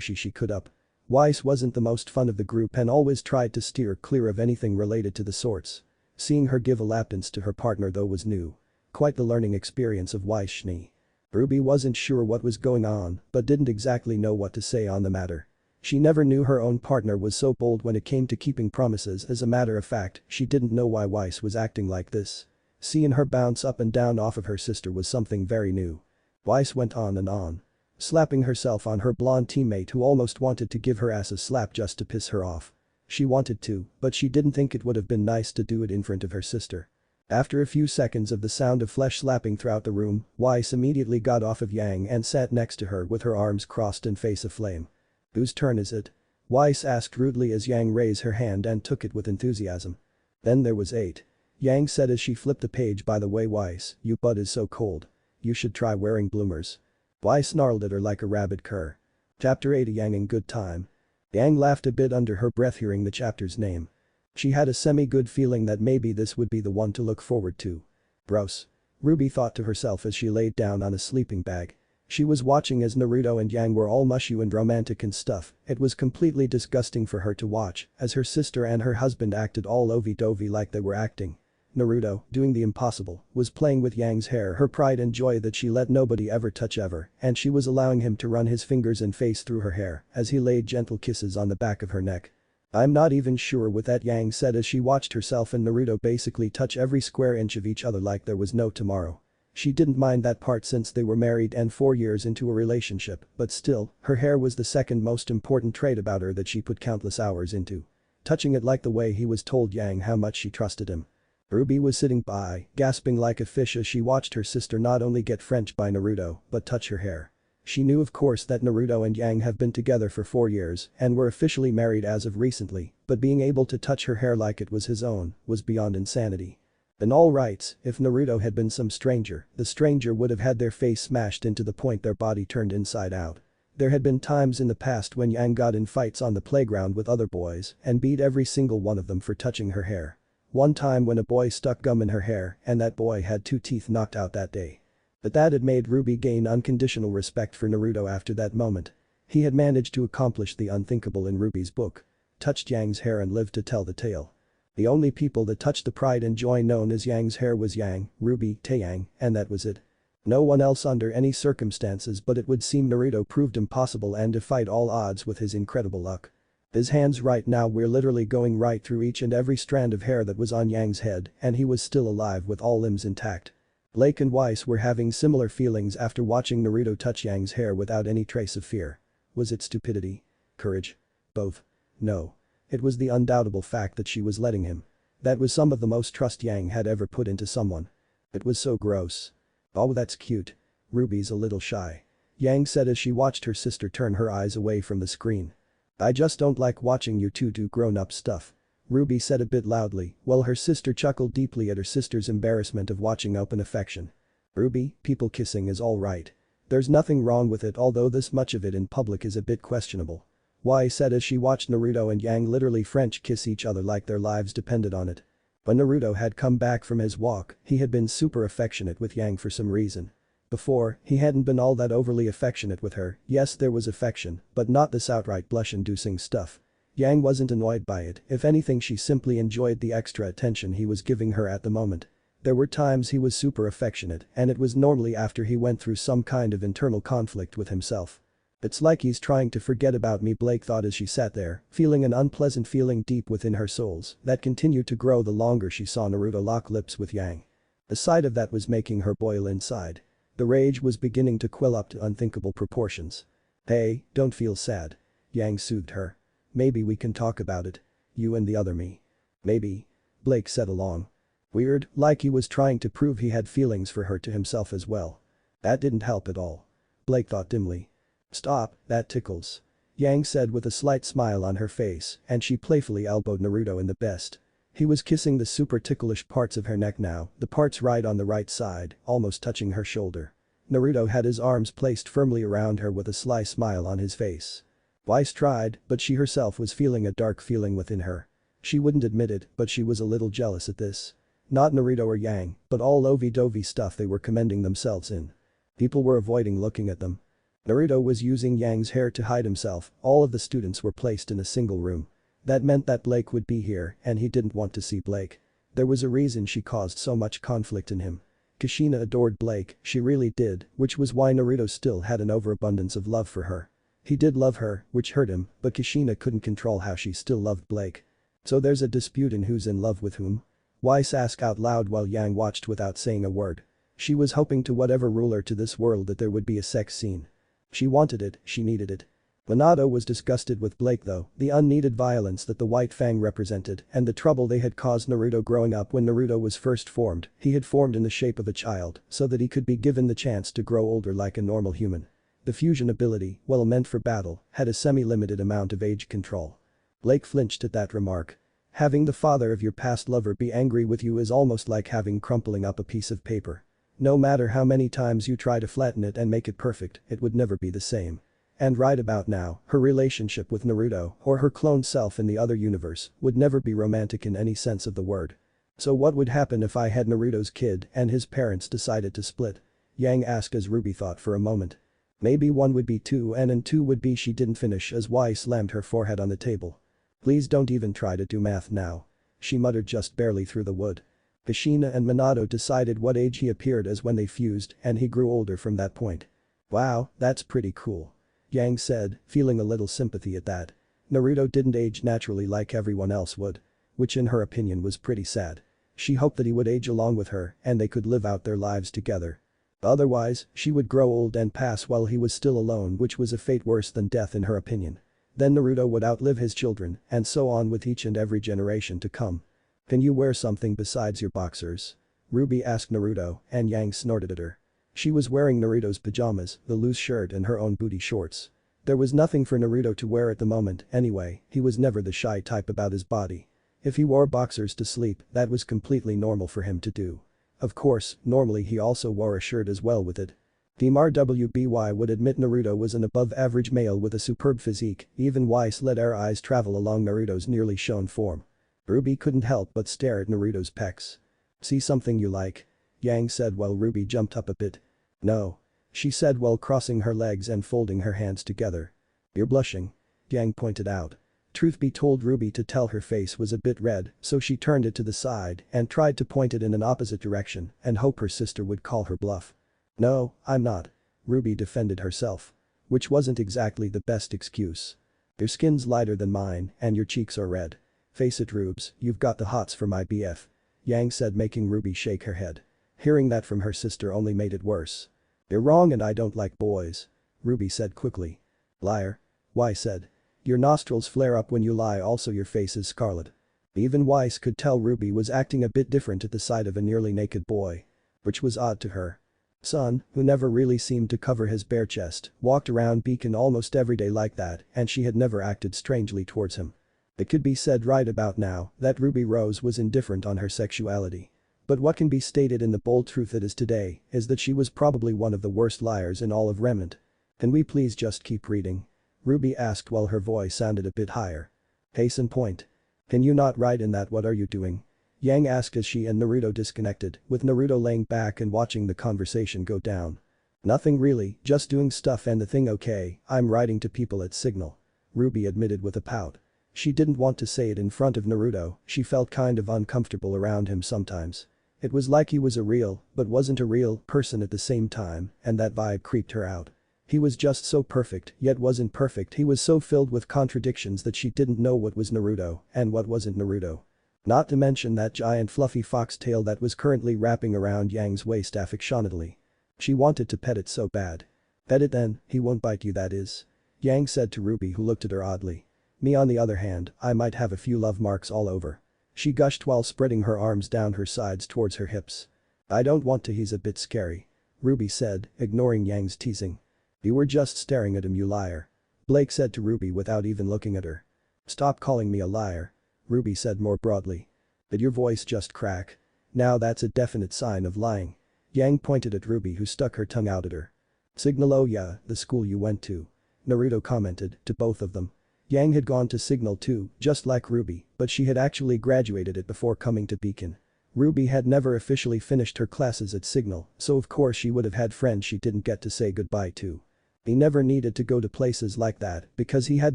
she could up. Weiss wasn't the most fun of the group and always tried to steer clear of anything related to the sorts. Seeing her give a lap dance to her partner though was new. Quite the learning experience of Weiss Schnee. RWBY wasn't sure what was going on but didn't exactly know what to say on the matter. She never knew her own partner was so bold when it came to keeping promises. As a matter of fact, she didn't know why Weiss was acting like this. Seeing her bounce up and down off of her sister was something very new. Weiss went on and on. Slapping herself on her blonde teammate who almost wanted to give her ass a slap just to piss her off. She wanted to, but she didn't think it would have been nice to do it in front of her sister. After a few seconds of the sound of flesh slapping throughout the room, Weiss immediately got off of Yang and sat next to her with her arms crossed and face aflame. Whose turn is it? Weiss asked rudely as Yang raised her hand and took it with enthusiasm. Then there was 8. Yang said as she flipped the page. By the way, Weiss, your butt is so cold. You should try wearing bloomers. Weiss snarled at her like a rabid cur. Chapter 8. Yang in good time. Yang laughed a bit under her breath hearing the chapter's name. She had a semi-good feeling that maybe this would be the one to look forward to. Gross. RWBY thought to herself as she laid down on a sleeping bag. She was watching as Naruto and Yang were all mushy and romantic and stuff. It was completely disgusting for her to watch as her sister and her husband acted all lovey-dovey like they were acting. Naruto, doing the impossible, was playing with Yang's hair, her pride and joy that she let nobody ever touch ever, and she was allowing him to run his fingers and face through her hair as he laid gentle kisses on the back of her neck. I'm not even sure what that, Yang said as she watched herself and Naruto basically touch every square inch of each other like there was no tomorrow. She didn't mind that part since they were married and 4 years into a relationship, but still, her hair was the second most important trait about her that she put countless hours into. Touching it like the way he was told Yang how much she trusted him. RWBY was sitting by, gasping like a fish as she watched her sister not only get Frenched by Naruto, but touch her hair. She knew of course that Naruto and Yang have been together for 4 years and were officially married as of recently, but being able to touch her hair like it was his own was beyond insanity. In all rights, if Naruto had been some stranger, the stranger would have had their face smashed into the point their body turned inside out. There had been times in the past when Yang got in fights on the playground with other boys and beat every single one of them for touching her hair. One time when a boy stuck gum in her hair and that boy had 2 teeth knocked out that day. But that had made RWBY gain unconditional respect for Naruto after that moment. He had managed to accomplish the unthinkable in RWBY's book. Touched Yang's hair and lived to tell the tale. The only people that touched the pride and joy known as Yang's hair was Yang, RWBY, Taeyang, and that was it. No one else under any circumstances, but it would seem Naruto proved impossible and defied all odds with his incredible luck. His hands right now were literally going right through each and every strand of hair that was on Yang's head and he was still alive with all limbs intact. Blake and Weiss were having similar feelings after watching Naruto touch Yang's hair without any trace of fear. Was it stupidity? Courage? Both? No. It was the undoubtable fact that she was letting him. That was some of the most trust Yang had ever put into someone. It was so gross. Oh, that's cute. RWBY's a little shy. Yang said as she watched her sister turn her eyes away from the screen. I just don't like watching you two do grown-up stuff. RWBY said a bit loudly, while her sister chuckled deeply at her sister's embarrassment of watching open affection. RWBY, people kissing is alright. There's nothing wrong with it, although this much of it in public is a bit questionable. Y said as she watched Naruto and Yang literally French kiss each other like their lives depended on it. When Naruto had come back from his walk, he had been super affectionate with Yang for some reason. Before, he hadn't been all that overly affectionate with her. Yes, there was affection, but not this outright blush-inducing stuff. Yang wasn't annoyed by it, if anything she simply enjoyed the extra attention he was giving her at the moment. There were times he was super affectionate, and it was normally after he went through some kind of internal conflict with himself. It's like he's trying to forget about me, Blake thought as she sat there, feeling an unpleasant feeling deep within her soles that continued to grow the longer she saw Naruto lock lips with Yang. The sight of that was making her boil inside. The rage was beginning to quill up to unthinkable proportions. Hey, don't feel sad. Yang soothed her. Maybe we can talk about it. You and the other me. Maybe. Blake said along. Weird, like he was trying to prove he had feelings for her to himself as well. That didn't help at all. Blake thought dimly. Stop, that tickles. Yang said with a slight smile on her face, and she playfully elbowed Naruto in the chest. He was kissing the super ticklish parts of her neck now, the parts right on the right side, almost touching her shoulder. Naruto had his arms placed firmly around her with a sly smile on his face. Weiss tried, but she herself was feeling a dark feeling within her. She wouldn't admit it, but she was a little jealous at this. Not Naruto or Yang, but all lovey-dovey stuff they were commending themselves in. People were avoiding looking at them. Naruto was using Yang's hair to hide himself, all of the students were placed in a single room. That meant that Blake would be here and he didn't want to see Blake. There was a reason she caused so much conflict in him. Kushina adored Blake, she really did, which was why Naruto still had an overabundance of love for her. He did love her, which hurt him, but Kushina couldn't control how she still loved Blake. So there's a dispute in who's in love with whom? Weiss asked out loud while Yang watched without saying a word. She was hoping to whatever ruler to this world that there would be a sex scene. She wanted it, she needed it. Minato was disgusted with Blake though, the unneeded violence that the White Fang represented and the trouble they had caused Naruto growing up. When Naruto was first formed, he had formed in the shape of a child so that he could be given the chance to grow older like a normal human. The fusion ability, well meant for battle, had a semi-limited amount of age control. Blake flinched at that remark. Having the father of your past lover be angry with you is almost like having crumpling up a piece of paper. No matter how many times you try to flatten it and make it perfect, it would never be the same. And right about now, her relationship with Naruto, or her cloned self in the other universe, would never be romantic in any sense of the word. So what would happen if I had Naruto's kid and his parents decided to split? Yang asked as RWBY thought for a moment. Maybe one would be two and two would be. She didn't finish as Y slammed her forehead on the table. Please don't even try to do math now. She muttered just barely through the wood. Kushina and Minato decided what age he appeared as when they fused and he grew older from that point. Wow, that's pretty cool. Yang said, feeling a little sympathy at that. Naruto didn't age naturally like everyone else would. Which in her opinion was pretty sad. She hoped that he would age along with her and they could live out their lives together. Otherwise, she would grow old and pass while he was still alone, which was a fate worse than death in her opinion. Then Naruto would outlive his children and so on with each and every generation to come. Can you wear something besides your boxers? RWBY asked Naruto and Yang snorted at her. She was wearing Naruto's pajamas, the loose shirt and her own booty shorts. There was nothing for Naruto to wear at the moment anyway, he was never the shy type about his body. If he wore boxers to sleep, that was completely normal for him to do. Of course, normally he also wore a shirt as well with it. Team RWBY would admit Naruto was an above-average male with a superb physique, even Weiss let her eyes travel along Naruto's nearly shown form. RWBY couldn't help but stare at Naruto's pecs. See something you like? Yang said while RWBY jumped up a bit. No. She said while crossing her legs and folding her hands together. You're blushing. Yang pointed out. Truth be told, RWBY to tell her face was a bit red, so she turned it to the side and tried to point it in an opposite direction and hope her sister would call her bluff. No, I'm not. RWBY defended herself. Which wasn't exactly the best excuse. Your skin's lighter than mine and your cheeks are red. Face it, Rubes, you've got the hots for my BF. Yang said, making RWBY shake her head. Hearing that from her sister only made it worse. You're wrong and I don't like boys. RWBY said quickly. Liar. Y said. Your nostrils flare up when you lie, also your face is scarlet. Even Weiss could tell RWBY was acting a bit different at the sight of a nearly naked boy. Which was odd to her. Son, who never really seemed to cover his bare chest, walked around Beacon almost every day like that and she had never acted strangely towards him. It could be said right about now that Ruby Rose was indifferent on her sexuality. But what can be stated in the bold truth it is today is that she was probably one of the worst liars in all of Remnant. Can we please just keep reading? Ruby asked while her voice sounded a bit higher. Case in point. Can you not write in that? What are you doing? Yang asked as she and Naruto disconnected, with Naruto laying back and watching the conversation go down. Nothing really, just doing stuff and the thing. Okay, I'm writing to people at Signal. Ruby admitted with a pout. She didn't want to say it in front of Naruto, she felt kind of uncomfortable around him sometimes. It was like he was a real, but wasn't a real, person at the same time, and that vibe creeped her out. He was just so perfect, yet wasn't perfect. He was so filled with contradictions that she didn't know what was Naruto and what wasn't Naruto. Not to mention that giant fluffy foxtail that was currently wrapping around Yang's waist affectionately. She wanted to pet it so bad. Pet it then, he won't bite you, that is. Yang said to Ruby, who looked at her oddly. Me on the other hand, I might have a few love marks all over. She gushed while spreading her arms down her sides towards her hips. I don't want to, he's a bit scary. Ruby said, ignoring Yang's teasing. You were just staring at him, you liar. Blake said to Ruby without even looking at her. Stop calling me a liar. Ruby said more broadly. Did your voice just crack? Now that's a definite sign of lying. Yang pointed at Ruby, who stuck her tongue out at her. Signal? Oh yeah, the school you went to. Naruto commented to both of them. Yang had gone to Signal too, just like Ruby, but she had actually graduated it before coming to Beacon. Ruby had never officially finished her classes at Signal, so of course she would have had friends she didn't get to say goodbye to. He never needed to go to places like that because he had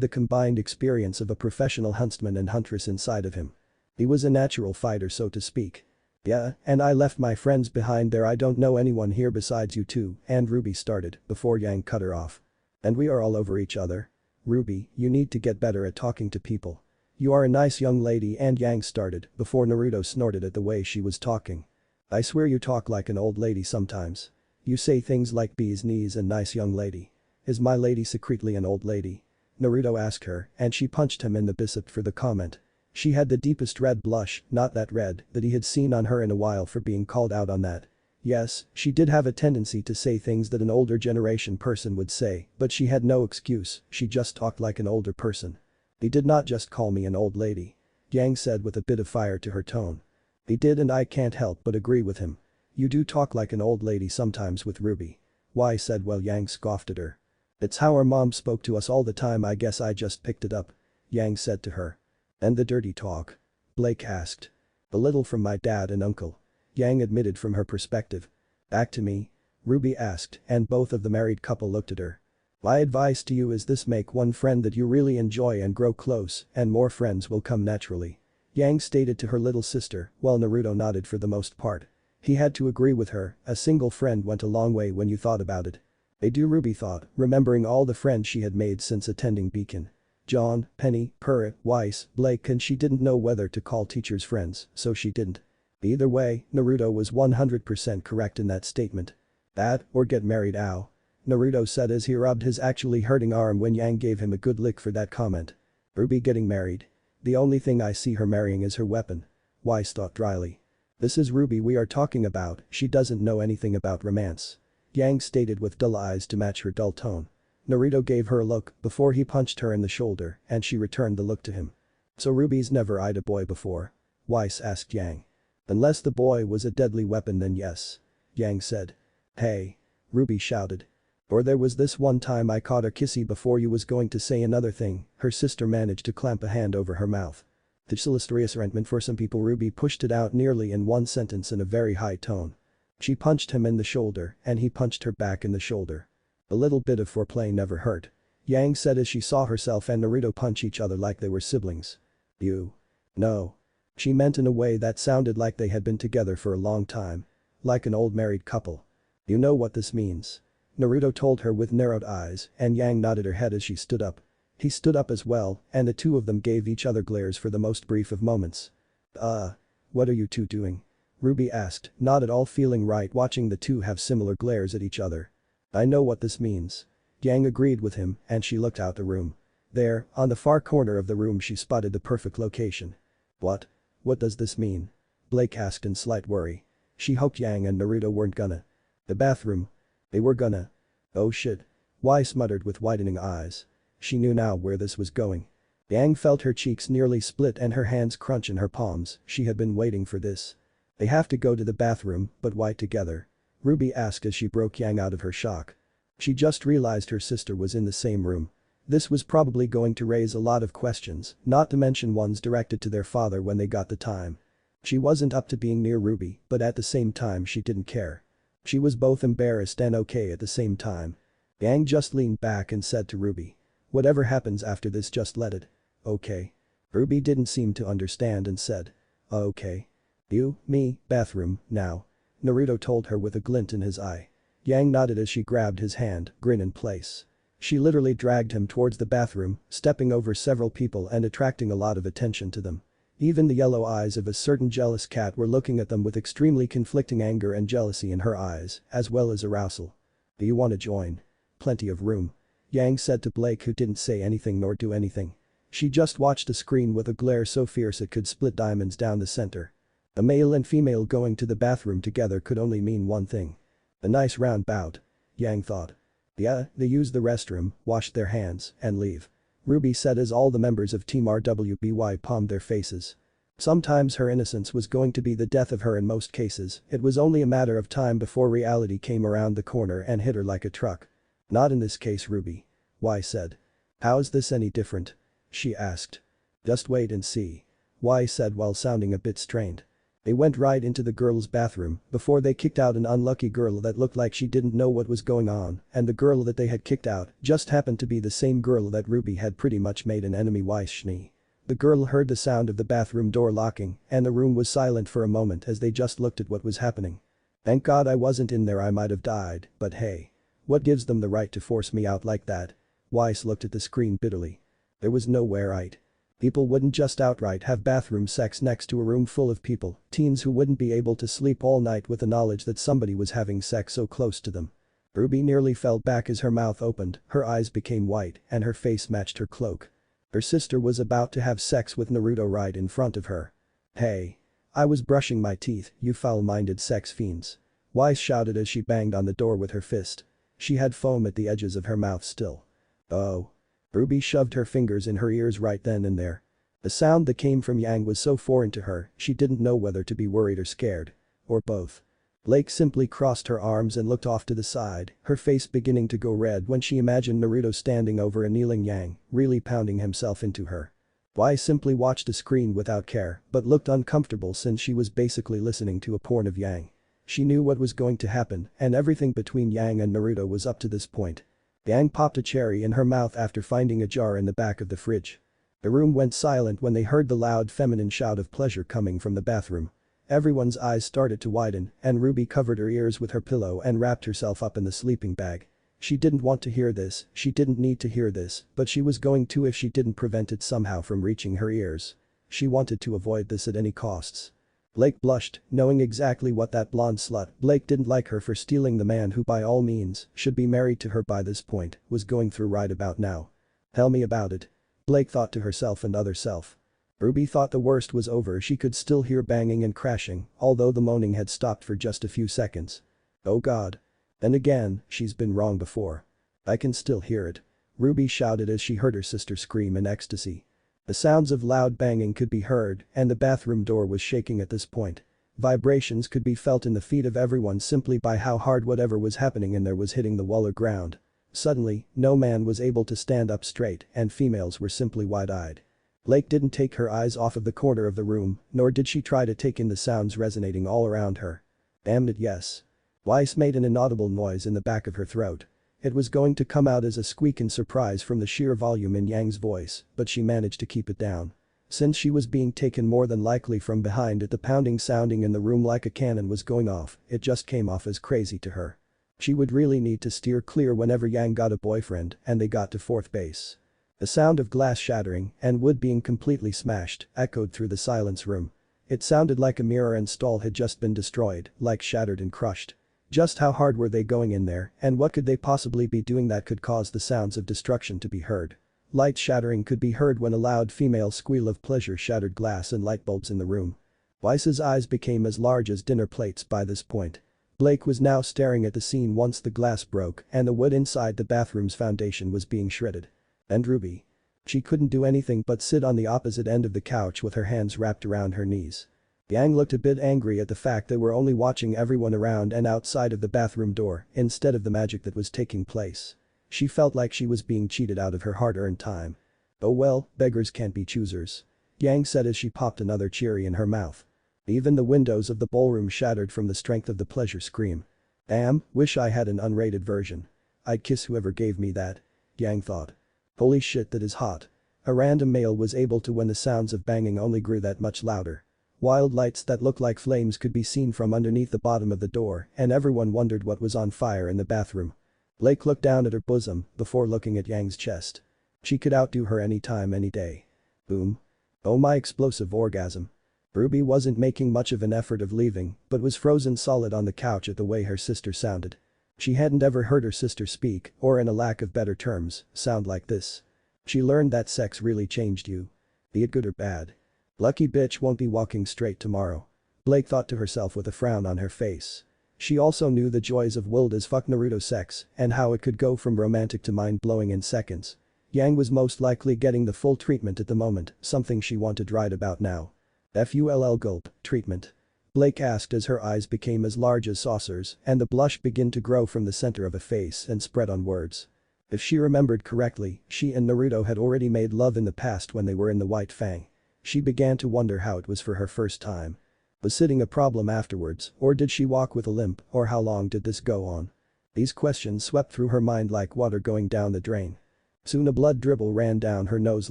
the combined experience of a professional huntsman and huntress inside of him. He was a natural fighter, so to speak. Yeah, and I left my friends behind there. I don't know anyone here besides you two, and Ruby started before Yang cut her off. And we are all over each other. Ruby, you need to get better at talking to people. You are a nice young lady, and Yang started before Naruto snorted at the way she was talking. I swear you talk like an old lady sometimes. You say things like bee's knees and nice young lady. Is my lady secretly an old lady? Naruto asked her, and she punched him in the bicep for the comment. She had the deepest red blush, not that red, that he had seen on her in a while for being called out on that. Yes, she did have a tendency to say things that an older generation person would say, but she had no excuse, she just talked like an older person. He did not just call me an old lady. Yang said with a bit of fire to her tone. He did, and I can't help but agree with him. You do talk like an old lady sometimes with Ruby. Why, said while Yang scoffed at her. It's how our mom spoke to us all the time. I guess I just picked it up. Yang said to her. And the dirty talk? Blake asked. A little from my dad and uncle. Yang admitted from her perspective. Back to me? Ruby asked, and both of the married couple looked at her. My advice to you is this: make one friend that you really enjoy and grow close, and more friends will come naturally. Yang stated to her little sister, while Naruto nodded for the most part. He had to agree with her, a single friend went a long way when you thought about it. They do, Ruby thought, remembering all the friends she had made since attending Beacon. John, Penny, Purr, Weiss, Blake, and she didn't know whether to call teachers friends, so she didn't. Either way, Naruto was 100% correct in that statement. That, or get married, ow. Naruto said as he rubbed his actually hurting arm when Yang gave him a good lick for that comment. Ruby getting married? The only thing I see her marrying is her weapon. Weiss thought dryly. This is Ruby we are talking about, she doesn't know anything about romance. Yang stated with dull eyes to match her dull tone. Naruto gave her a look before he punched her in the shoulder, and she returned the look to him. So Ruby's never eyed a boy before? Weiss asked Yang. Unless the boy was a deadly weapon, then yes. Yang said. Hey. Ruby shouted. Or there was this one time I caught her kissy before you was going to say another thing. Her sister managed to clamp a hand over her mouth. This illustrious resentment for some people. Ruby pushed it out nearly in one sentence in a very high tone. She punched him in the shoulder, and he punched her back in the shoulder. A little bit of foreplay never hurt. Yang said as she saw herself and Naruto punch each other like they were siblings. You. No. She meant in a way that sounded like they had been together for a long time. Like an old married couple. You know what this means? Naruto told her with narrowed eyes, and Yang nodded her head as she stood up. He stood up as well, and the two of them gave each other glares for the most brief of moments. What are you two doing? Ruby asked, not at all feeling right watching the two have similar glares at each other. I know what this means. Yang agreed with him, and she looked out the room. There, on the far corner of the room, she spotted the perfect location. What? What does this mean? Blake asked in slight worry. She hoped Yang and Naruto weren't gonna. The bathroom. They were gonna. Oh shit. Weiss muttered with widening eyes. She knew now where this was going. Yang felt her cheeks nearly split and her hands crunch in her palms. She had been waiting for this. They have to go to the bathroom, but why together? Ruby asked as she broke Yang out of her shock. She just realized her sister was in the same room. This was probably going to raise a lot of questions, not to mention ones directed to their father when they got the time. She wasn't up to being near Ruby, but at the same time she didn't care. She was both embarrassed and okay at the same time. Yang just leaned back and said to Ruby. Whatever happens after this, just let it. Okay. Ruby didn't seem to understand and said. Okay. You, me, bathroom, now. Naruto told her with a glint in his eye. Yang nodded as she grabbed his hand, grin in place. She literally dragged him towards the bathroom, stepping over several people and attracting a lot of attention to them. Even the yellow eyes of a certain jealous cat were looking at them with extremely conflicting anger and jealousy in her eyes, as well as arousal. Do you want to join? Plenty of room. Yang said to Blake, who didn't say anything nor do anything. She just watched the screen with a glare so fierce it could split diamonds down the center. A male and female going to the bathroom together could only mean one thing. A nice round bout. Yang thought. Yeah, they use the restroom, wash their hands, and leave. Ruby said as all the members of Team RWBY palmed their faces. Sometimes her innocence was going to be the death of her. In most cases, it was only a matter of time before reality came around the corner and hit her like a truck. Not in this case, Ruby. Y said. How's this any different? She asked. Just wait and see. Y said while sounding a bit strained. They went right into the girls' bathroom before they kicked out an unlucky girl that looked like she didn't know what was going on, and the girl that they had kicked out just happened to be the same girl that Ruby had pretty much made an enemy. Schnee. The girl heard the sound of the bathroom door locking, and the room was silent for a moment as they just looked at what was happening. Thank God I wasn't in there, I might have died, but hey. What gives them the right to force me out like that? Weiss looked at the screen bitterly. There was nowhere right. People wouldn't just outright have bathroom sex next to a room full of people, teens who wouldn't be able to sleep all night with the knowledge that somebody was having sex so close to them. Ruby nearly fell back as her mouth opened, her eyes became white, and her face matched her cloak. Her sister was about to have sex with Naruto right in front of her. Hey. I was brushing my teeth, you foul-minded sex fiends. Weiss shouted as she banged on the door with her fist. She had foam at the edges of her mouth still. Oh. Ruby shoved her fingers in her ears right then and there. The sound that came from Yang was so foreign to her, she didn't know whether to be worried or scared. Or both. Blake simply crossed her arms and looked off to the side, her face beginning to go red when she imagined Naruto standing over a kneeling Yang, really pounding himself into her. Wai simply watched the screen without care, but looked uncomfortable since she was basically listening to a porn of Yang. She knew what was going to happen, and everything between Yang and Naruto was up to this point. Yang popped a cherry in her mouth after finding a jar in the back of the fridge. The room went silent when they heard the loud feminine shout of pleasure coming from the bathroom. Everyone's eyes started to widen, and Ruby covered her ears with her pillow and wrapped herself up in the sleeping bag. She didn't want to hear this, she didn't need to hear this, but she was going to if she didn't prevent it somehow from reaching her ears. She wanted to avoid this at any costs. Blake blushed, knowing exactly what that blonde slut, Blake didn't like her for stealing the man who by all means should be married to her by this point, was going through right about now. Tell me about it. Blake thought to herself and other self. Ruby thought the worst was over. She could still hear banging and crashing, although the moaning had stopped for just a few seconds. Oh God. Then again, she's been wrong before. I can still hear it. Ruby shouted as she heard her sister scream in ecstasy. The sounds of loud banging could be heard, and the bathroom door was shaking at this point. Vibrations could be felt in the feet of everyone simply by how hard whatever was happening in there was hitting the wall or ground. Suddenly, no man was able to stand up straight, and females were simply wide-eyed. Blake didn't take her eyes off of the corner of the room, nor did she try to take in the sounds resonating all around her. Damn it, yes. Weiss made an inaudible noise in the back of her throat. It was going to come out as a squeak in surprise from the sheer volume in Yang's voice, but she managed to keep it down. Since she was being taken more than likely from behind it, the pounding sounding in the room like a cannon was going off, it just came off as crazy to her. She would really need to steer clear whenever Yang got a boyfriend and they got to fourth base. The sound of glass shattering and wood being completely smashed echoed through the silence room. It sounded like a mirror and stall had just been destroyed, like shattered and crushed. Just how hard were they going in there, and what could they possibly be doing that could cause the sounds of destruction to be heard? Light shattering could be heard when a loud female squeal of pleasure shattered glass and light bulbs in the room. Weiss's eyes became as large as dinner plates by this point. Blake was now staring at the scene once the glass broke and the wood inside the bathroom's foundation was being shredded. And Ruby. She couldn't do anything but sit on the opposite end of the couch with her hands wrapped around her knees. Yang looked a bit angry at the fact they were only watching everyone around and outside of the bathroom door instead of the magic that was taking place. She felt like she was being cheated out of her hard-earned time. Oh well, beggars can't be choosers. Yang said as she popped another cherry in her mouth. Even the windows of the ballroom shattered from the strength of the pleasure scream. Damn, wish I had an unrated version. I'd kiss whoever gave me that. Yang thought. Holy shit, that is hot. A random male was able to when the sounds of banging only grew that much louder. Wild lights that looked like flames could be seen from underneath the bottom of the door and everyone wondered what was on fire in the bathroom. Blake looked down at her bosom before looking at Yang's chest. She could outdo her any time, any day. Boom. Oh my explosive orgasm. Ruby wasn't making much of an effort of leaving but was frozen solid on the couch at the way her sister sounded. She hadn't ever heard her sister speak, or in a lack of better terms, sound like this. She learned that sex really changed you. Be it good or bad. Lucky bitch won't be walking straight tomorrow. Blake thought to herself with a frown on her face. She also knew the joys of wild as fuck Naruto sex and how it could go from romantic to mind-blowing in seconds. Yang was most likely getting the full treatment at the moment, something she wanted right about now. FULL gulp, treatment. Blake asked as her eyes became as large as saucers and the blush began to grow from the center of a face and spread on words. If she remembered correctly, she and Naruto had already made love in the past when they were in the White Fang. She began to wonder how it was for her first time. Was sitting a problem afterwards, or did she walk with a limp, or how long did this go on? These questions swept through her mind like water going down the drain. Soon a blood dribble ran down her nose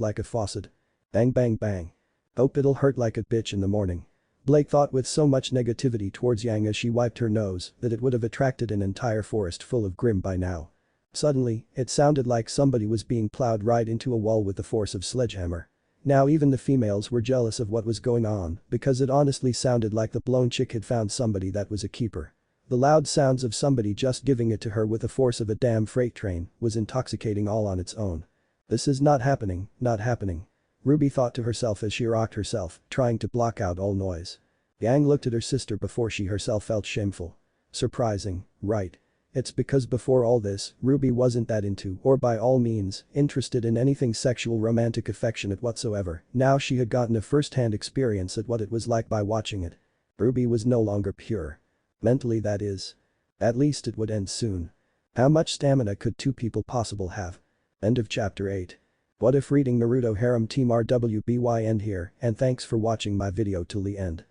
like a faucet. Bang bang bang. Hope it'll hurt like a bitch in the morning. Blake thought with so much negativity towards Yang as she wiped her nose that it would have attracted an entire forest full of Grimm by now. Suddenly, it sounded like somebody was being plowed right into a wall with the force of sledgehammer. Now even the females were jealous of what was going on because it honestly sounded like the blown chick had found somebody that was a keeper. The loud sounds of somebody just giving it to her with the force of a damn freight train was intoxicating all on its own. This is not happening, not happening. Ruby thought to herself as she rocked herself, trying to block out all noise. Yang looked at her sister before she herself felt shameful. Surprising, right? It's because before all this, Ruby wasn't that into or by all means interested in anything sexual romantic affectionate whatsoever. Now she had gotten a first-hand experience at what it was like by watching it. Ruby was no longer pure. Mentally, that is. At least it would end soon. How much stamina could two people possible have? End of chapter 8. What if reading Naruto Harem Team RWBY end here, and thanks for watching my video till the end.